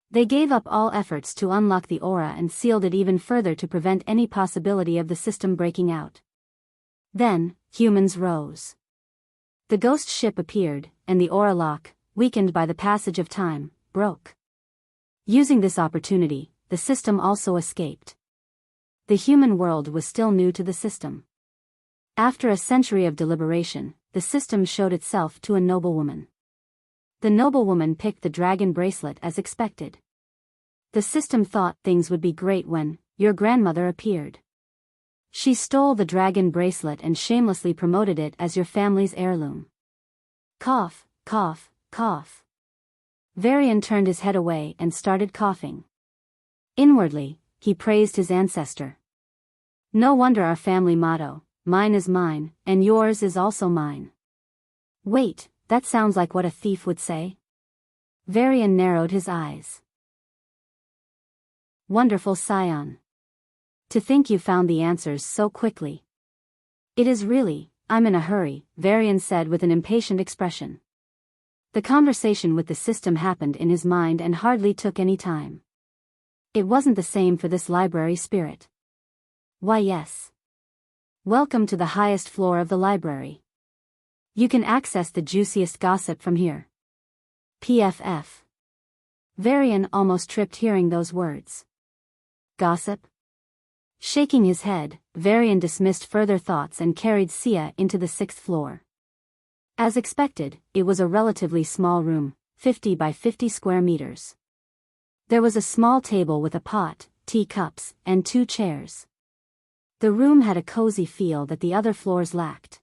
They gave up all efforts to unlock the aura and sealed it even further to prevent any possibility of the system breaking out. Then, humans rose. The ghost ship appeared, and the aura lock, weakened by the passage of time, broke. Using this opportunity, the system also escaped. The human world was still new to the system. After a century of deliberation, the system showed itself to a noblewoman. The noblewoman picked the dragon bracelet as expected. The system thought things would be great when your grandmother appeared. She stole the dragon bracelet and shamelessly promoted it as your family's heirloom. Cough. V-Varian turned his head away and started coughing. Inwardly, he praised his ancestor. No wonder our family motto, mine is mine, and yours is also mine. Wait, that sounds like what a thief would say. V-Varian narrowed his eyes. Wonderful Scion. To think you found the answers so quickly. It is really, I'm in a hurry, V-Varian said with an impatient expression. The conversation with the system happened in his mind and hardly took any time. It wasn't the same for this library spirit. Why yes. Welcome to the highest floor of the library. You can access the juiciest gossip from here. PFF. V-Varian almost tripped hearing those words. Gossip? Shaking his head, V-Varian dismissed further thoughts and carried Sia into the 6th floor. As expected, it was a relatively small room, 50 by 50 square meters. There was a small table with a pot, teacups, and 2 chairs. The room had a cozy feel that the other floors lacked.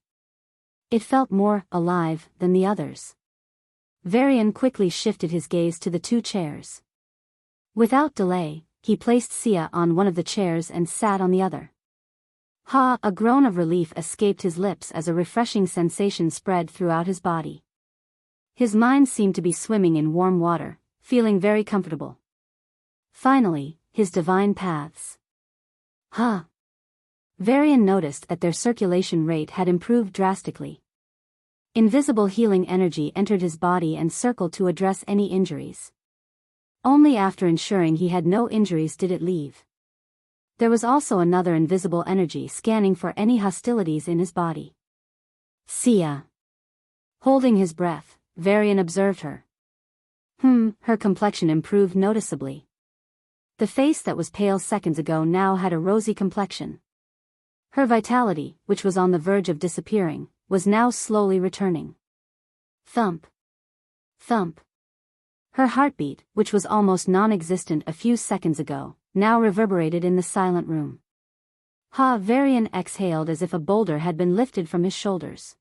It felt more alive than the others. V-Varian quickly shifted his gaze to the 2 chairs. Without delay, he placed Sia on one of the chairs and sat on the other. Ha! A groan of relief escaped his lips as a refreshing sensation spread throughout his body. His mind seemed to be swimming in warm water, feeling very comfortable. Finally, his divine paths. Ha! V-Varian noticed that their circulation rate had improved drastically. Invisible healing energy entered his body and circled to address any injuries. Only after ensuring he had no injuries did it leave. There was also another invisible energy scanning for any hostilities in his body. Sia. Holding his breath, V-Varian observed her. Her complexion improved noticeably. The face that was pale seconds ago now had a rosy complexion. Her vitality, which was on the verge of disappearing, was now slowly returning. Thump. Thump. Her heartbeat, which was almost non-existent a few seconds ago, now reverberated in the silent room. V-Varian exhaled as if a boulder had been lifted from his shoulders.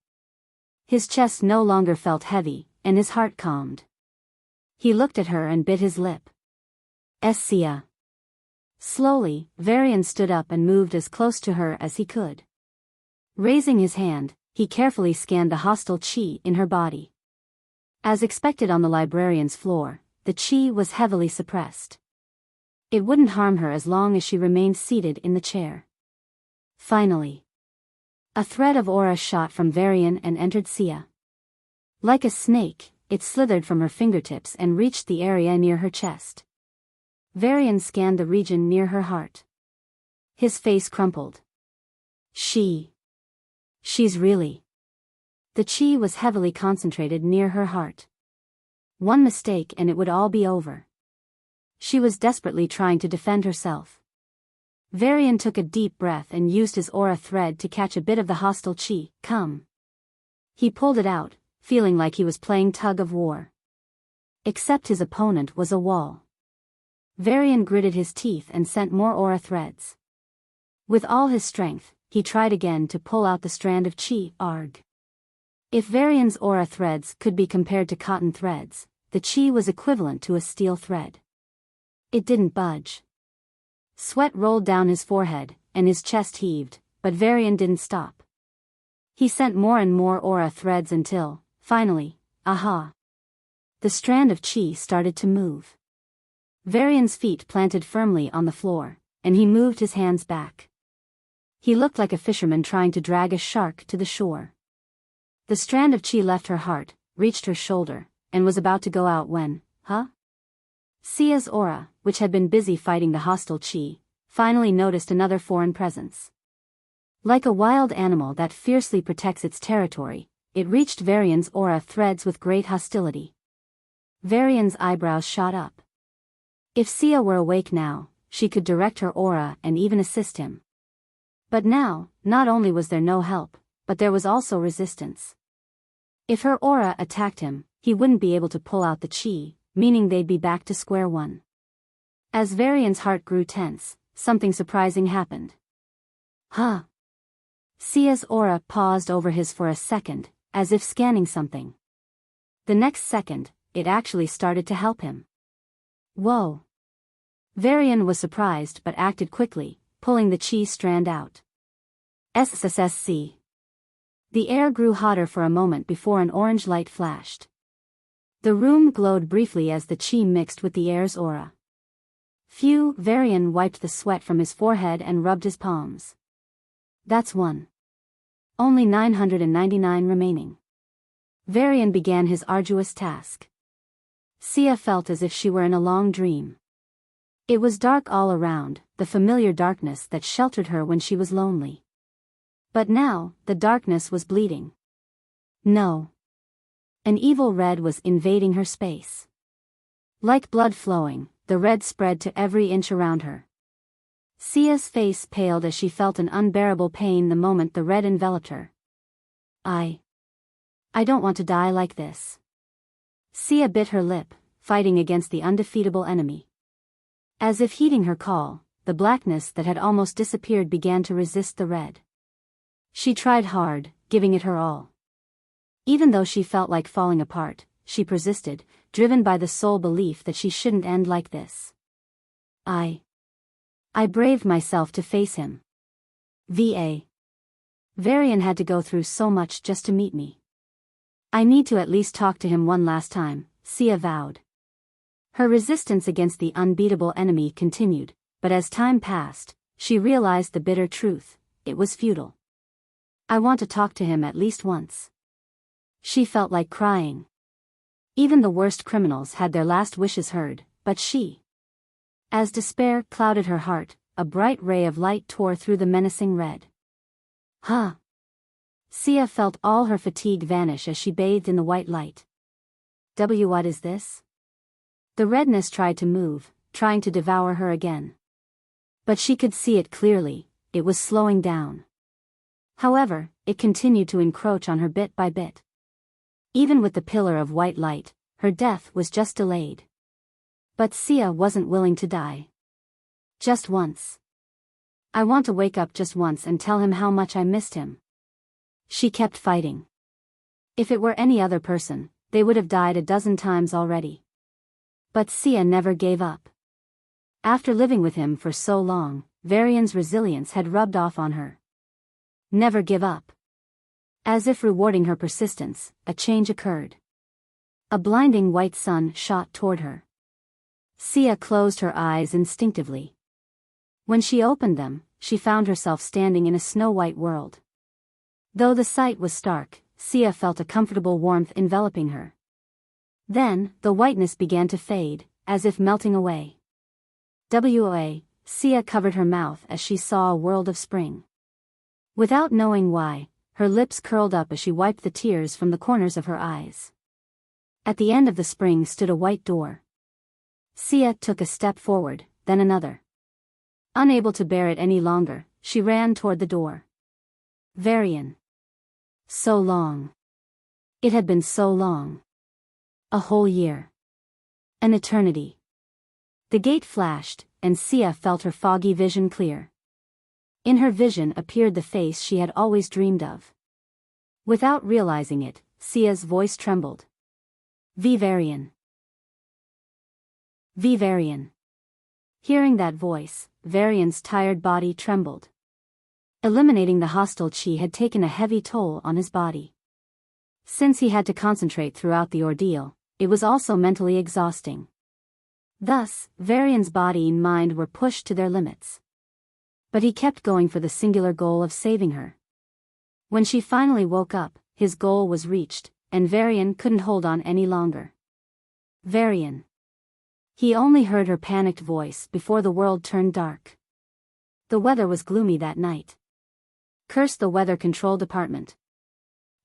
His chest no longer felt heavy, and his heart calmed. He looked at her and bit his lip. Sia. Slowly, V-Varian stood up and moved as close to her as he could. Raising his hand, he carefully scanned the hostile chi in her body. As expected on the librarian's floor, the chi was heavily suppressed. It wouldn't harm her as long as she remained seated in the chair. Finally, a thread of aura shot from V-Varian and entered Sia. Like a snake, it slithered from her fingertips and reached the area near her chest. V-Varian scanned the region near her heart. His face crumpled. She's really. The chi was heavily concentrated near her heart. One mistake and it would all be over. She was desperately trying to defend herself. V-Varian took a deep breath and used his aura thread to catch a bit of the hostile chi. He pulled it out, feeling like he was playing tug of war. Except his opponent was a wall. V-Varian gritted his teeth and sent more aura threads. With all his strength, he tried again to pull out the strand of chi. Arg. If V-Varian's aura threads could be compared to cotton threads, the chi was equivalent to a steel thread. It didn't budge. Sweat rolled down his forehead, and his chest heaved, but V-Varian didn't stop. He sent more and more aura threads until, finally, the strand of chi started to move. V-Varian's feet planted firmly on the floor, and he moved his hands back. He looked like a fisherman trying to drag a shark to the shore. The strand of chi left her heart, reached her shoulder, and was about to go out when, Sia's aura, which had been busy fighting the hostile chi, finally noticed another foreign presence. Like a wild animal that fiercely protects its territory, it reached V-Varian's aura threads with great hostility. V-Varian's eyebrows shot up. If Sia were awake now, she could direct her aura and even assist him. But now, not only was there no help, but there was also resistance. If her aura attacked him, he wouldn't be able to pull out the chi, meaning they'd be back to square one. As V-Varian's heart grew tense, something surprising happened. Sia's aura paused over his for a second, as if scanning something. The next second, it actually started to help him. Whoa! V-Varian was surprised but acted quickly, pulling the chi strand out. SSSC. The air grew hotter for a moment before an orange light flashed. The room glowed briefly as the chi mixed with the air's aura. V-Varian wiped the sweat from his forehead and rubbed his palms. That's one. Only 999 remaining. V-Varian began his arduous task. Sia felt as if she were in a long dream. It was dark all around, the familiar darkness that sheltered her when she was lonely. But now, the darkness was bleeding. No. An evil red was invading her space. Like blood flowing, the red spread to every inch around her. Sia's face paled as she felt an unbearable pain the moment the red enveloped her. I don't want to die like this. Sia bit her lip, fighting against the undefeatable enemy. As if heeding her call, the blackness that had almost disappeared began to resist the red. She tried hard, giving it her all. Even though she felt like falling apart, she persisted, driven by the sole belief that she shouldn't end like this. I braved myself to face him. V-Varian had to go through so much just to meet me. I need to at least talk to him one last time, Sia vowed. Her resistance against the unbeatable enemy continued, but as time passed, she realized the bitter truth: it was futile. I want to talk to him at least once. She felt like crying. Even the worst criminals had their last wishes heard, but she. As despair clouded her heart, a bright ray of light tore through the menacing red. Huh. Sia felt all her fatigue vanish as she bathed in the white light. What is this? The redness tried to move, trying to devour her again. But she could see it clearly: it was slowing down. However, it continued to encroach on her bit by bit. Even with the pillar of white light, her death was just delayed. But Sia wasn't willing to die. Just once. I want to wake up just once and tell him how much I missed him. She kept fighting. If it were any other person, they would have died a dozen times already. But Sia never gave up. After living with him for so long, V-Varian's resilience had rubbed off on her. Never give up. As if rewarding her persistence, a change occurred. A blinding white sun shot toward her. Sia closed her eyes instinctively. When she opened them, she found herself standing in a snow-white world. Though the sight was stark, Sia felt a comfortable warmth enveloping her. Then, the whiteness began to fade, as if melting away. Sia covered her mouth as she saw a world of spring. Without knowing why, her lips curled up as she wiped the tears from the corners of her eyes. At the end of the spring stood a white door. Sia took a step forward, then another. Unable to bear it any longer, she ran toward the door. V-Varian. So long. It had been so long. A whole year. An eternity. The gate flashed, and Sia felt her foggy vision clear. In her vision appeared the face she had always dreamed of. Without realizing it, Sia's voice trembled. V-Varian. V-Varian. Hearing that voice, V-Varian's tired body trembled. Eliminating the hostile chi had taken a heavy toll on his body. Since he had to concentrate throughout the ordeal, it was also mentally exhausting. Thus, V-Varian's body and mind were pushed to their limits. But he kept going for the singular goal of saving her. When she finally woke up, his goal was reached, and V-Varian couldn't hold on any longer. V-Varian. He only heard her panicked voice before the world turned dark. The weather was gloomy that night. Curse the weather control department.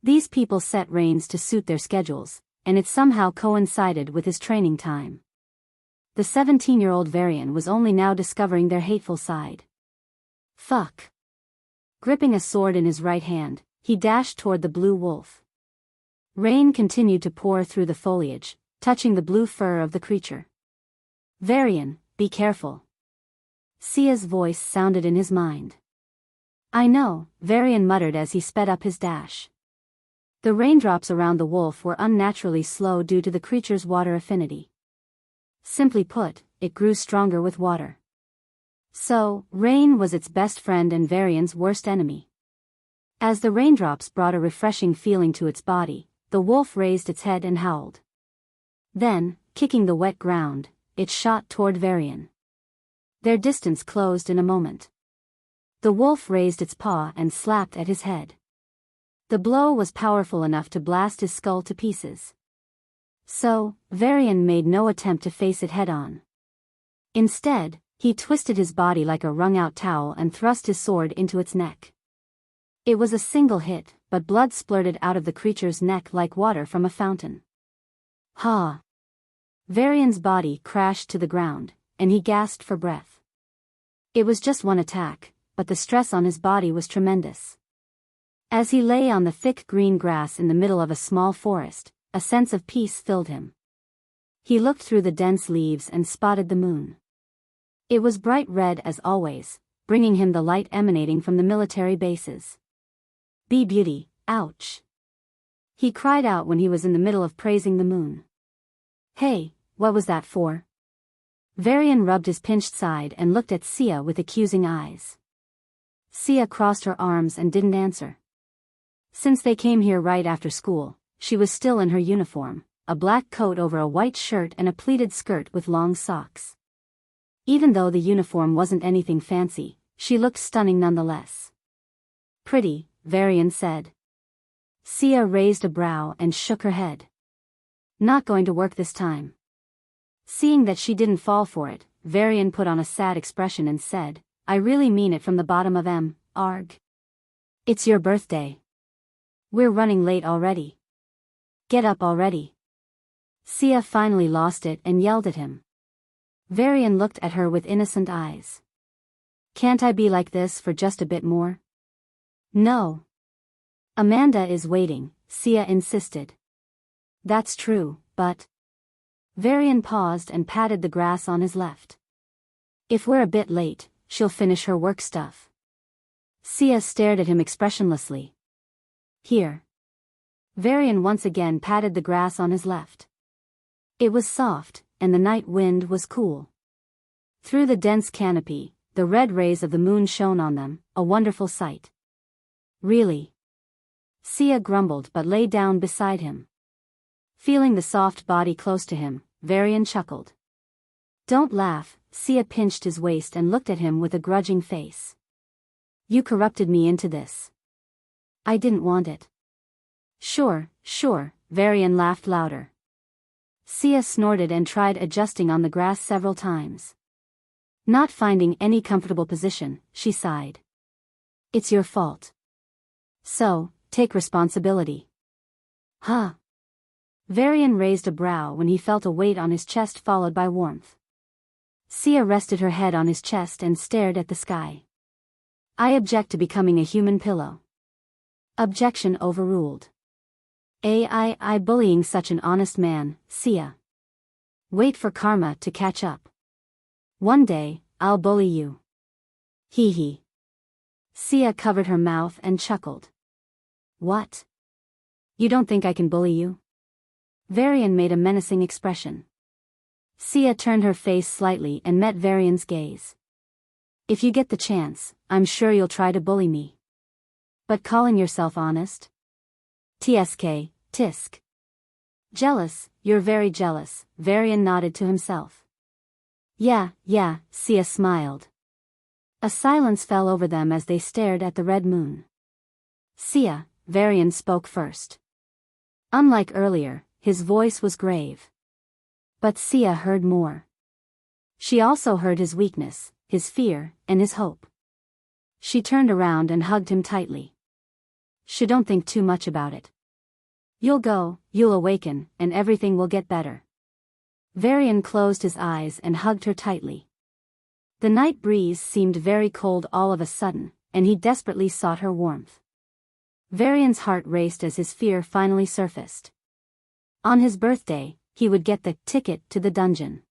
These people set rains to suit their schedules, and it somehow coincided with his training time. The 17-year-old V-Varian was only now discovering their hateful side. Fuck. Gripping a sword in his right hand, he dashed toward the blue wolf. Rain continued to pour through the foliage, touching the blue fur of the creature. V-Varian, be careful. Sia's voice sounded in his mind. I know, V-Varian muttered as he sped up his dash. The raindrops around the wolf were unnaturally slow due to the creature's water affinity. Simply put, it grew stronger with water. So, rain was its best friend and V-Varian's worst enemy. As the raindrops brought a refreshing feeling to its body, the wolf raised its head and howled. Then, kicking the wet ground, it shot toward V-Varian. Their distance closed in a moment. The wolf raised its paw and slapped at his head. The blow was powerful enough to blast his skull to pieces. So, V-Varian made no attempt to face it head-on. Instead, he twisted his body like a wrung-out towel and thrust his sword into its neck. It was a single hit, but blood splurted out of the creature's neck like water from a fountain. Ha! V-Varian's body crashed to the ground, and he gasped for breath. It was just one attack, but the stress on his body was tremendous. As he lay on the thick green grass in the middle of a small forest, a sense of peace filled him. He looked through the dense leaves and spotted the moon. It was bright red as always, bringing him the light emanating from the military bases. Be beauty, ouch! He cried out when he was in the middle of praising the moon. Hey, what was that for? Varian rubbed his pinched side and looked at Sia with accusing eyes. Sia crossed her arms and didn't answer. Since they came here right after school, she was still in her uniform, a black coat over a white shirt and a pleated skirt with long socks. Even though the uniform wasn't anything fancy, she looked stunning nonetheless. Pretty, Varian said. Sia raised a brow and shook her head. Not going to work this time. Seeing that she didn't fall for it, Varian put on a sad expression and said, I really mean it from the bottom of arg. It's your birthday. We're running late already. Get up already. Sia finally lost it and yelled at him. Varian looked at her with innocent eyes. Can't I be like this for just a bit more? No. Amanda is waiting, Sia insisted. That's true, but... Varian paused and patted the grass on his left. If we're a bit late, she'll finish her work stuff. Sia stared at him expressionlessly. Here. Varian once again patted the grass on his left. It was soft, and the night wind was cool. Through the dense canopy, the red rays of the moon shone on them, a wonderful sight. Really? Sia grumbled but lay down beside him. Feeling the soft body close to him, Varian chuckled. Don't laugh, Sia pinched his waist and looked at him with a grudging face. You corrupted me into this. I didn't want it. Sure, Varian laughed louder. Sia snorted and tried adjusting on the grass several times. Not finding any comfortable position, she sighed. It's your fault. So, take responsibility. Huh? Varian raised a brow when he felt a weight on his chest followed by warmth. Sia rested her head on his chest and stared at the sky. I object to becoming a human pillow. Objection overruled. I bullying such an honest man, Sia. Wait for karma to catch up. One day, I'll bully you. Hee hee. Sia covered her mouth and chuckled. What? You don't think I can bully you? Varian made a menacing expression. Sia turned her face slightly and met Varian's gaze. If you get the chance, I'm sure you'll try to bully me. But calling yourself honest? Tisk. Jealous, you're very jealous, Varian nodded to himself. Yeah, Sia smiled. A silence fell over them as they stared at the red moon. Sia, Varian spoke first. Unlike earlier, his voice was grave. But Sia heard more. She also heard his weakness, his fear, and his hope. She turned around and hugged him tightly. Don't think too much about it. You'll awaken, and everything will get better. Varian closed his eyes and hugged her tightly. The night breeze seemed very cold all of a sudden, and he desperately sought her warmth. Varian's heart raced as his fear finally surfaced. On his birthday, he would get the ticket to the dungeon.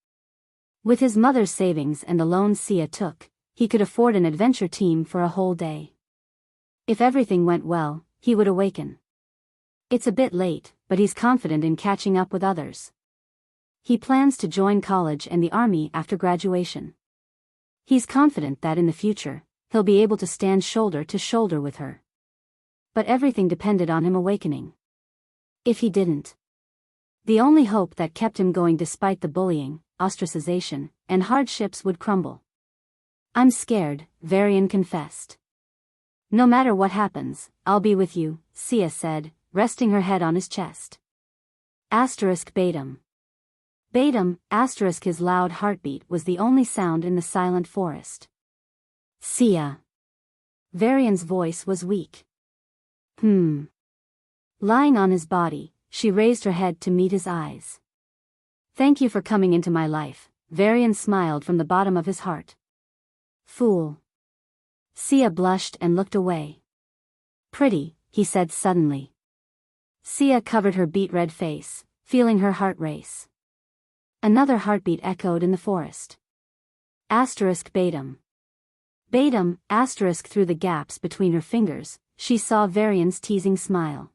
With his mother's savings and the loan Sia took, he could afford an adventure team for a whole day. If everything went well, he would awaken. It's a bit late, but he's confident in catching up with others. He plans to join college and the army after graduation. He's confident that in the future, he'll be able to stand shoulder to shoulder with her. But everything depended on him awakening. If he didn't, the only hope that kept him going despite the bullying, ostracization, and hardships would crumble. I'm scared, Varian confessed. No matter what happens, I'll be with you, Sia said, resting her head on his chest. Batum. His loud heartbeat was the only sound in the silent forest. Sia. Varian's voice was weak. Lying on his body, she raised her head to meet his eyes. Thank you for coming into my life, Varian smiled from the bottom of his heart. Fool. Sia blushed and looked away. Pretty, he said suddenly. Sia covered her beet-red face, feeling her heart race. Another heartbeat echoed in the forest. Batum. Through the gaps between her fingers, she saw Varian's teasing smile.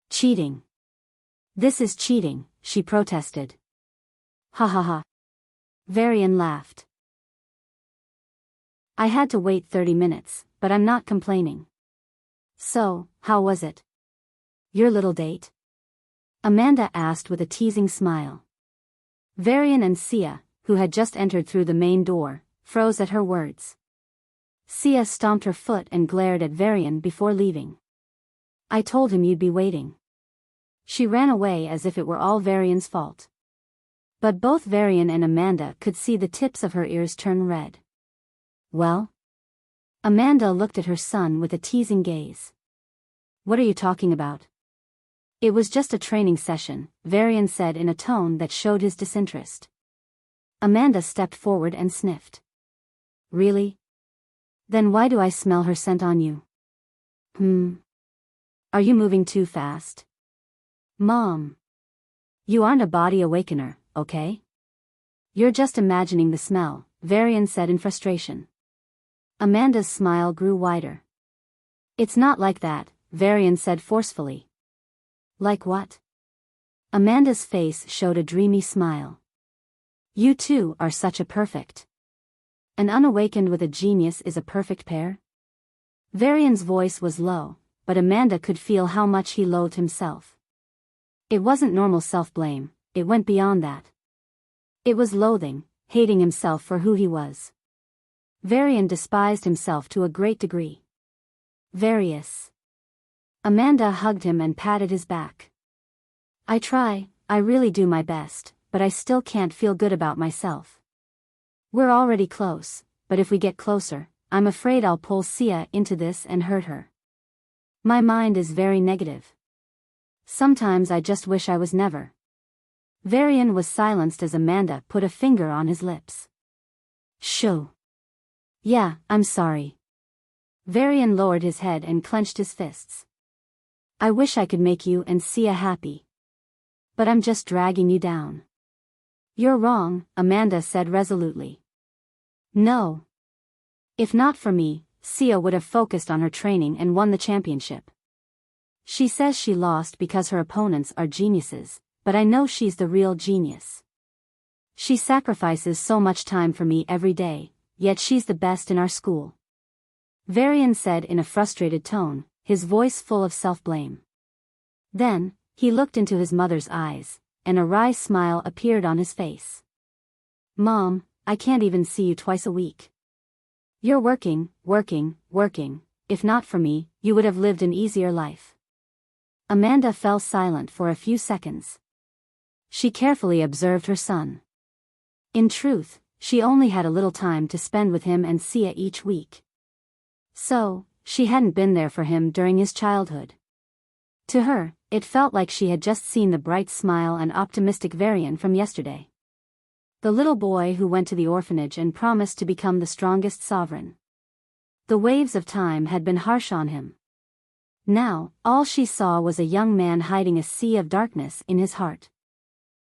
Cheating. This is cheating, she protested. Ha ha ha. Varian laughed. I had to wait 30 minutes, but I'm not complaining. So, how was it? Your little date? Amanda asked with a teasing smile. Varian and Sia, who had just entered through the main door, froze at her words. Sia stomped her foot and glared at Varian before leaving. I told him you'd be waiting. She ran away as if it were all Varian's fault. But both Varian and Amanda could see the tips of her ears turn red. Well? Amanda looked at her son with a teasing gaze. What are you talking about? It was just a training session, Varian said in a tone that showed his disinterest. Amanda stepped forward and sniffed. Really? Then why do I smell her scent on you? Are you moving too fast? Mom. You aren't a body awakener, okay? You're just imagining the smell, Varian said in frustration. Amanda's smile grew wider. It's not like that, Varian said forcefully. Like what? Amanda's face showed a dreamy smile. You two are such a perfect. An unawakened with a genius is a perfect pair? Varian's voice was low, but Amanda could feel how much he loathed himself. It wasn't normal self-blame, it went beyond that. It was loathing, hating himself for who he was. Varian despised himself to a great degree. Various. Amanda hugged him and patted his back. I try, I really do my best, but I still can't feel good about myself. We're already close, but if we get closer, I'm afraid I'll pull Sia into this and hurt her. My mind is very negative. Sometimes I just wish I was never. Varian was silenced as Amanda put a finger on his lips. Shoo. Yeah, I'm sorry. Varian lowered his head and clenched his fists. I wish I could make you and Sia happy. But I'm just dragging you down. You're wrong, Amanda said resolutely. No. If not for me, Sia would have focused on her training and won the championship. She says she lost because her opponents are geniuses, but I know she's the real genius. She sacrifices so much time for me every day, yet she's the best in our school. Varian said in a frustrated tone, his voice full of self-blame. Then, he looked into his mother's eyes, and a wry smile appeared on his face. Mom, I can't even see you twice a week. You're working, working, working. If not for me, you would have lived an easier life. Amanda fell silent for a few seconds. She carefully observed her son. In truth, she only had a little time to spend with him and Sia each week. So, she hadn't been there for him during his childhood. To her, it felt like she had just seen the bright smile and optimistic Varian from yesterday. The little boy who went to the orphanage and promised to become the strongest sovereign. The waves of time had been harsh on him. Now, all she saw was a young man hiding a sea of darkness in his heart.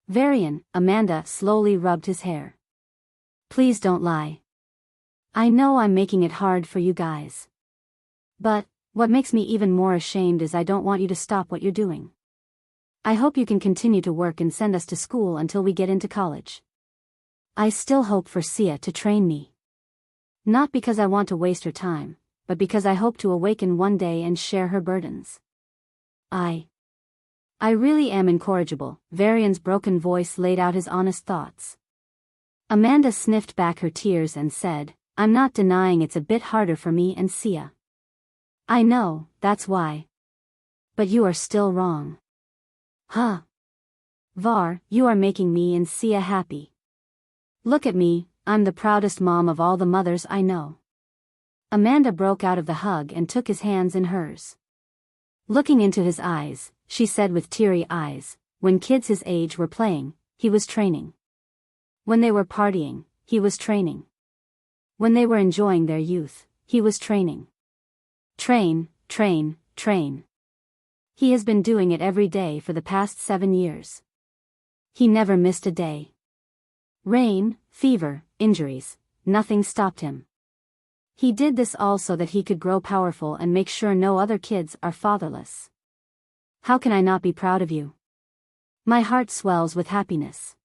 Varian, Amanda slowly rubbed his hair. Please don't lie. I know I'm making it hard for you guys. But, what makes me even more ashamed is I don't want you to stop what you're doing. I hope you can continue to work and send us to school until we get into college. I still hope for Sia to train me. Not because I want to waste her time, but because I hope to awaken one day and share her burdens. I really am incorrigible, Varian's broken voice laid out his honest thoughts. Amanda sniffed back her tears and said, I'm not denying it's a bit harder for me and Sia. I know, that's why. But you are still wrong. Huh? Var, you are making me and Sia happy. Look at me, I'm the proudest mom of all the mothers I know. Amanda broke out of the hug and took his hands in hers. Looking into his eyes, she said with teary eyes, when kids his age were playing, he was training. When they were partying, he was training. When they were enjoying their youth, he was training. Train, train, train. He has been doing it every day for the past 7 years. He never missed a day. Rain, fever, injuries, nothing stopped him. He did this all so that he could grow powerful and make sure no other kids are fatherless. How can I not be proud of you? My heart swells with happiness.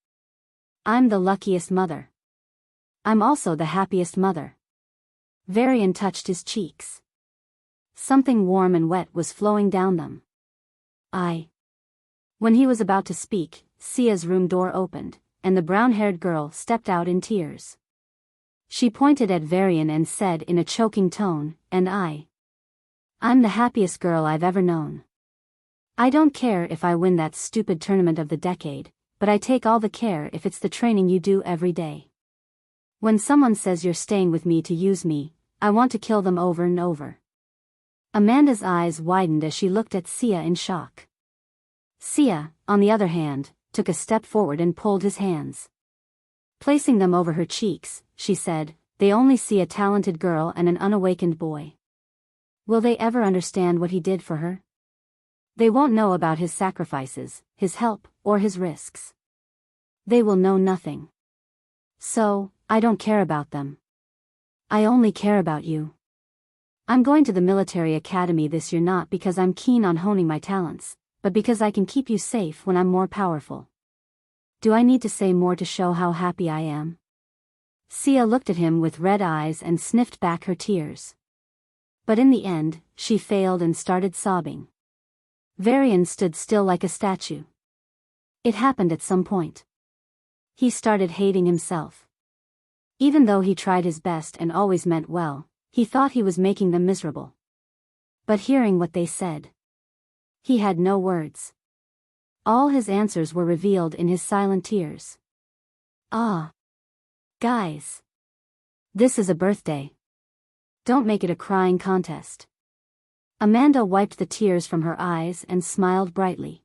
I'm the luckiest mother. I'm also the happiest mother. V-Varian touched his cheeks. Something warm and wet was flowing down them. When he was about to speak, Sia's room door opened, and the brown-haired girl stepped out in tears. She pointed at V-Varian and said in a choking tone, "And I'm the happiest girl I've ever known. I don't care if I win that stupid tournament of the decade, but I take all the care if it's the training you do every day. When someone says you're staying with me to use me, I want to kill them over and over." Amanda's eyes widened as she looked at Sia in shock. Sia, on the other hand, took a step forward and pulled his hands. Placing them over her cheeks, she said, "They only see a talented girl and an unawakened boy. Will they ever understand what he did for her? They won't know about his sacrifices, his help, or his risks. They will know nothing. So, I don't care about them. I only care about you. I'm going to the military academy this year not because I'm keen on honing my talents, but because I can keep you safe when I'm more powerful. Do I need to say more to show how happy I am?" Sia looked at him with red eyes and sniffed back her tears. But in the end, she failed and started sobbing. V-Varian stood still like a statue. It happened at some point. He started hating himself. Even though he tried his best and always meant well, he thought he was making them miserable. But hearing what they said, he had no words. All his answers were revealed in his silent tears. Guys. This is a birthday. Don't make it a crying contest." Amanda wiped the tears from her eyes and smiled brightly.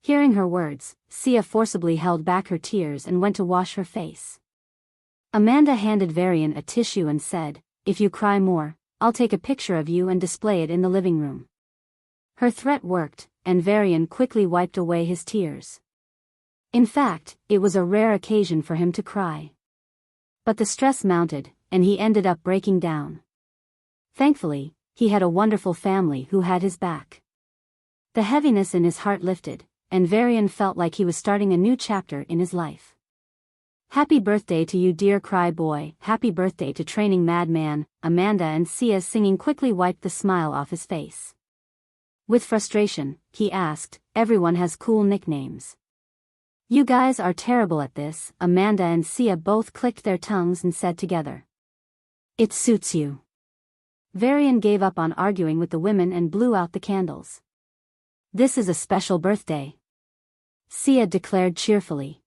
Hearing her words, Sia forcibly held back her tears and went to wash her face. Amanda handed V-Varian a tissue and said, "If you cry more, I'll take a picture of you and display it in the living room." Her threat worked, and V-Varian quickly wiped away his tears. In fact, it was a rare occasion for him to cry. But the stress mounted, and he ended up breaking down. Thankfully, he had a wonderful family who had his back. The heaviness in his heart lifted, and V-Varian felt like he was starting a new chapter in his life. "Happy birthday to you, dear cry boy, happy birthday to training madman," Amanda and Sia singing quickly wiped the smile off his face. With frustration, he asked, "Everyone has cool nicknames. You guys are terrible at this." Amanda and Sia both clicked their tongues and said together, "It suits you." V-Varian gave up on arguing with the women and blew out the candles. "This is a special birthday," Sia declared cheerfully.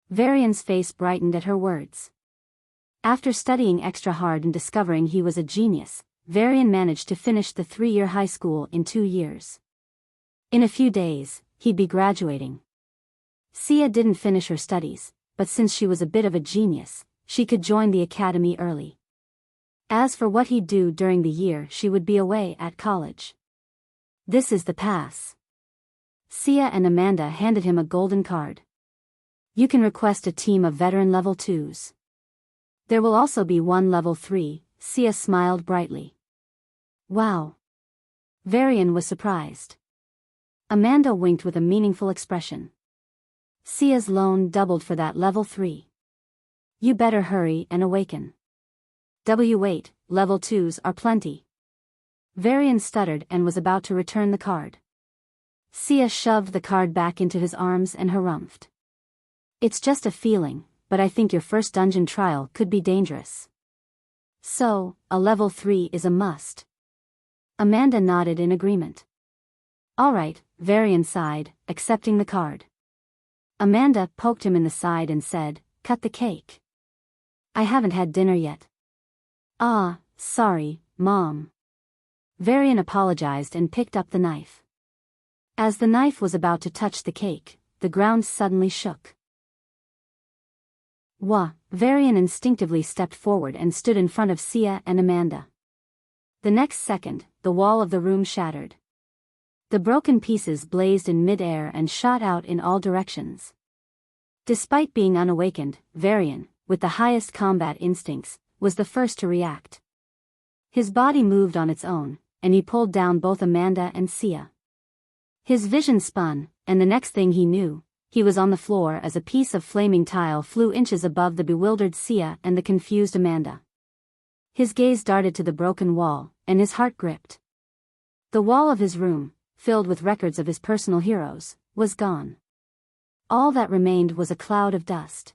V-Varian's face brightened at her words. After studying extra hard and discovering he was a genius, V-Varian managed to finish the 3-year high school in 2 years. In a few days, he'd be graduating. Sia didn't finish her studies, but since she was a bit of a genius, she could join the academy early. As for what he'd do during the year she would be away at college. "This is the pass." Sia and Amanda handed him a golden card. "You can request a team of veteran level 2s. There will also be one level 3, Sia smiled brightly. "Wow." V-Varian was surprised. Amanda winked with a meaningful expression. "Sia's loan doubled for that level 3. You better hurry and awaken. Wait, level 2s are plenty." V-Varian stuttered and was about to return the card. Sia shoved the card back into his arms and harumphed. "It's just a feeling, but I think your first dungeon trial could be dangerous. So, a level 3 is a must." Amanda nodded in agreement. "All right," V-Varian sighed, accepting the card. Amanda poked him in the side and said, "Cut the cake. I haven't had dinner yet." Sorry, Mom." V-Varian apologized and picked up the knife. As the knife was about to touch the cake, the ground suddenly shook. V-Varian instinctively stepped forward and stood in front of Sia and Amanda. The next second, the wall of the room shattered. The broken pieces blazed in mid-air and shot out in all directions. Despite being unawakened, V-Varian, with the highest combat instincts, was the first to react. His body moved on its own, and he pulled down both Amanda and Sia. His vision spun, and the next thing he knew, he was on the floor as a piece of flaming tile flew inches above the bewildered Sia and the confused Amanda. His gaze darted to the broken wall, and his heart gripped. The wall of his room, filled with records of his personal heroes, was gone. All that remained was a cloud of dust.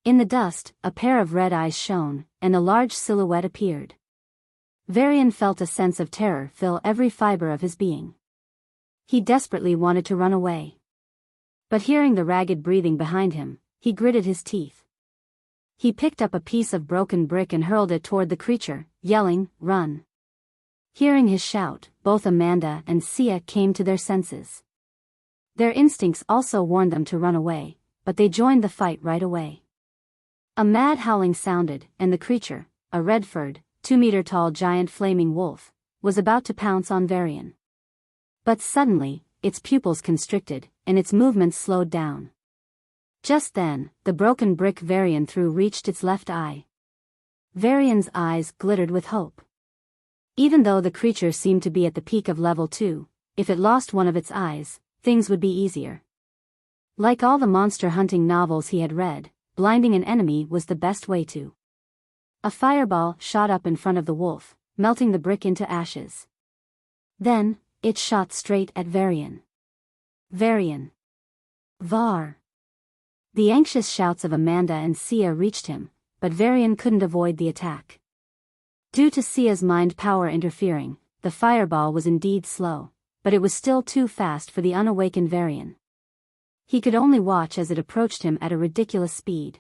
In the dust, a pair of red eyes shone, and a large silhouette appeared. V-Varian felt a sense of terror fill every fiber of his being. He desperately wanted to run away. But hearing the ragged breathing behind him, he gritted his teeth. He picked up a piece of broken brick and hurled it toward the creature, yelling, "Run!" Hearing his shout, both Amanda and Sia came to their senses. Their instincts also warned them to run away, but they joined the fight right away. A mad howling sounded, and the creature, a red-furred, 2-meter-tall giant flaming wolf, was about to pounce on V-Varian. But suddenly, its pupils constricted, and its movements slowed down. Just then, the broken brick V-Varian threw reached its left eye. V-Varian's eyes glittered with hope. Even though the creature seemed to be at the peak of level 2, if it lost one of its eyes, things would be easier. Like all the monster hunting novels he had read, blinding an enemy was the best way to. A fireball shot up in front of the wolf, melting the brick into ashes. Then, it shot straight at V-Varian. V-Varian. Var. The anxious shouts of Amanda and Sia reached him, but V-Varian couldn't avoid the attack. Due to Sia's mind power interfering, the fireball was indeed slow, but it was still too fast for the unawakened V-Varian. He could only watch as it approached him at a ridiculous speed.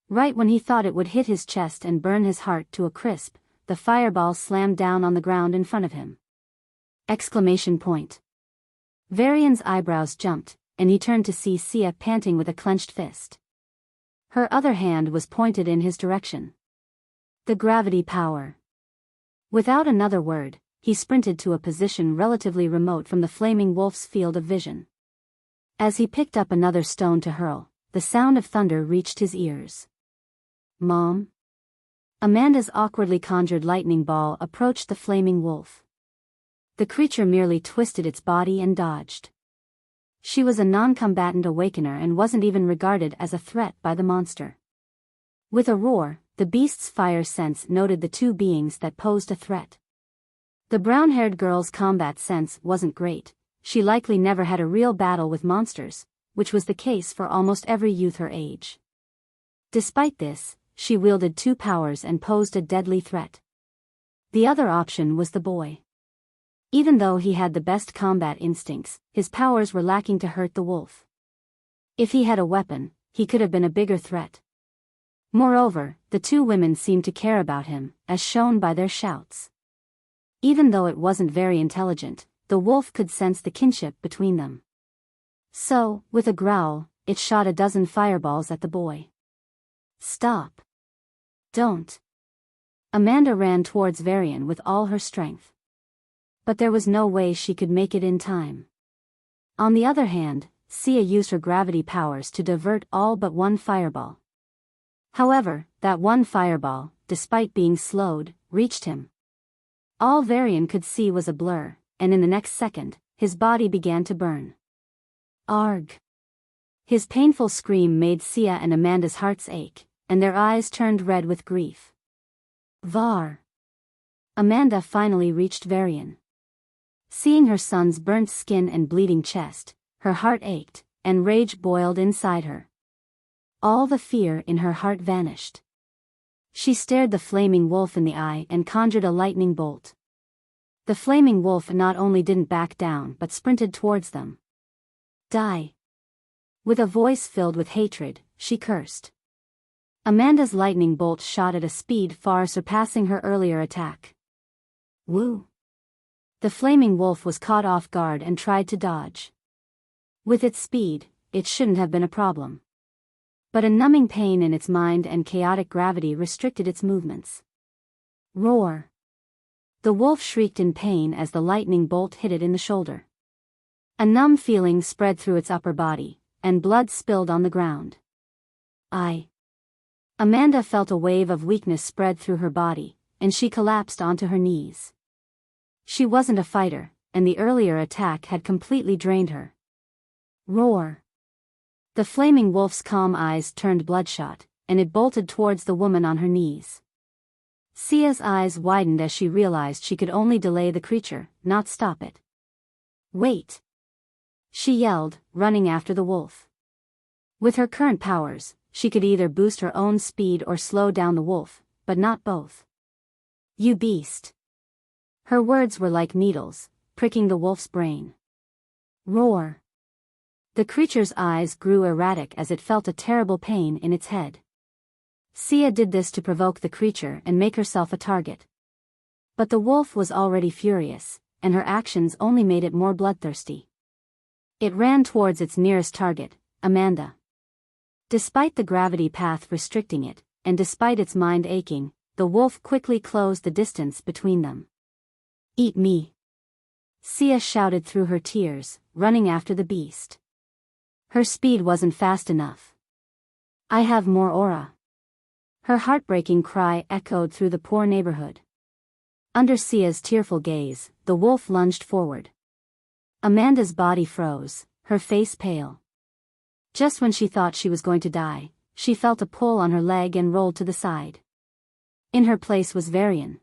Right when he thought it would hit his chest and burn his heart to a crisp, the fireball slammed down on the ground in front of him. Exclamation point. V-Varian's eyebrows jumped, and he turned to see Sia panting with a clenched fist. Her other hand was pointed in his direction. The gravity power. Without another word, he sprinted to a position relatively remote from the flaming wolf's field of vision. As he picked up another stone to hurl, the sound of thunder reached his ears. "Mom?" Amanda's awkwardly conjured lightning ball approached the flaming wolf. The creature merely twisted its body and dodged. She was a non-combatant awakener and wasn't even regarded as a threat by the monster. With a roar, the beast's fire sense noted the two beings that posed a threat. The brown-haired girl's combat sense wasn't great. She likely never had a real battle with monsters, which was the case for almost every youth her age. Despite this, she wielded two powers and posed a deadly threat. The other option was the boy. Even though he had the best combat instincts, his powers were lacking to hurt the wolf. If he had a weapon, he could have been a bigger threat. Moreover, the two women seemed to care about him, as shown by their shouts. Even though it wasn't very intelligent, the wolf could sense the kinship between them. So, with a growl, it shot a dozen fireballs at the boy. "Stop. Don't." Amanda ran towards V-Varian with all her strength. But there was no way she could make it in time. On the other hand, Sia used her gravity powers to divert all but one fireball. However, that one fireball, despite being slowed, reached him. All V-Varian could see was a blur, and in the next second, his body began to burn. Arg! His painful scream made Sia and Amanda's hearts ache, and their eyes turned red with grief. Var! Amanda finally reached V-Varian. Seeing her son's burnt skin and bleeding chest, her heart ached, and rage boiled inside her. All the fear in her heart vanished. She stared the flaming wolf in the eye and conjured a lightning bolt. The flaming wolf not only didn't back down but sprinted towards them. "Die!" With a voice filled with hatred, she cursed. Amanda's lightning bolt shot at a speed far surpassing her earlier attack. Woo! The flaming wolf was caught off guard and tried to dodge. With its speed, it shouldn't have been a problem. But a numbing pain in its mind and chaotic gravity restricted its movements. Roar! The wolf shrieked in pain as the lightning bolt hit it in the shoulder. A numb feeling spread through its upper body, and blood spilled on the ground. Amanda felt a wave of weakness spread through her body, and she collapsed onto her knees. She wasn't a fighter, and the earlier attack had completely drained her. Roar! The flaming wolf's calm eyes turned bloodshot, and it bolted towards the woman on her knees. Sia's eyes widened as she realized she could only delay the creature, not stop it. "Wait!" she yelled, running after the wolf. With her current powers, she could either boost her own speed or slow down the wolf, but not both. "You beast!" Her words were like needles, pricking the wolf's brain. "Roar!" The creature's eyes grew erratic as it felt a terrible pain in its head. Sia did this to provoke the creature and make herself a target. But the wolf was already furious, and her actions only made it more bloodthirsty. It ran towards its nearest target, Amanda. Despite the gravity path restricting it, and despite its mind aching, the wolf quickly closed the distance between them. "Eat me!" Sia shouted through her tears, running after the beast. Her speed wasn't fast enough. "I have more aura." Her heartbreaking cry echoed through the poor neighborhood. Under Sia's tearful gaze, the wolf lunged forward. Amanda's body froze, her face pale. Just when she thought she was going to die, she felt a pull on her leg and rolled to the side. In her place was V-Varian.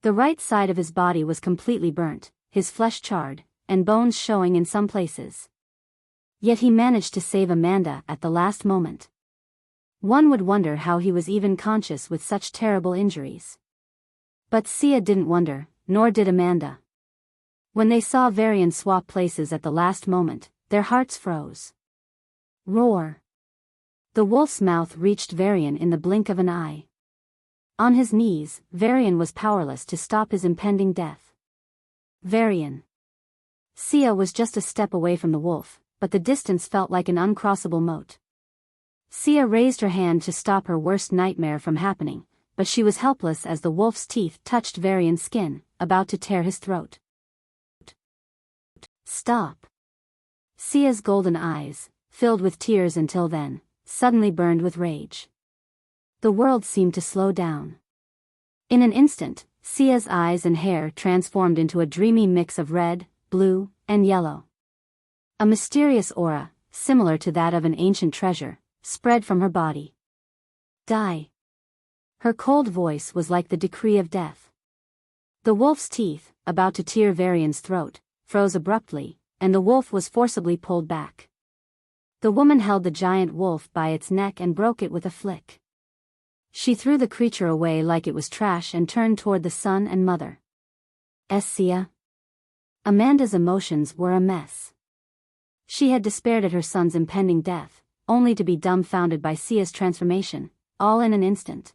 The right side of his body was completely burnt, his flesh charred, and bones showing in some places. Yet he managed to save Amanda at the last moment. One would wonder how he was even conscious with such terrible injuries. But Sia didn't wonder, nor did Amanda. When they saw V-Varian swap places at the last moment, their hearts froze. "Roar!" The wolf's mouth reached V-Varian in the blink of an eye. On his knees, V-Varian was powerless to stop his impending death. V-Varian. Sia was just a step away from the wolf, but the distance felt like an uncrossable moat. Sia raised her hand to stop her worst nightmare from happening, but she was helpless as the wolf's teeth touched V-Varian's skin, about to tear his throat. "Stop!" Sia's golden eyes, filled with tears until then, suddenly burned with rage. The world seemed to slow down. In an instant, Sia's eyes and hair transformed into a dreamy mix of red, blue, and yellow. A mysterious aura, similar to that of an ancient treasure, spread from her body. "Die!" Her cold voice was like the decree of death. The wolf's teeth, about to tear V-Varian's throat, froze abruptly, and the wolf was forcibly pulled back. The woman held the giant wolf by its neck and broke it with a flick. She threw the creature away like it was trash and turned toward the son and mother. Sia. Amanda's emotions were a mess. She had despaired at her son's impending death, only to be dumbfounded by Sia's transformation, all in an instant.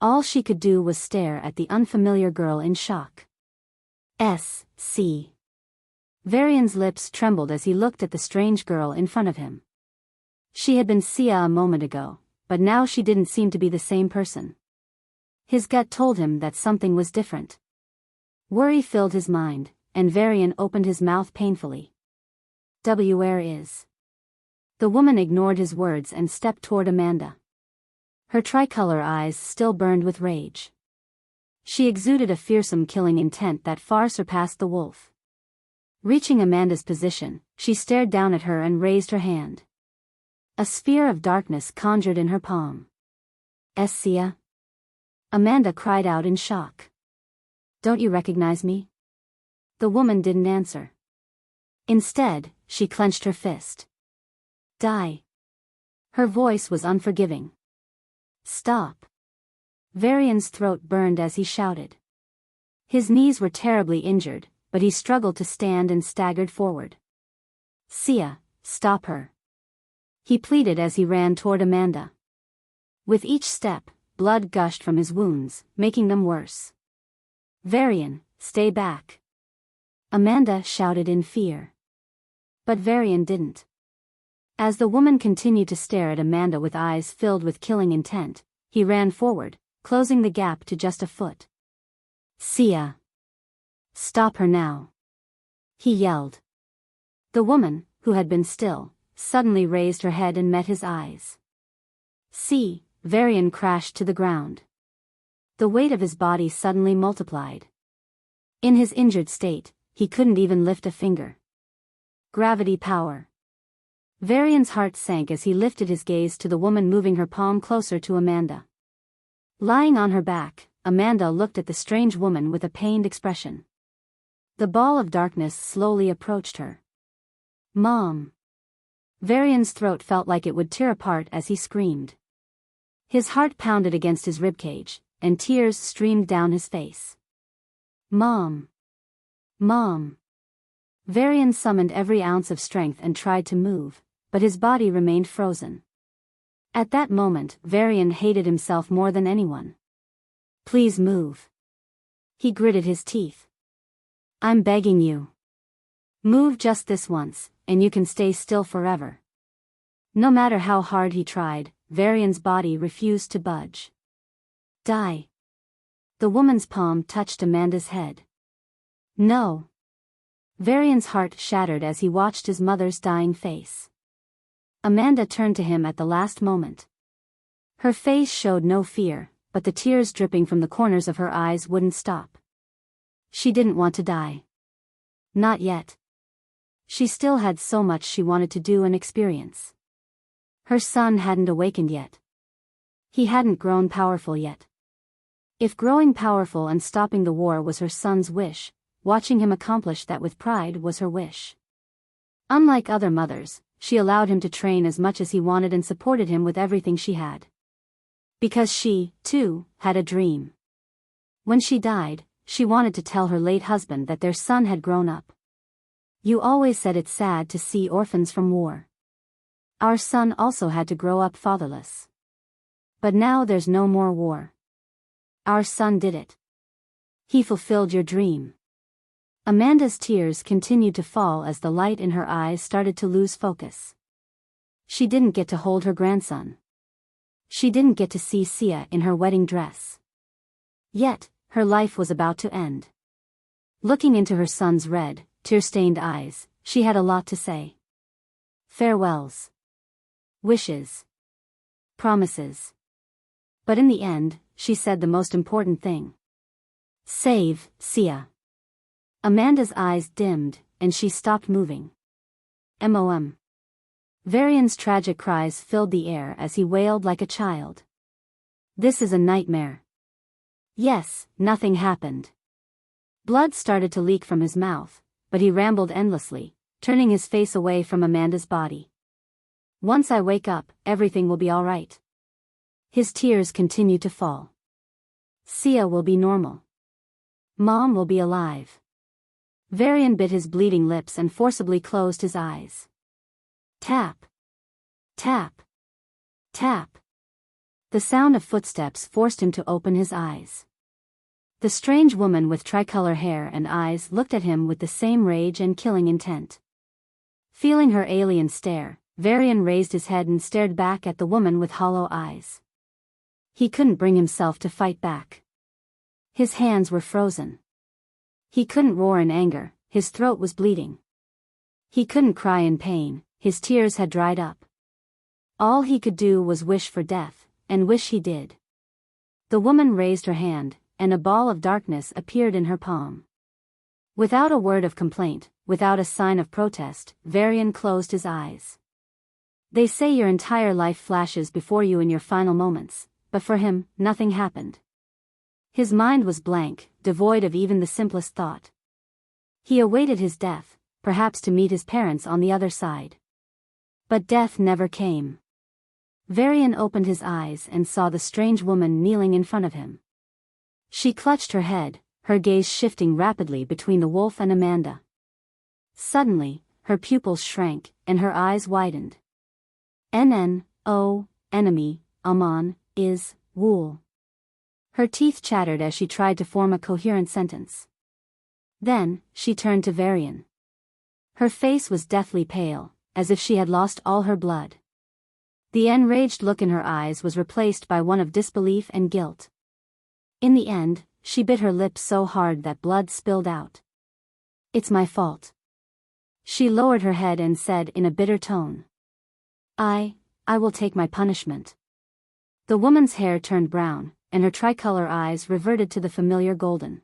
All she could do was stare at the unfamiliar girl in shock. V-Varian's lips trembled as he looked at the strange girl in front of him. She had been Sia a moment ago, but now she didn't seem to be the same person. His gut told him that something was different. Worry filled his mind, and V-Varian opened his mouth painfully. "Where is?" The woman ignored his words and stepped toward Amanda. Her tricolor eyes still burned with rage. She exuded a fearsome killing intent that far surpassed the wolf. Reaching Amanda's position, she stared down at her and raised her hand. A sphere of darkness conjured in her palm. "Sia?" Amanda cried out in shock. "Don't you recognize me?" The woman didn't answer. Instead, she clenched her fist. "Die." Her voice was unforgiving. "Stop." V-Varian's throat burned as he shouted. His knees were terribly injured, but he struggled to stand and staggered forward. "Sia, stop her," he pleaded as he ran toward Amanda. With each step, blood gushed from his wounds, making them worse. "V-Varian, stay back." Amanda shouted in fear. But V-Varian didn't. As the woman continued to stare at Amanda with eyes filled with killing intent, he ran forward, closing the gap to just a foot. "Sia. Stop her now," he yelled. The woman, who had been still, suddenly raised her head and met his eyes. V-Varian crashed to the ground. The weight of his body suddenly multiplied. In his injured state, he couldn't even lift a finger. Gravity power. Varian's heart sank as he lifted his gaze to the woman, moving her palm closer to Amanda. Lying on her back, Amanda looked at the strange woman with a pained expression. The ball of darkness slowly approached her. "Mom!" Varian's throat felt like it would tear apart as he screamed. His heart pounded against his ribcage, and tears streamed down his face. "Mom! Mom!" Varian summoned every ounce of strength and tried to move, but his body remained frozen. At that moment, Varian hated himself more than anyone. "Please move." He gritted his teeth. "I'm begging you. Move just this once, and you can stay still forever." No matter how hard he tried, Varian's body refused to budge. "Die." The woman's palm touched Amanda's head. "No." Varian's heart shattered as he watched his mother's dying face. Amanda turned to him at the last moment. Her face showed no fear, but the tears dripping from the corners of her eyes wouldn't stop. She didn't want to die. Not yet. She still had so much she wanted to do and experience. Her son hadn't awakened yet. He hadn't grown powerful yet. If growing powerful and stopping the war was her son's wish, watching him accomplish that with pride was her wish. Unlike other mothers, she allowed him to train as much as he wanted and supported him with everything she had. Because she, too, had a dream. When she died, she wanted to tell her late husband that their son had grown up. "You always said it's sad to see orphans from war. Our son also had to grow up fatherless. But now there's no more war. Our son did it. He fulfilled your dream." Amanda's tears continued to fall as the light in her eyes started to lose focus. She didn't get to hold her grandson. She didn't get to see Sia in her wedding dress. Yet, her life was about to end. Looking into her son's red, tear-stained eyes, she had a lot to say. Farewells. Wishes. Promises. But in the end, she said the most important thing. "Save Sia." Amanda's eyes dimmed, and she stopped moving. "Mom." Varian's tragic cries filled the air as he wailed like a child. "This is a nightmare." Yes, nothing happened. Blood started to leak from his mouth, but he rambled endlessly, turning his face away from Amanda's body. "Once I wake up, everything will be all right." His tears continued to fall. "Sia will be normal. Mom will be alive." Varian bit his bleeding lips and forcibly closed his eyes. Tap. Tap. Tap. The sound of footsteps forced him to open his eyes. The strange woman with tricolor hair and eyes looked at him with the same rage and killing intent. Feeling her alien stare, Varian raised his head and stared back at the woman with hollow eyes. He couldn't bring himself to fight back. His hands were frozen. He couldn't roar in anger, his throat was bleeding. He couldn't cry in pain, his tears had dried up. All he could do was wish for death, and wish he did. The woman raised her hand, and a ball of darkness appeared in her palm. Without a word of complaint, without a sign of protest, Varian closed his eyes. They say your entire life flashes before you in your final moments, but for him, nothing happened. His mind was blank, devoid of even the simplest thought. He awaited his death, perhaps to meet his parents on the other side. But death never came. Varian opened his eyes and saw the strange woman kneeling in front of him. She clutched her head, her gaze shifting rapidly between the wolf and Amanda. Suddenly, her pupils shrank, and her eyes widened. "NNO, enemy, Amon, is, wool." Her teeth chattered as she tried to form a coherent sentence. Then, she turned to Varian. Her face was deathly pale, as if she had lost all her blood. The enraged look in her eyes was replaced by one of disbelief and guilt. In the end, she bit her lips so hard that blood spilled out. "It's my fault." She lowered her head and said in a bitter tone. I will take my punishment." The woman's hair turned brown, and her tricolor eyes reverted to the familiar golden.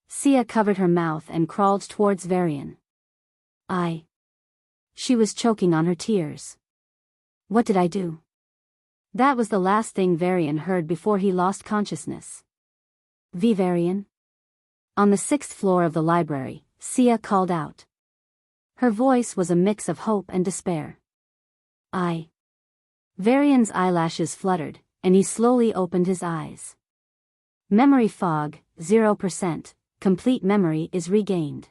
Sia covered her mouth and crawled towards Varian. She was choking on her tears. What did I do? That was the last thing V-Varian heard before he lost consciousness. V-Varian? On the 6th floor of the library, Sia called out. Her voice was a mix of hope and despair. Varian's eyelashes fluttered, and he slowly opened his eyes. Memory fog, 0%, complete memory is regained.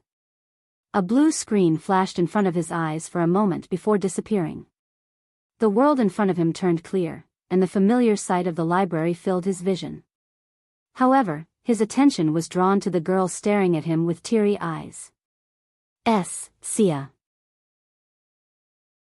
A blue screen flashed in front of his eyes for a moment before disappearing. The world in front of him turned clear, and the familiar sight of the library filled his vision. However, his attention was drawn to the girl staring at him with teary eyes. Sia.